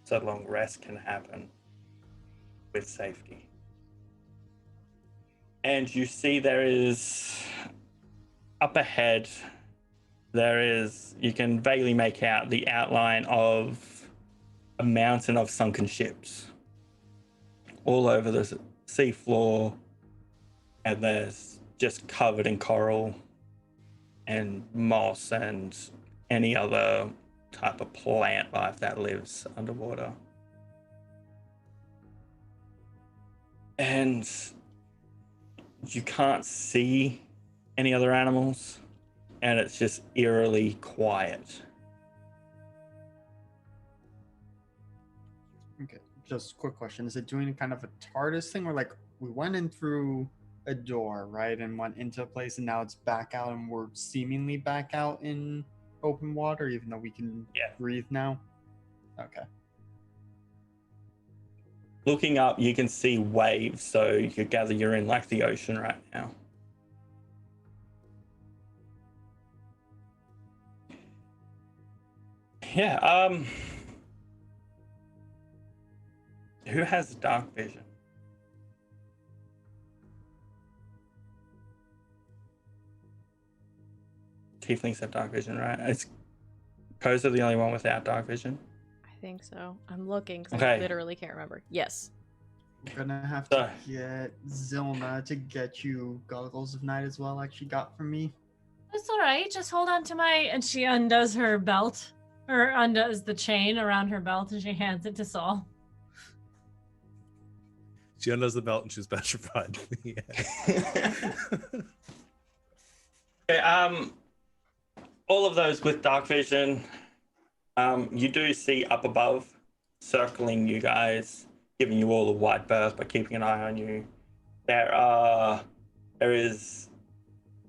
So long rest can happen with safety. And you see there is up ahead, you can vaguely make out the outline of a mountain of sunken ships all over the seafloor, and there's just covered in coral and moss and any other type of plant life that lives underwater. And you can't see any other animals, and it's just eerily quiet. Okay, just quick question. Is it doing kind of a TARDIS thing where, like, we went in through a door, right, and went into a place, and now it's back out, and we're seemingly back out in open water, even though we can breathe now? Okay. Looking up, you can see waves, so you could gather you're in like the ocean right now. Yeah, who has dark vision? Tieflings have dark vision, right? It's Koza the only one without dark vision. I think so. I'm looking because Okay. I literally can't remember. Yes. I'm gonna have to get Zilna to get you goggles of night as well, like she got from me. That's all right. Just hold on to my. And she undoes her belt, or undoes the chain around her belt, and she hands it to Saul. She undoes the belt and she's petrified. Okay, all of those with dark vision, you do see up above, circling you guys, giving you all a wide berth, but keeping an eye on you. There is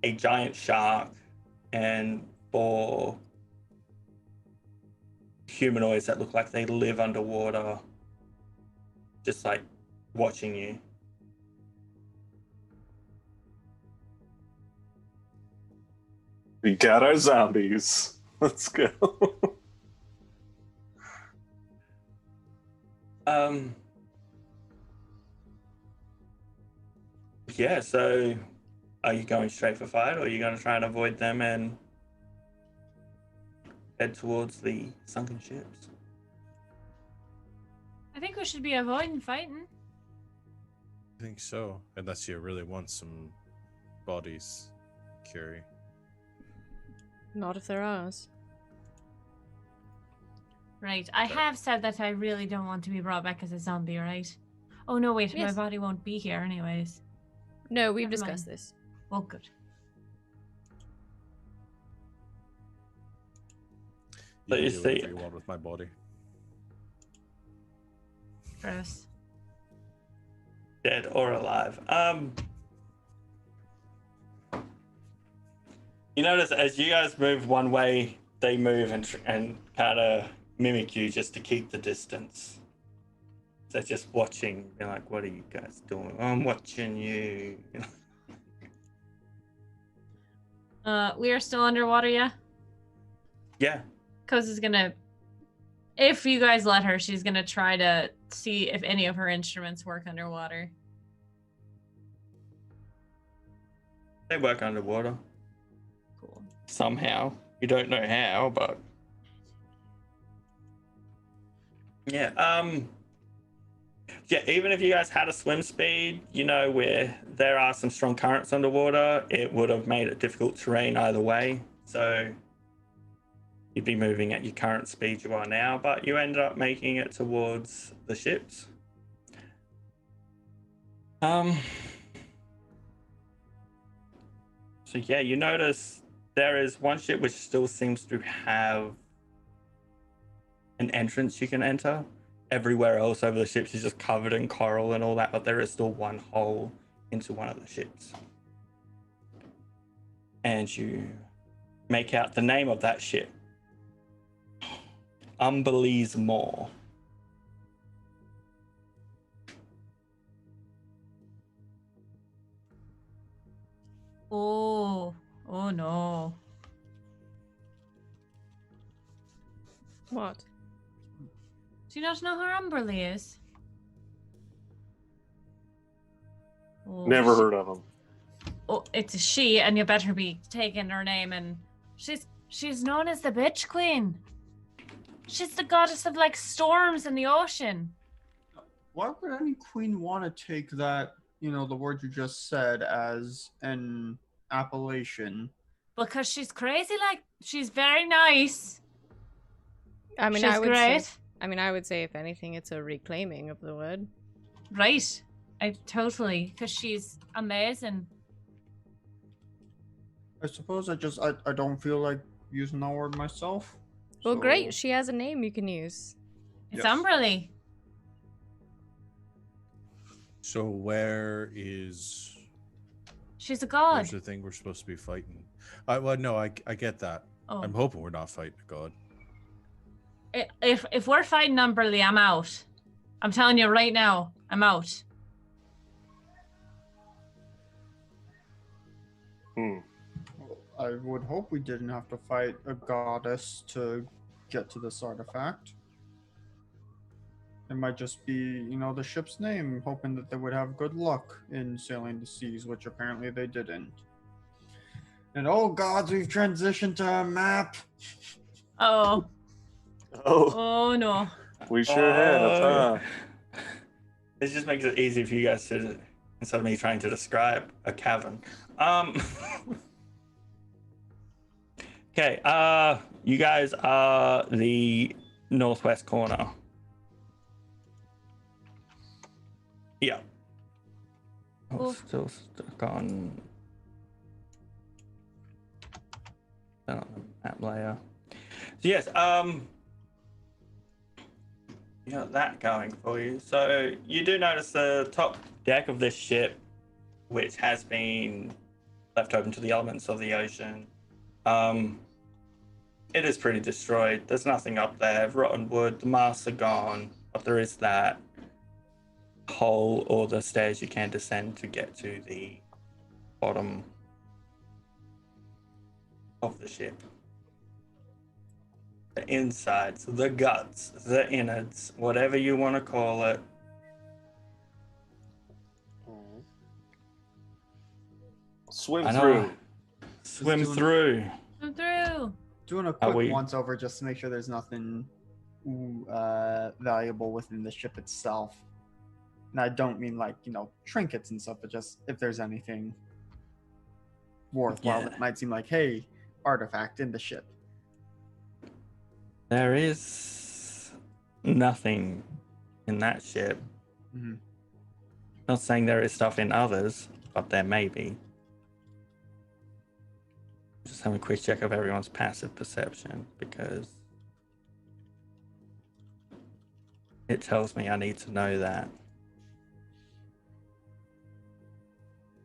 a giant shark and 4 humanoids that look like they live underwater, just like watching you. We got our zombies. Let's go. Yeah, so are you going straight for fight, or are you going to try and avoid them and head towards the sunken ships? I think we should be avoiding fighting. I think so. Unless you really want some bodies, Curie. Not if they're ours. Right. I have said that I really don't want to be brought back as a zombie, right? Oh no, wait, Yes. my body won't be here anyways. No, we've Never discussed mind. this. Well, good. So You can you do see- whatever you want with my body. Gross. Dead or alive. You notice as you guys move one way, they move and kind of mimic you just to keep the distance. They're just watching. They're like, "What are you guys doing?" I'm watching you. We are still underwater, yeah? Yeah. Coz is gonna, if you guys let her, she's gonna try to see if any of her instruments work underwater. They work underwater. Cool. Somehow. You don't know how, but yeah. Yeah, even if you guys had a swim speed, you know, where there are some strong currents underwater, it would have made it difficult terrain either way. So you'd be moving at your current speed you are now, but you ended up making it towards the ships. So yeah, you notice there is one ship which still seems to have an entrance you can enter. Everywhere else over the ships is just covered in coral and all that, but there is still one hole into one of the ships. And you make out the name of that ship. Umbelese Moor. Oh no. What? Do you not know who Umberly is? Oh, Never heard of him. Oh, it's a she, and you better be taking her name. And she's known as the Bitch Queen. She's the goddess of like storms in the ocean. Why would any queen want to take that, the word you just said as an appellation? Because she's crazy. Like she's very nice. I mean, She's I would great. say. I mean, I would say if anything, it's a reclaiming of the word. Right. I totally, because she's amazing. I suppose I don't feel like using that word myself. Well, so- great. She has a name you can use. It's Yes. Umberly. So where is She's a god. where's the thing we're supposed to be fighting? Well, no, I get that. Oh. I'm hoping we're not fighting a god. If we're fighting Umberly, I'm out. I'm telling you right now, I'm out. I would hope we didn't have to fight a goddess to get to this artifact. It might just be, the ship's name, hoping that they would have good luck in sailing the seas, which apparently they didn't. And oh gods, we've transitioned to a map. Oh. Oh, Oh no. we sure have, huh? This just makes it easy for you guys to, instead of me trying to describe a cavern. Okay, you guys are the northwest corner. Yeah. Cool. Still stuck on the map layer. So yes, you got that going for you. So you do notice the top deck of this ship, which has been left open to the elements of the ocean. It is pretty destroyed. There's nothing up there. Rotten wood, the masts are gone, but there is that hole or the stairs you can descend to get to the bottom of the ship. The insides, the guts, the innards, whatever you want to call it. Swim I know. through. Swim doing- through. I'm through. Doing a Are quick we- once over just to make sure there's nothing valuable within the ship itself. And I don't mean like, trinkets and stuff, but just if there's anything worthwhile Yeah. that might seem like, hey, artifact in the ship. There is nothing in that ship. Mhm. Not saying there is stuff in others, but there may be. Just having a quick check of everyone's passive perception because it tells me I need to know that.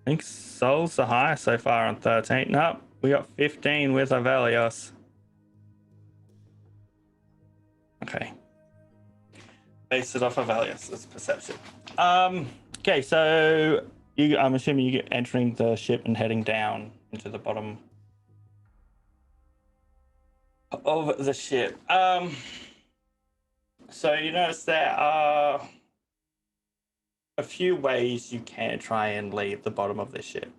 I think Soul's the highest so far on 13. Nope, We got 15 with Avelios. Okay. Base it off Avelios. That's perception. Okay, so I'm assuming you're entering the ship and heading down into the bottom of the ship. So you notice there are a few ways you can try and leave the bottom of this ship.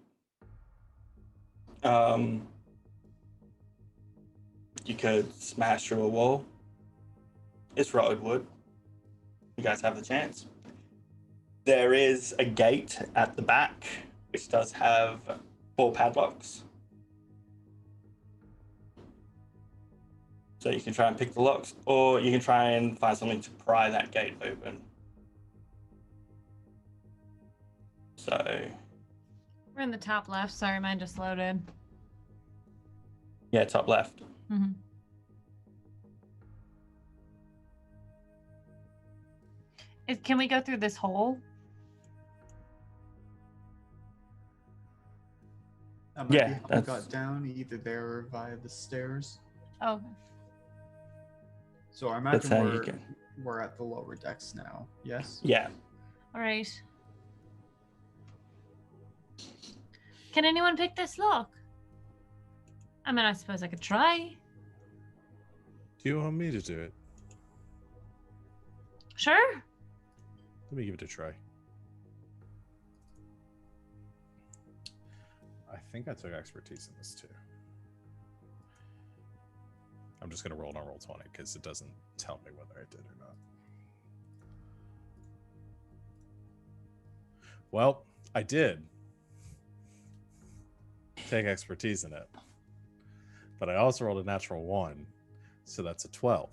You could smash through a wall. It's rotted wood. You guys have the chance. There is a gate at the back, which does have 4 padlocks. So you can try and pick the locks, or you can try and find something to pry that gate open. So, We're in the top left. Sorry, mine just loaded. yeah, top left. Mm-hmm. Can we go through this hole? That might Yeah, be how we that's- got down, either there or via the stairs. Oh, okay. So I That's imagine how you can. we're at the lower decks now. Yes. Yeah. All right. Can anyone pick this lock? I mean, I suppose I could try. Do you want me to do it? Sure. Let me give it a try. I think I took expertise in this too. I'm just going to roll on roll 20 because it doesn't tell me whether I did or not. Well, I did take expertise in it, but I also rolled a natural 1, so that's a 12.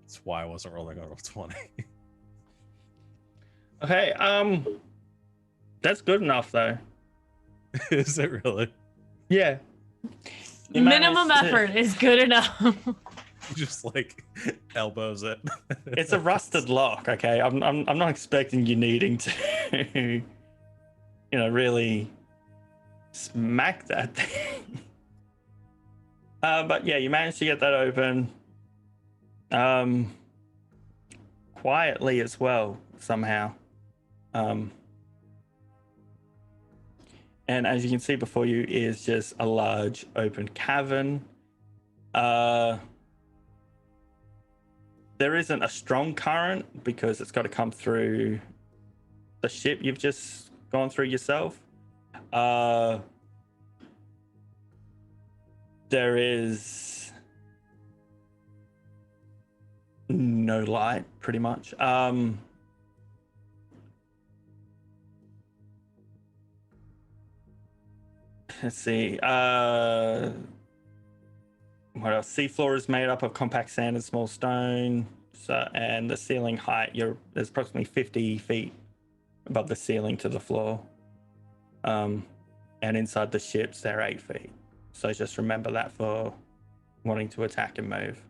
That's why I wasn't rolling on roll 20. Okay. That's good enough though. Is it really? Yeah. You Minimum managed to- effort is good enough. Just like elbows it. It's a rusted lock. Okay. I'm not expecting you needing to, really smack that thing. But yeah, you managed to get that open. Quietly as well somehow. And as you can see before you is just a large open cavern. There isn't a strong current because it's got to come through the ship you've just gone through yourself. There is no light, pretty much. Let's see. What else? Seafloor is made up of compact sand and small stone. So, and the ceiling height, there's approximately 50 feet above the ceiling to the floor. And inside the ships, they're 8 feet. So just remember that for wanting to attack and move.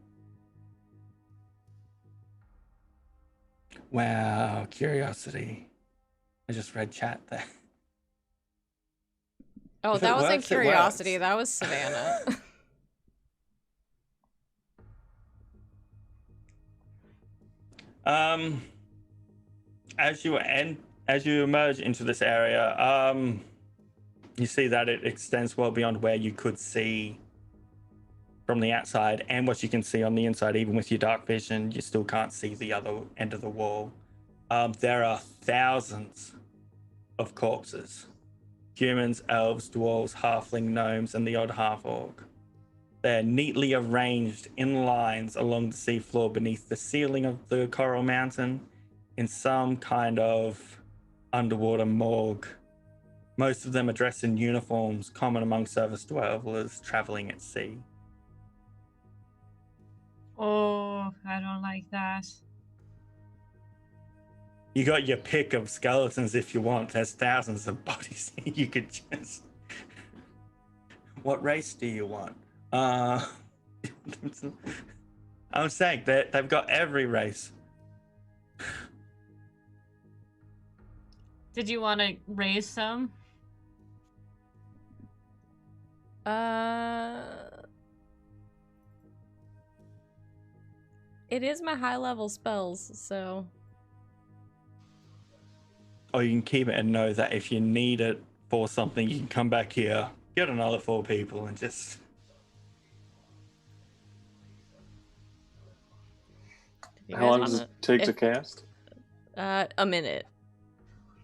Wow, curiosity. I just read chat there. Oh, If that it wasn't works, it curiosity. works. That was Savannah. As you emerge into this area, you see that it extends well beyond where you could see from the outside, and what you can see on the inside. Even with your dark vision, you still can't see the other end of the wall. There are thousands of corpses. Humans, elves, dwarves, halfling, gnomes, and the odd half-orc. They're neatly arranged in lines along the seafloor beneath the ceiling of the Coral Mountain in some kind of underwater morgue. Most of them are dressed in uniforms common among surface dwellers traveling at sea. Oh, I don't like that. You got your pick of skeletons if you want. There's thousands of bodies you could just... What race do you want? I'm saying that they've got every race. Did you want to raise some? It is my high level spells, so Or you can keep it and know that if you need it for something, you can come back here, get another 4 people, and just. if you How guys long want does it take to if- cast? a minute.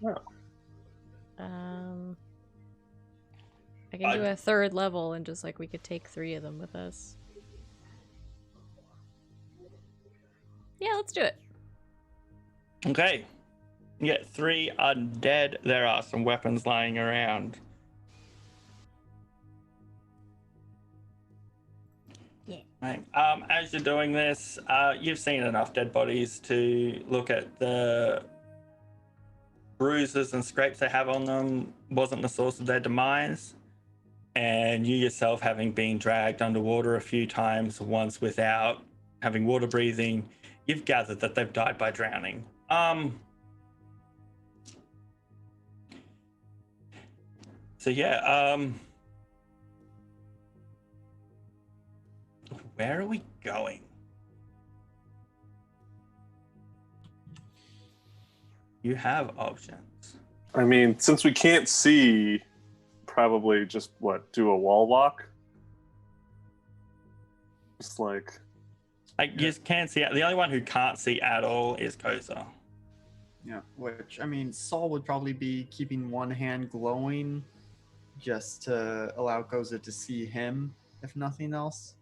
Oh. I can do a 3rd level and just like we could take 3 of them with us. Yeah, let's do it. Okay. You get 3 undead. There are some weapons lying around. Yeah. Right. As you're doing this, you've seen enough dead bodies to look at the bruises and scrapes they have on them wasn't the source of their demise. And you yourself, having been dragged underwater a few times, once without having water breathing, you've gathered that they've died by drowning. So yeah, where are we going? You have options. I mean, since we can't see, probably just do a wall walk? Just like. Like, you can't see. The only one who can't see at all is Kosa. Yeah, which, I mean, Saul would probably be keeping one hand glowing just to allow Koza to see him, if nothing else.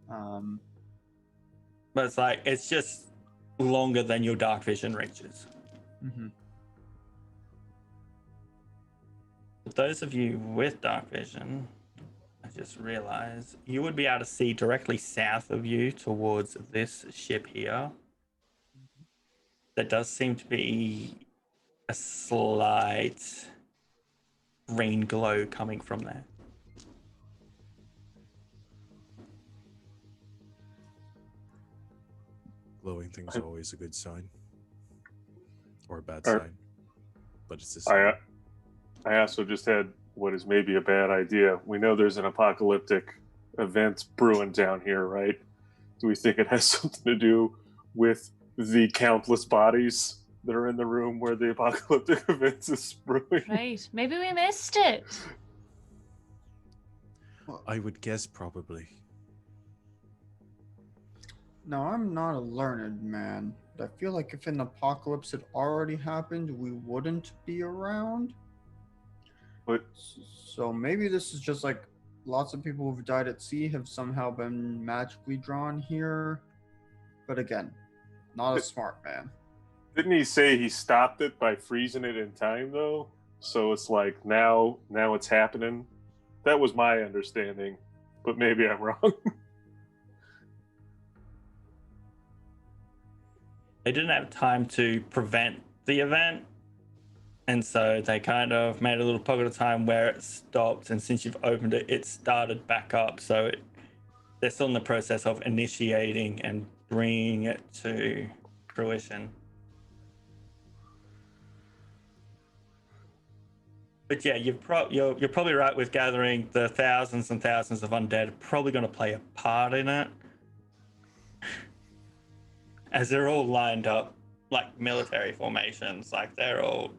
But it's like, it's just longer than your dark vision reaches. Mm-hmm. For those of you with dark vision, I just realized you would be able to see directly south of you towards this ship here. There does seem to be a slight green glow coming from there. Glowing things are always a good sign. Or a bad Or- sign. But it's a sign. I also just had what is maybe a bad idea. We know there's an apocalyptic event brewing down here, right? Do we think it has something to do with the countless bodies that are in the room where the apocalyptic event is brewing? Right. Maybe we missed it. I would guess probably. No, I'm not a learned man, but I feel like if an apocalypse had already happened, we wouldn't be around. But So maybe this is just like lots of people who've died at sea have somehow been magically drawn here. But again, not a smart man. didn't he say he stopped it by freezing it in time, though? So it's like now it's happening. That was my understanding, but maybe I'm wrong. They didn't have time to prevent the event, and so they kind of made a little pocket of time where it stopped, and since you've opened it, it started back up. So they're still in the process of initiating and bringing it to fruition. But yeah, you're probably right with gathering the thousands and thousands of undead are probably going to play a part in it, as they're all lined up like military formations. Like, they're all.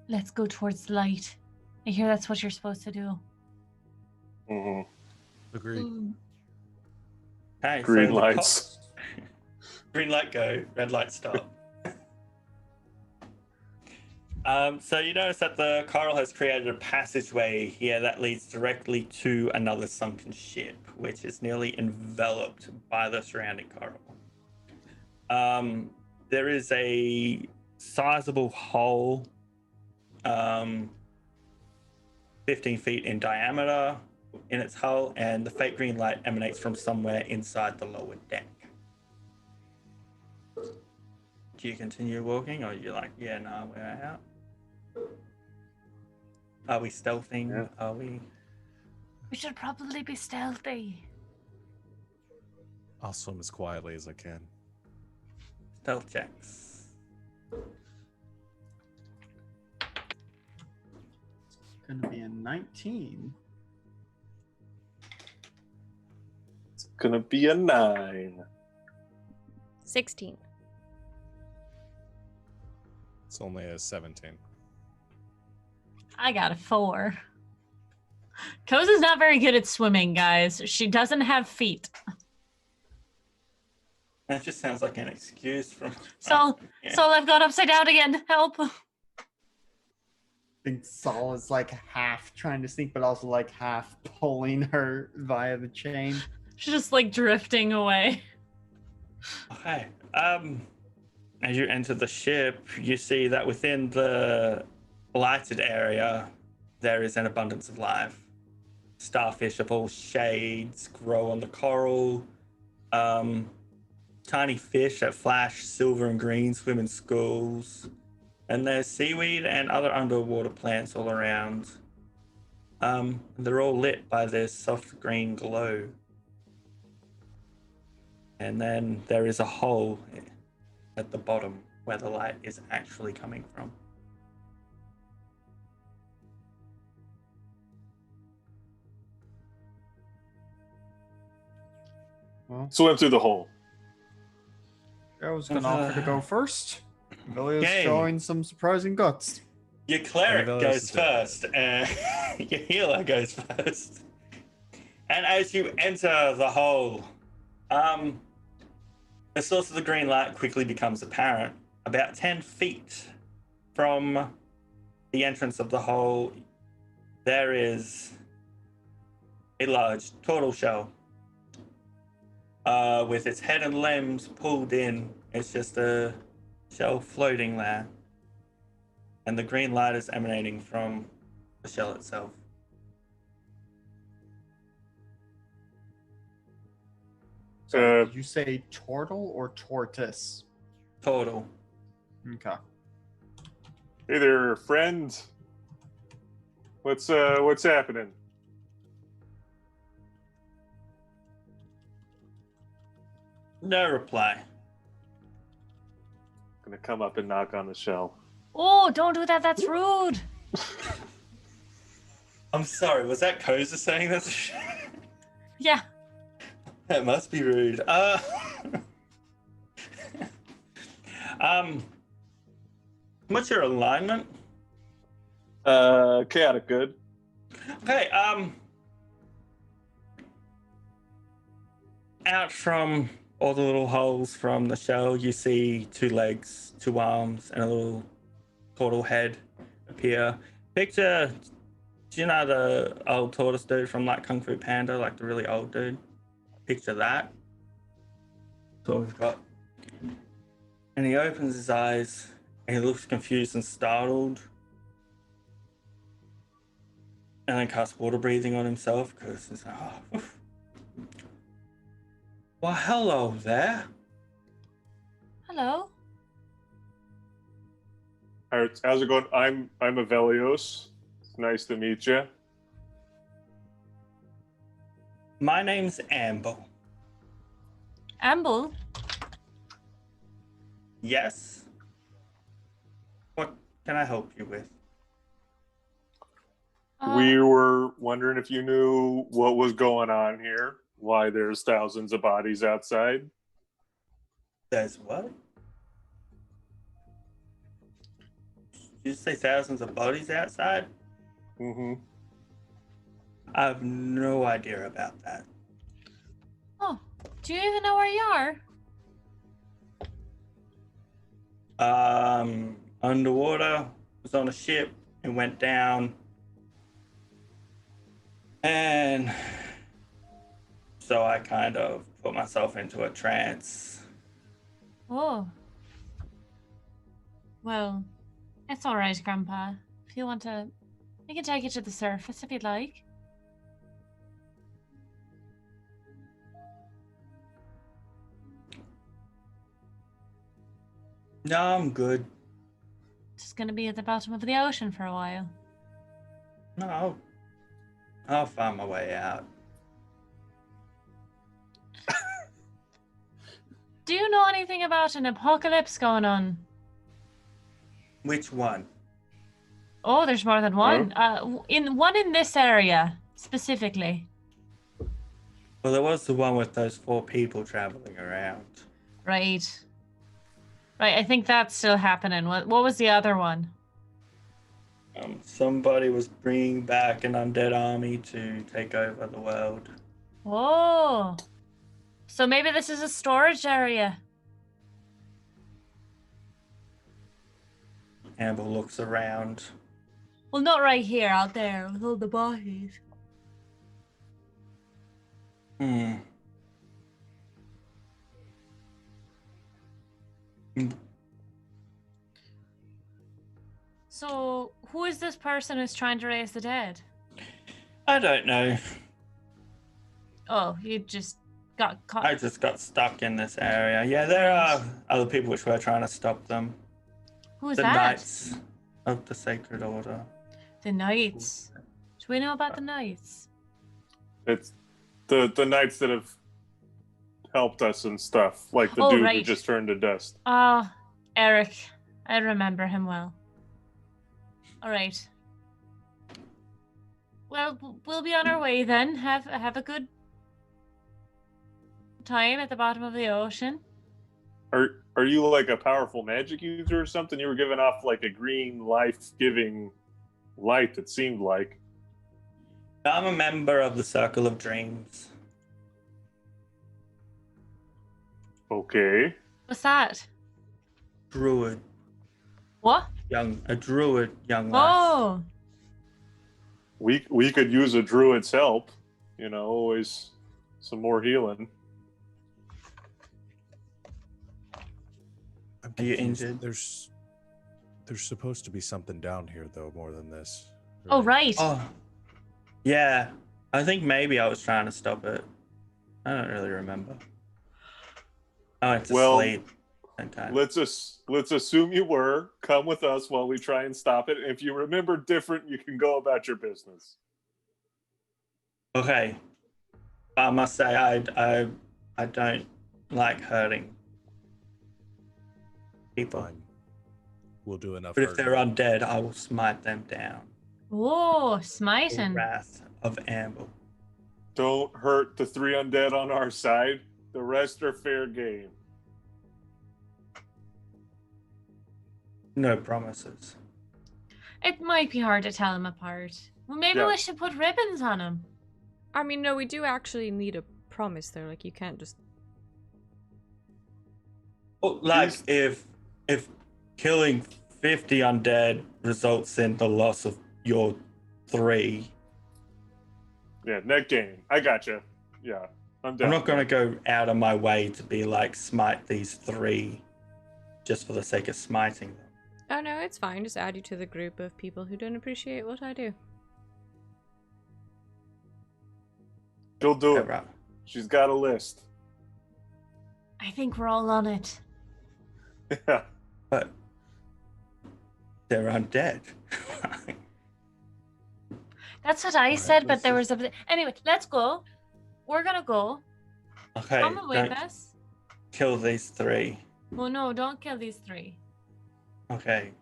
Let's go towards the light. I hear that's what you're supposed to do. hmm Agreed. Okay, Green so lights. Green light go, red light stop. So you notice that the coral has created a passageway here that leads directly to another sunken ship, which is nearly enveloped by the surrounding coral. There is a sizable hole, 15 feet in diameter in its hull, and the faint green light emanates from somewhere inside the lower deck. Do you continue walking, or are you like, yeah, no, we're out? Are we stealthing? Yeah. Are we? We should probably be stealthy. I'll swim as quietly as I can. Stealth checks. Gonna be a 19. It's gonna be a 9. 16. It's only a 17. I got a 4. Koza's not very good at swimming, guys. She doesn't have feet. That just sounds like an excuse from. So, Yeah. so I've gone upside down again. Help. I think Saul is like half trying to sneak, but also like half pulling her via the chain. She's just like drifting away. Okay. As you enter the ship, you see that within the lighted area, there is an abundance of life. Starfish of all shades grow on the coral. Tiny fish that flash silver and green swim in schools. And there's seaweed and other underwater plants all around. They're all lit by this soft green glow. And then there is a hole at the bottom where the light is actually coming from. Well, Swim through the hole. I was gonna offer to go first. Vilia's Okay. showing some surprising guts. Your cleric Annabelle goes is dead. first, and your healer goes first. And as you enter the hole, the source of the green light quickly becomes apparent. About 10 feet from the entrance of the hole, there is a large turtle shell. With its head and limbs pulled in, it's just a shell floating there. And the green light is emanating from the shell itself. So, Uh, did you say turtle or tortoise? Turtle. Okay. Hey there, friend. What's happening? No reply. Gonna come up and knock on the shell. Oh, don't do that. That's rude. I'm sorry, was that Koza saying this? Yeah. That must be rude. What's your alignment? Chaotic good. Okay, out from all the little holes from the shell, you see 2 legs, 2 arms, and a little turtle head appear. Picture, do you know the old tortoise dude from like Kung Fu Panda, like the really old dude? Picture that. That's what we've got. And he opens his eyes and he looks confused and startled. And then casts water breathing on himself because he's like, oh, oof. Well, hello there. Hello. All right, how's it going? I'm Aeos. It's nice to meet you. My name's Amber. Amble. Yes. What can I help you with? We were wondering if you knew what was going on here. Why there's thousands of bodies outside. There's what? Did you say thousands of bodies outside? Mm-hmm. I have no idea about that. Oh, do you even know where you are? Underwater, was on a ship and went down. And so I kind of put myself into a trance. Oh. Well, it's all right, Grandpa. If you want to, we can take you to the surface if you'd like. No, I'm good. Just gonna be at the bottom of the ocean for a while. No, I'll find my way out. Do you know anything about an apocalypse going on? Which one? Oh, there's more than one. In this area specifically. Well, there was the one with those 4 people traveling around. Right. Right. I think that's still happening. What was the other one? Somebody was bringing back an undead army to take over the world. Oh. So maybe this is a storage area. Amber looks around. Well, not right here, out there with all the bodies. Hmm. So, who is this person who's trying to raise the dead? I don't know. Oh, you just got caught. I just got stuck in this area. Yeah, there are other people which were trying to stop them. Who is The that? Knights of the Sacred Order. The Knights. Do we know about the Knights? It's the knights that have helped us and stuff, like the Oh, dude who right. just turned to dust. Ah, Eric. I remember him well. All right. Well, we'll be on our way then. Have a good time at the bottom of the ocean. Are you like a powerful magic user or something? You were giving off like a green life-giving light, it seemed like. I'm a member of the Circle of Dreams. Okay. What's that? Druid. What? A druid young lass. Oh, We could use a druid's help. You know, always some more healing. I'm Are you confused. injured? There's supposed to be something down here though, more than this. oh, right. Oh. Yeah. I think maybe I was trying to stop it. I don't really remember. I went to Well, sleep. Sometime. Let's assume you were. Come with us while we try and stop it. And if you remember different, you can go about your business. Okay. I must say I don't like hurting people. Fine. We'll do enough. But if hurt. they're undead, I will smite them down. Oh, The smiting. wrath of Amber. Don't hurt the 3 undead on our side. The rest are fair game. No promises. It might be hard to tell them apart. Well, maybe Yeah. we should put ribbons on them. I mean, no, we do actually need a promise there. Like, you can't just. Well, like These- if killing 50 undead results in the loss of your 3, Yeah, net gain. I gotcha. Yeah, I'm down. I'm not going to go out of my way to be like smite these 3 just for the sake of smiting them. Oh no, it's fine. Just add you to the group of people who don't appreciate what I do. She'll do Okay, it. right. She's got a list. I think we're all on it. Yeah. But they're undead. That's what I Alright, said, but let's there just- was a. Anyway, let's go. We're gonna go. Okay, Come with don't us. kill these 3. Well, no, don't kill these 3. Okay.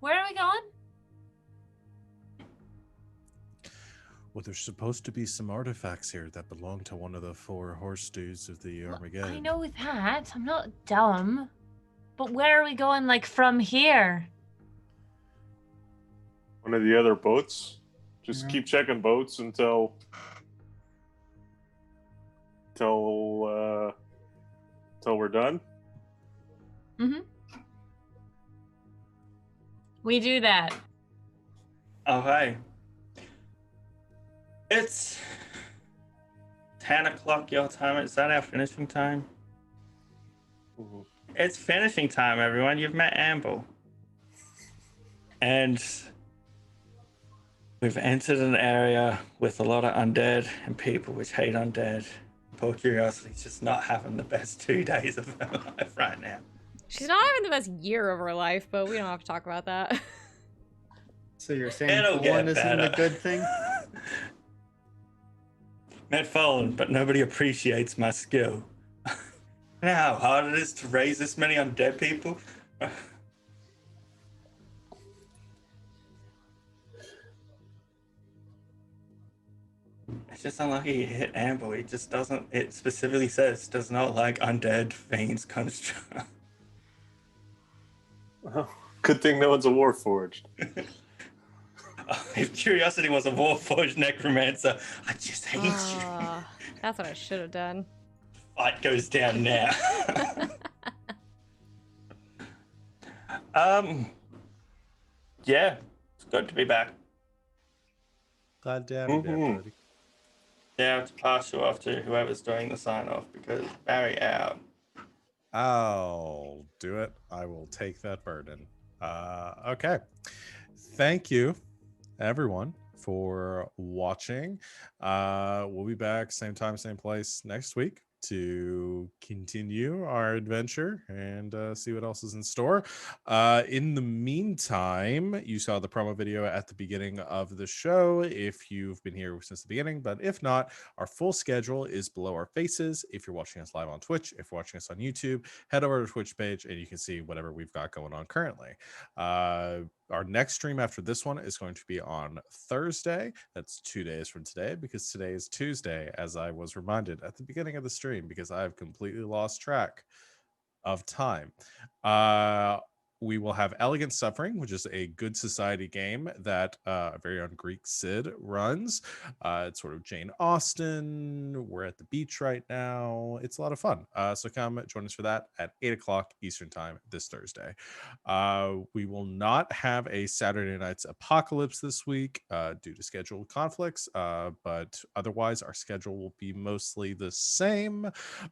Where are we going? Well, there's supposed to be some artifacts here that belong to one of the 4 horse dudes of the Armageddon. I know that. I'm not dumb. But where are we going, like, from here? One of the other boats. Just Yeah. keep checking boats until we're done. We do that. Okay. It's 10 o'clock your time. Is that our finishing time? Mhm. It's finishing time, everyone. You've met Amble. And we've entered an area with a lot of undead and people which hate undead. Poor Curiosity's just not having the best 2 days of her life right now. She's not having the best year of her life, but we don't have to talk about that. So you're saying It'll Thorn get isn't the better. good thing? Met Fallen, but nobody appreciates my skill. You know how hard it is to raise this many undead people? It's just unlucky you hit Amber. It just doesn't, it specifically says does not like undead fiends construct. Oh, good thing no one's a Warforged. If Curiosity was a Warforged Necromancer, I just hate you. That's what I should have done. Fight goes down now. Yeah, it's good to be back. Glad to have you there, Mhm. buddy. Yeah, I have to pass you off to whoever's doing the sign off because Barry out. I'll do it. I will take that burden. Okay. Thank you, everyone, for watching. We'll be back same time, same place next week to continue our adventure and see what else is in store. In the meantime, you saw the promo video at the beginning of the show if you've been here since the beginning, but if not, our full schedule is below our faces. If you're watching us live on Twitch, if you're watching us on YouTube, head over to the Twitch page and you can see whatever we've got going on currently. Our next stream after this one is going to be on Thursday. That's 2 days from today because today is Tuesday, as I was reminded at the beginning of the stream, because I've completely lost track of time. We will have Elegant Suffering, which is a good society game that a very own Greek Sid runs. It's sort of Jane Austen. We're at the beach right now. It's a lot of fun. So come join us for that at 8 o'clock Eastern time this Thursday. We will not have a Saturday Night's Apocalypse this week due to scheduled conflicts, but otherwise our schedule will be mostly the same.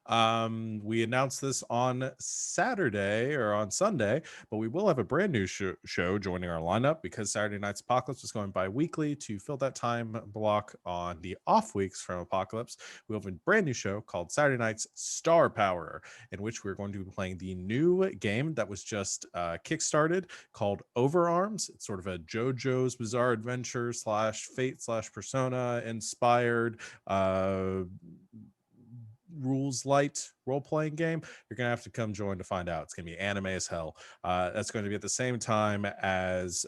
We announced this on Saturday or on Sunday, but we will have a brand new show joining our lineup because Saturday Night's Apocalypse is going bi-weekly. To fill that time block on the off weeks from Apocalypse, we have a brand new show called Saturday Night's Star Power, in which we're going to be playing the new game that was just kickstarted called Overarms. It's sort of a JoJo's Bizarre Adventure / Fate / Persona inspired rules light role-playing game. You're gonna have to come join to find out. It's gonna be anime as hell. That's going to be at the same time as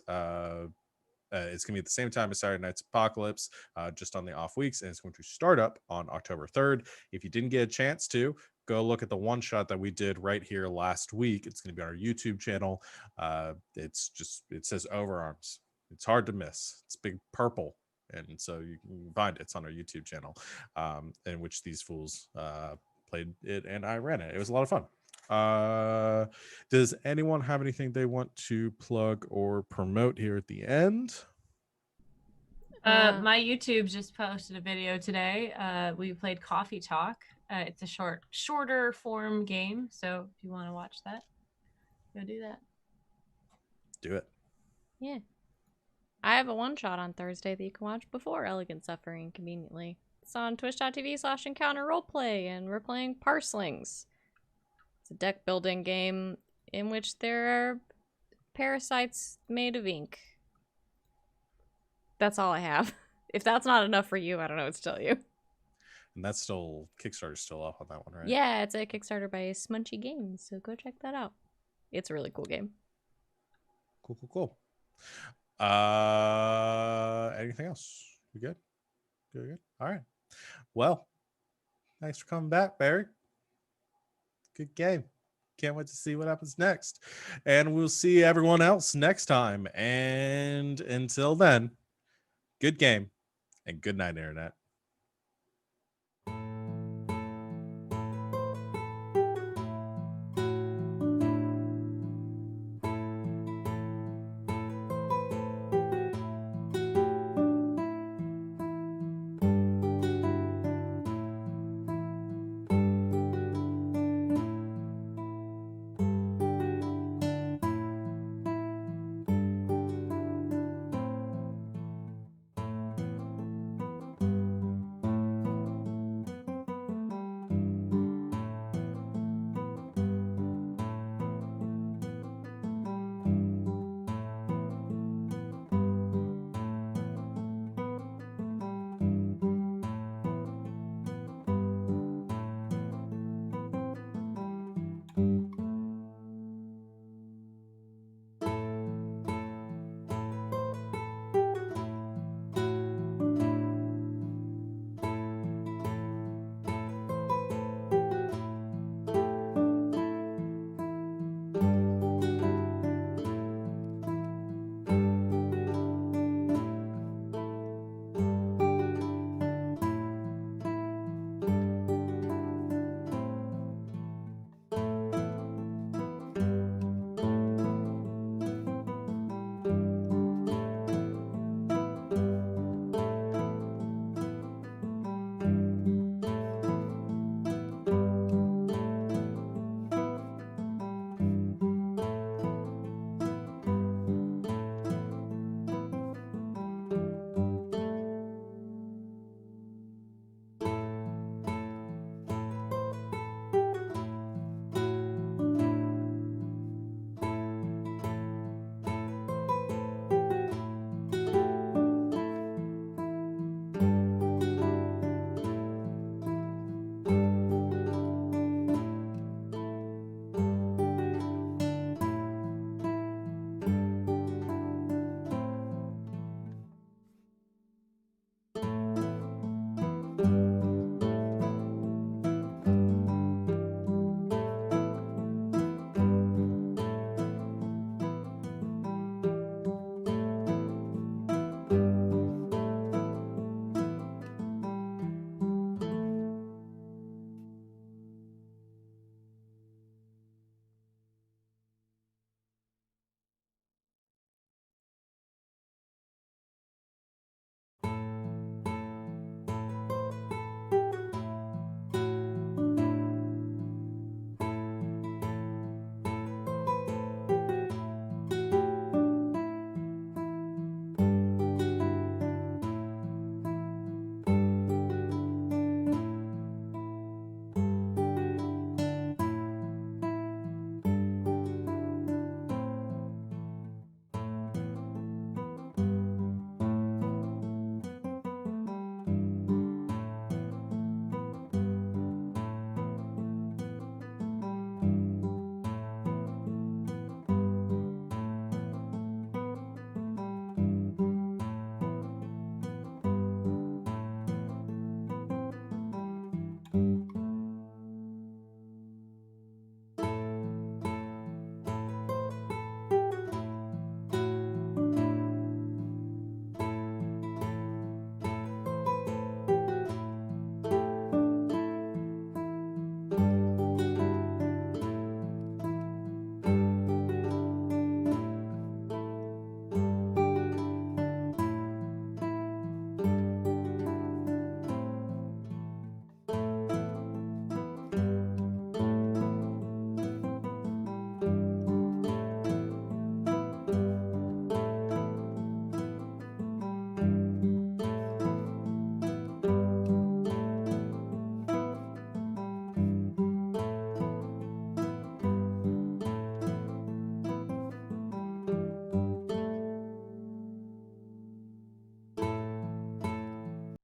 it's going to be at the same time as Saturday Night's Apocalypse, just on the off weeks, and it's going to start up on October 3rd. If you didn't get a chance to, go look at the one shot that we did right here last week. It's going to be on our YouTube channel. It says Overarms. It's hard to miss. It's big purple, and so you can find it. It's on our YouTube channel, in which these fools played it and I ran it. It was a lot of fun. Does anyone have anything they want to plug or promote here at the end? My YouTube just posted a video today. We played Coffee Talk. It's a shorter form game. So if you want to watch that, go do that. Do it. Yeah. I have a one-shot on Thursday that you can watch before Elegant Suffering, conveniently. It's on twitch.tv/encounter roleplay, and we're playing Parslings. It's a deck building game in which there are parasites made of ink. That's all I have. If that's not enough for you, I don't know what to tell you. And that's still, Kickstarter's still up on that one, right? Yeah, it's a Kickstarter by Smunchy Games, so go check that out. It's a really cool game. Cool. Anything else? We good? Good. All right. Well, thanks for coming back, Barry. Good game. Can't wait to see what happens next. And we'll see everyone else next time. And until then, good game and good night, Internet.